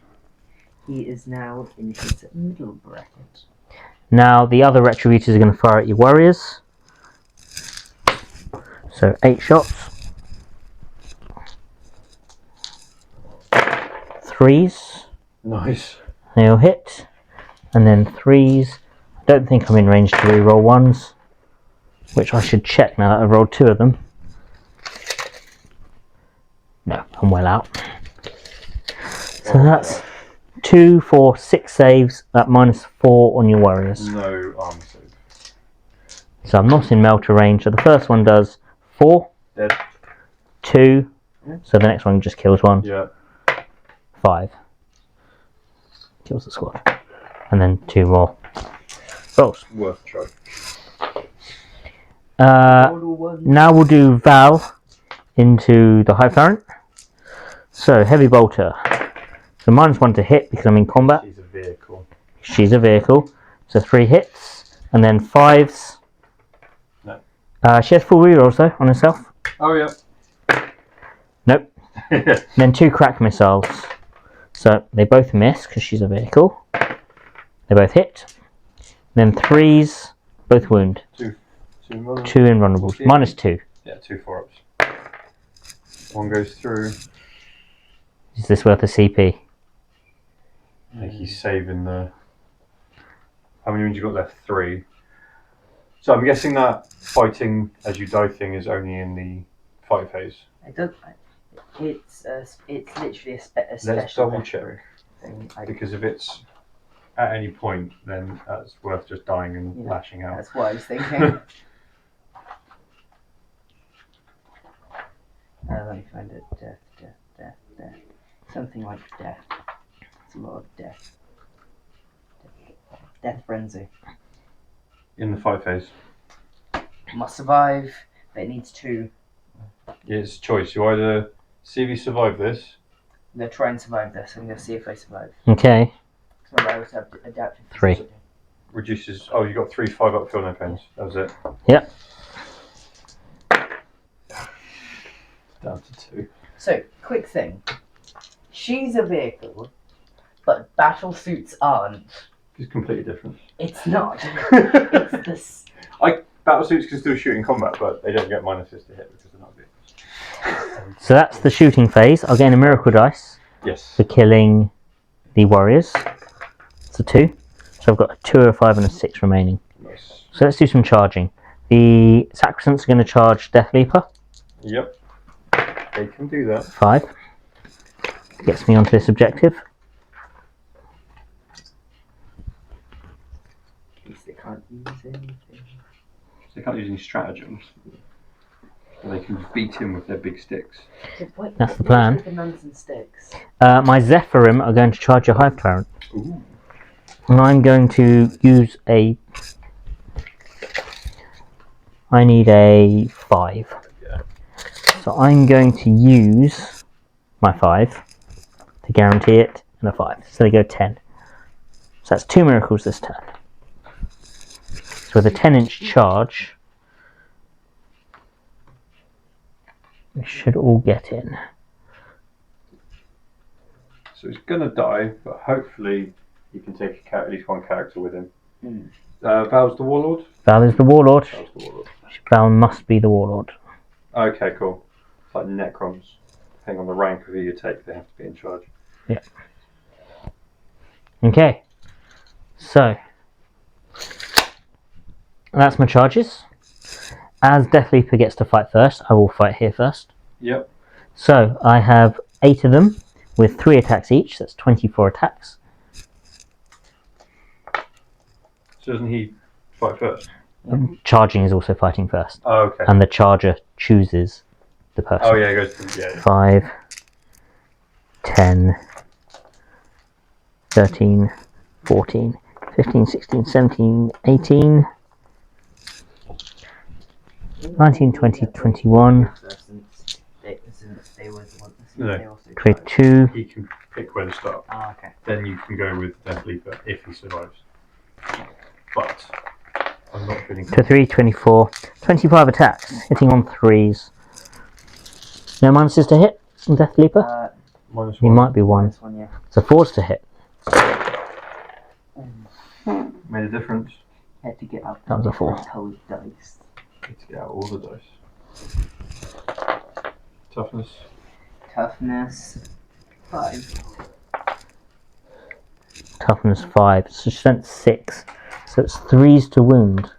He is now in his middle bracket. Now the other Retributors are going to fire at your warriors. So 8 shots. 3s. Nice. They'll hit. And then 3s. I don't think I'm in range to reroll 1s. Which I should check now that I've rolled 2 of them. No, I'm well out. So that's 2, 4, 6 saves at -4 on your warriors. No armor save. So I'm not in melter range. So the first one does 4, Dead. 2. So the next one just kills 1. Yeah. 5. Kills the squad. And then 2 more rolls. Worth a try. Now we'll do Val into the High Tyrant. So heavy bolter. So -1 to hit because I'm in combat. She's a vehicle. She's a vehicle. So 3 hits. And then 5s. No. She has full rerolls though on herself. Oh yeah. Nope. Then 2 crack missiles. So they both miss because she's a vehicle. They both hit. Then 3s, both wound. 2 invulnerables. -2. Yeah, 2 4-ups. One goes through. Is this worth a CP? I think he's saving the. How many wounds you got left? 3. So I'm guessing that fighting as you die thing is only in the fight phase. It does. It's literally a special. Let's double check. Thing. Because if it's at any point, then that's worth just dying and lashing out. That's what I was thinking. Let me find it. Death. Something like death. It's a lot of death. Death frenzy. In the fight phase. Must survive, but it needs 2. Yeah, it's a choice. You either see if you survive this. I'm going to try and survive this. I'm going to see if I survive. Okay. So I also have to adapt. 3. Reduces. Oh, you got 3 5-up feel no pains. That was it. Yep. Down to 2. So, quick thing. She's a vehicle, but battle suits aren't. It's completely different. It's not. It's this. Battle suits can still shoot in combat, but they don't get -6 to hit because they're not vehicles. So that's the shooting phase. I'll gain a miracle dice Yes. for killing the warriors. So 2. So I've got a 2, a 5, and a 6 remaining. Nice. So let's do some charging. The Sacrosancts are going to charge Death Leaper. Yep. They can do that. 5. Gets me onto this objective. They can't use anything. They can't use any stratagems. They can beat him with their big sticks. That's the plan. The nuns and sticks. My Zephyrim are going to charge a Hive Tyrant. Ooh. And I'm going to use a... I need a 5. Yeah. So I'm going to use my 5 to guarantee it, and a 5. So they go 10. So that's 2 miracles this turn. So with a 10-inch charge, we should all get in. So he's gonna die, but hopefully he can take at least one character with him. Val's the Warlord? Val is the Warlord. Val's the Warlord. Val must be the Warlord. Okay, cool. It's like Necrons. Depending on the rank of who you take, they have to be in charge. Yeah. Okay. So that's my charges. As Death Leaper gets to fight first, I will fight here first. Yep. So I have 8 of them with 3 attacks each. That's 24 attacks. So doesn't he fight first? Charging is also fighting first. Oh, okay. And the charger chooses the person. Oh, yeah, it goes to... Yeah. 5, 10, 13, 14, 15, 16, 17, 18, 19, 20, 21, They were the ones. No. They also 22, He can pick where to start. Ah, okay. Then you can go with Death Leaper if he survives. But I'm not feeling 23, 24, 25 attacks, hitting on 3s. No minuses to hit from Death Leaper? minus He one. might be 1. Minus 1, yeah. So 4s to hit. Made a difference. Had to get out That was a 4. cold dice. Need to get out all the dice. Toughness. Toughness 5. Toughness 5. So strength 6. So it's 3s to wound.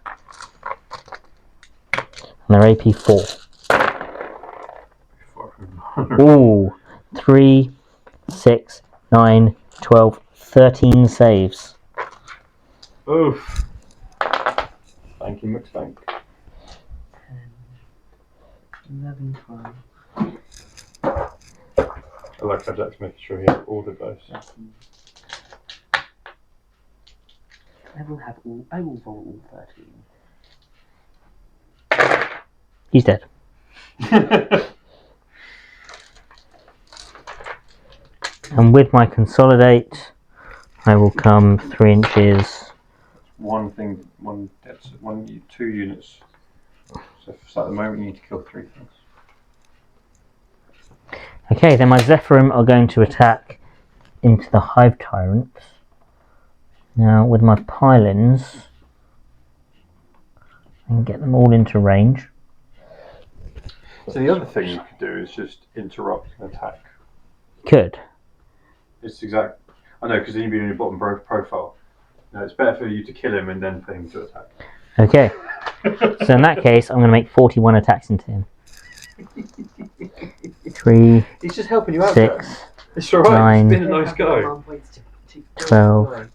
And their AP 4. Ooh. 3, 6, 9, 12, 13 saves. Oof. Thank you, McSpank. 11, 12, I like how Jack's making sure he has all the dice. 13. I will roll all 13. He's dead. And with my consolidate, I will come 3 inches. One thing, two units. So at the moment you need to kill 3 things. Okay, then my Zephyrim are going to attack into the Hive Tyrants. Now, with my Pylons, I can get them all into range. So the other thing you could do is just interrupt an attack. Could. It's exact. I know, because then you'd be on your bottom profile. No, it's better for you to kill him and then for him to attack. Okay. So in that case, I'm going to make 41 attacks into him. 3, He's just helping you out, 6, Jack. It's alright, 9, he's been a nice guy. 12,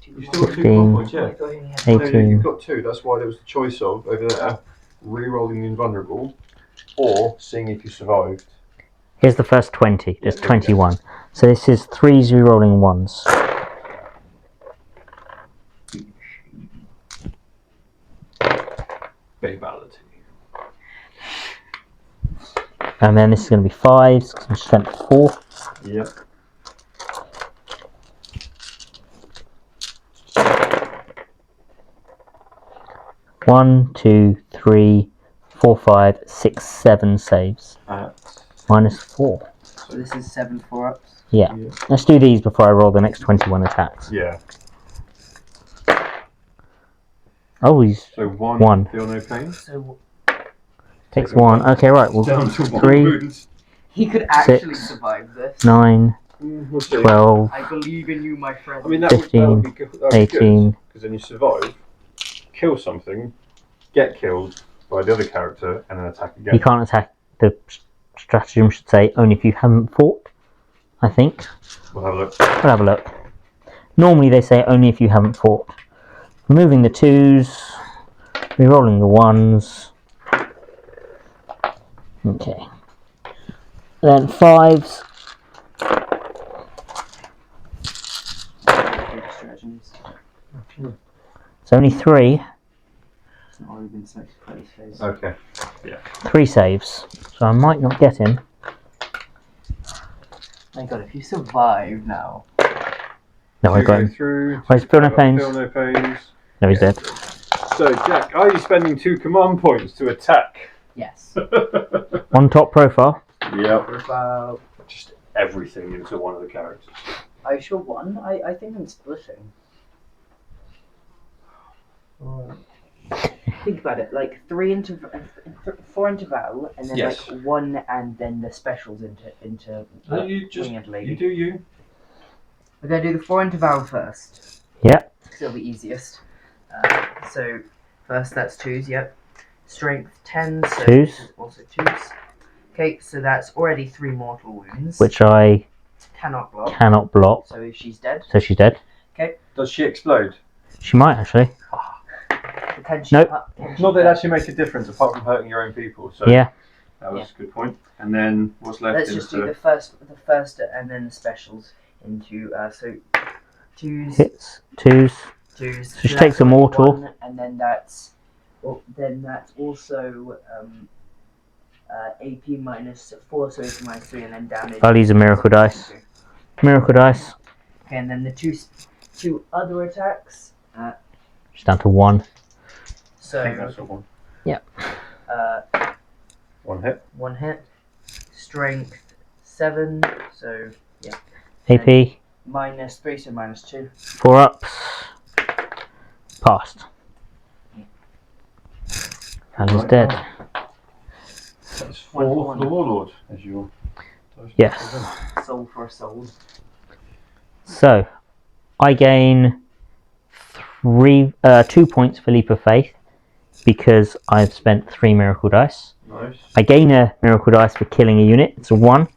You've still got 2 15, command points, yeah. 18. No, you've got 2, that's why there was the choice of, over there, re-rolling the invulnerable, or seeing if you survived. Here's the first 20. There's 21. So this is 3s re-rolling 1s. Babality. And then this is going to be 5s, because I'm strength 4. Yep. One, 2, 3, 4, 5, 6, 7 saves. Minus 4. So this is 7 4-ups. Yeah. Let's do these before I roll the next 21 attacks. Yeah. Oh, he's So 1. 1. Feel no pain. So Takes 1. Okay, right. Well, Down to 1 3, wound. he could actually 6, survive this. 9, We'll see. 12, I believe in you, my friend. I mean, that 15, would be good. 18. Because then you survive, kill something, get killed by the other character, and then attack again. You can't attack. The stratagem should say only if you haven't fought, I think. We'll have a look. We'll have a look. Normally they say only if you haven't fought. Removing the 2s, re-rolling the 1s. Okay. Then 5s. It's only 3. It's not already been selected for this phase. Okay. 3 saves. So I might not get him. My god, if you survive now. No, I got him. Through. Oh, he's feel no pains. Feel no pains. No, he's dead. So, Jack, are you spending 2 command points to attack? Yes. On top profile. Yep. About. Just everything into one of the characters. Are you sure 1? I think I'm splitting. Think about it, like 4 into Val, and then Yes. like 1, and then the specials into You just Winged Lady. you do you. We're gonna do the 4 into Val first. Yep. Because it'll be easiest. So first that's 2s. Yep. Strength 10. So 2s. Also 2s. Okay, so that's already 3 mortal wounds. Which I cannot block. cannot block. So she's dead. So she's dead. Does she explode? She might actually. Potentially. Nope. Not that it actually makes a difference apart from hurting your own people. So Yeah. that was a good point. And then what's left? Let's just do the first, and then the specials into. So Twos. Hits. Twos. Twos. So she So takes that's a mortal. 1, and then that's also AP minus 4, so AP minus 3, and then damage. I'll use a miracle dice. Miracle dice. Okay, and then the two other attacks. Just down to 1. I think that's So a 1. Yep. 1 hit. 1 hit. Strength 7, so yeah. AP. Minus 3, so minus 2. 4 ups. Passed. And is dead. That's One 4 for for one. the Warlord, as you. Yes. Soul for a soul. So, I gain 2 points for Leap of Faith because I've spent 3 miracle dice. Nice. I gain a miracle dice for killing a unit. It's a 1.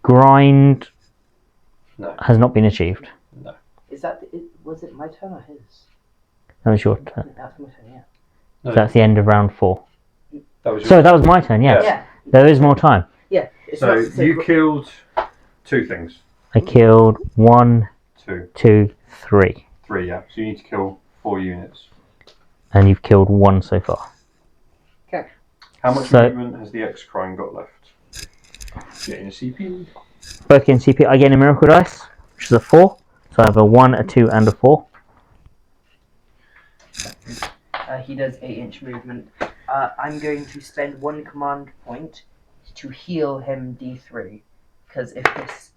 Grind No. has not been achieved. No. Is that was it my turn or his? That was your turn. That's my turn, yeah. No. So that's the end of round 4. That was your So that was my turn, yes. Yeah. There is more time. Yeah. So you killed 2 things. I killed 1, 2. 2, 3. 3, yeah. So you need to kill 4 units. And you've killed 1 so far. Okay. How much So- movement has the X-Crime got left? Getting a CP. Both gain CP. I gain a miracle dice, which is a 4. So I have a 1, a 2, and a 4. He does 8-inch movement. I'm going to spend 1 command point to heal him D3. Because if this...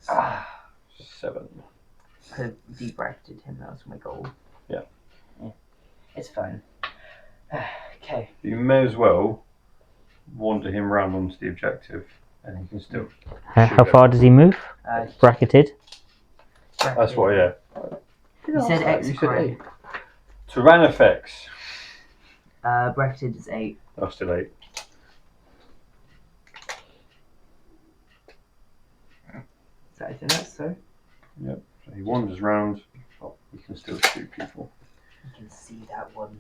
7. could have debracketed him, that was my goal. Yeah. It's fine. Okay. You may as well wander him round onto the objective, and he can still. How far does he move? Bracketed. That's what, yeah. You said X You said crime. 8. Tyrannifex. Bracketed is 8. Oh, still 8. I think that's so. Yep. So he wanders round. Oh, he can still shoot people. You can see that one.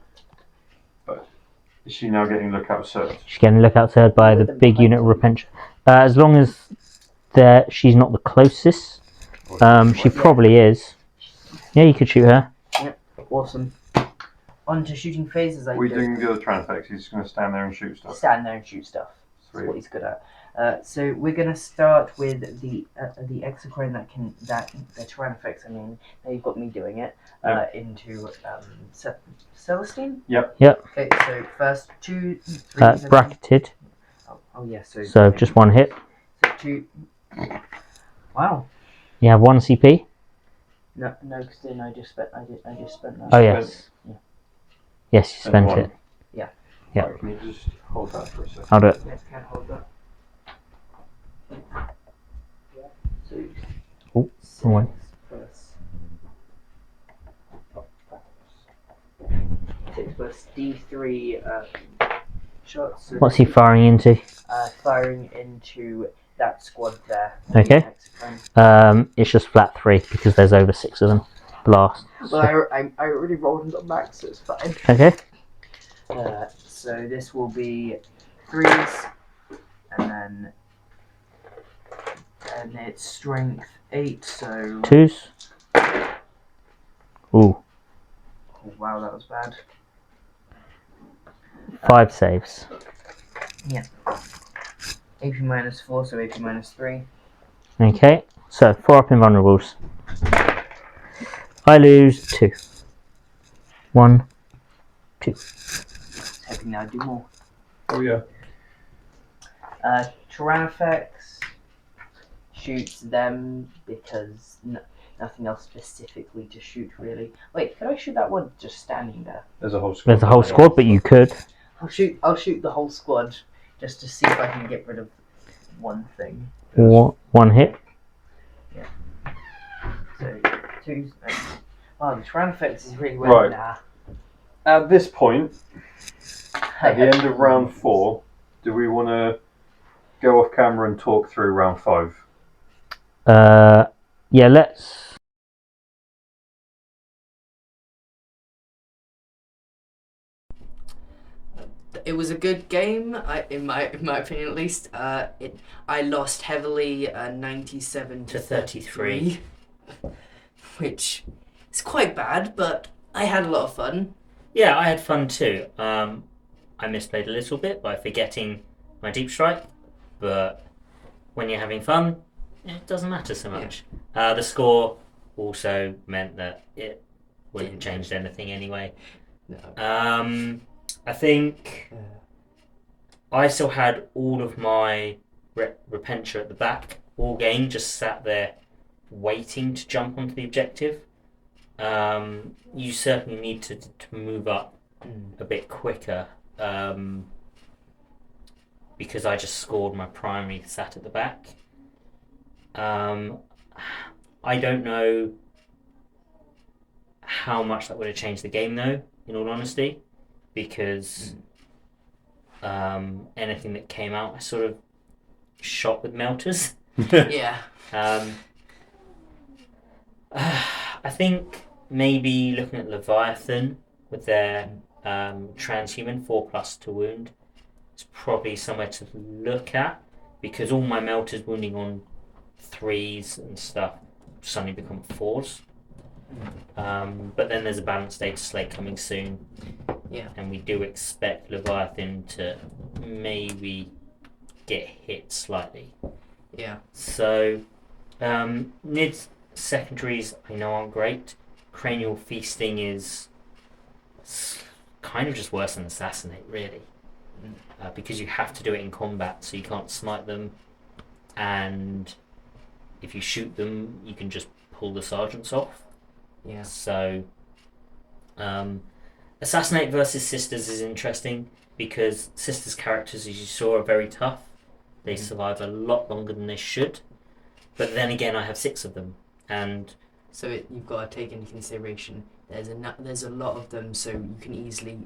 Is she now getting lookout searched? She's getting looked outside by the big unit of Repentia. As long as she's not the closest, she probably is. Yeah, you could shoot her. Awesome. On to shooting phases. What are you doing with the other Tyrannifex? He's just going to stand there and shoot stuff. Stand there and shoot stuff. That's what he's good at. So we're gonna start with the exocrine that the Tyrannifex. I mean, now you've got me doing it. Into Celestine. Yep. Okay, so first 2, 3. Bracketed. Oh yeah. So just 1 hit. So 2. Wow. You have 1 CP. No, because then I just spent that. Oh yes. Yeah. Yes, you spent one. it. Yeah. Yeah. Right, can you just hold that for a second? I'll do it. Yeah, can't hold that. So. Oh, wrong way. 6 plus D3 shots. So What's he firing into? firing into that squad there. Okay. It's just flat 3 because there's over 6 of them. Blast. Well, I already rolled and got back, so it's fine. Okay. So this will be 3s, and it's strength 8. So 2s. Ooh. Oh, wow, that was bad. 5 saves. AP minus 4, so AP minus 3. Okay. So 4 up invulnerables. I lose 2. 1, 2. Hoping now do more. Oh yeah. Tyrannifex shoots them because nothing else specifically to shoot, really. Wait, could I shoot that one just standing there? There's a whole squad. There's a whole squad, but you could. I'll shoot the whole squad just to see if I can get rid of one thing. 1 hit. So 2. Wow, the Tyrannifex is really Right. now. At this point, at the end of round 4, do we want to go off camera and talk through round 5? Yeah, let's. It was a good game, in my opinion at least. I lost heavily, 97 to 33, which is quite bad, but I had a lot of fun. Yeah, I had fun too. I misplayed a little bit by forgetting my deep strike, but when you're having fun, it doesn't matter so much. The score also meant that it wouldn't have changed anything anyway. No. I think I still had all of my Repentia at the back all game, just sat there waiting to jump onto the objective. You certainly need to move up a bit quicker, because I just scored my primary sat at the back. I don't know how much that would have changed the game though, in all honesty, because anything that came out I sort of shot with melters. Yeah. I think maybe looking at Leviathan with their transhuman 4+ to wound is probably somewhere to look at, because all my melters wounding on 3s and stuff suddenly become 4s. But then there's a balanced data slate coming soon. Yeah. And we do expect Leviathan to maybe get hit slightly. Yeah. So, Nid's secondaries I know aren't great. Cranial Feasting is kind of just worse than Assassinate, really. Because you have to do it in combat, so you can't smite them. And if you shoot them, you can just pull the sergeants off. Yeah. So, Assassinate versus Sisters is interesting because Sisters' characters, as you saw, are very tough. They survive a lot longer than they should. But then again, I have 6 of them, and so you've got to take into consideration there's a lot of them, so you can easily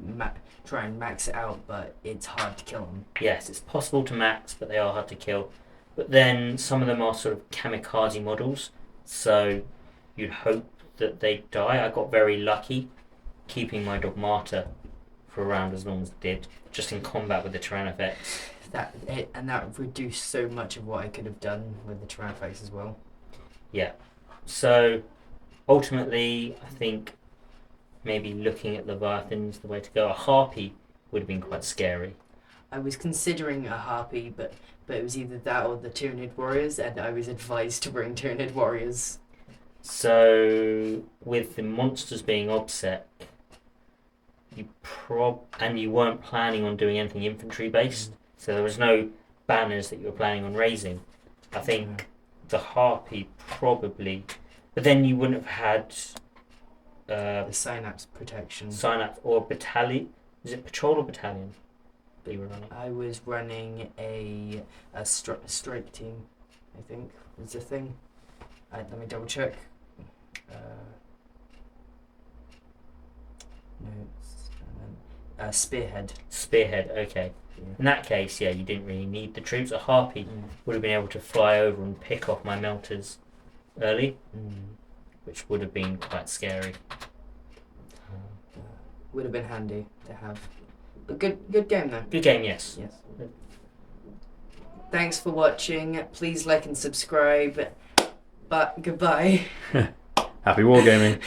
try and max it out, but it's hard to kill them. Yes, it's possible to max, but they are hard to kill. But then some of them are sort of kamikaze models, so you'd hope that they die. I got very lucky keeping my Dogmata for a round as long as it did, just in combat with the Tyrannofex. That reduced so much of what I could have done with the Tyrannofex as well. Yeah. So ultimately, I think maybe looking at Leviathan's the way to go. A Harpy would have been quite scary. I was considering a Harpy, but it was either that or the Tyranid Warriors, and I was advised to bring Tyranid Warriors. So with the monsters being OBSEC, and you weren't planning on doing anything infantry based, so there was no banners that you were planning on raising. I think the Harpy probably, but then you wouldn't have had the Synapse protection. Synapse or battalion. Is it patrol or battalion that you were running? I was running a strike team, I think was the thing. Let me double check. No, Spearhead. Spearhead, okay. Yeah. In that case, yeah, you didn't really need the troops. A Harpy would have been able to fly over and pick off my melters early, which would have been quite scary. Would have been handy to have. But good game though. Good game, yes. Yes. Thanks for watching. Please like and subscribe. But goodbye. Happy wargaming.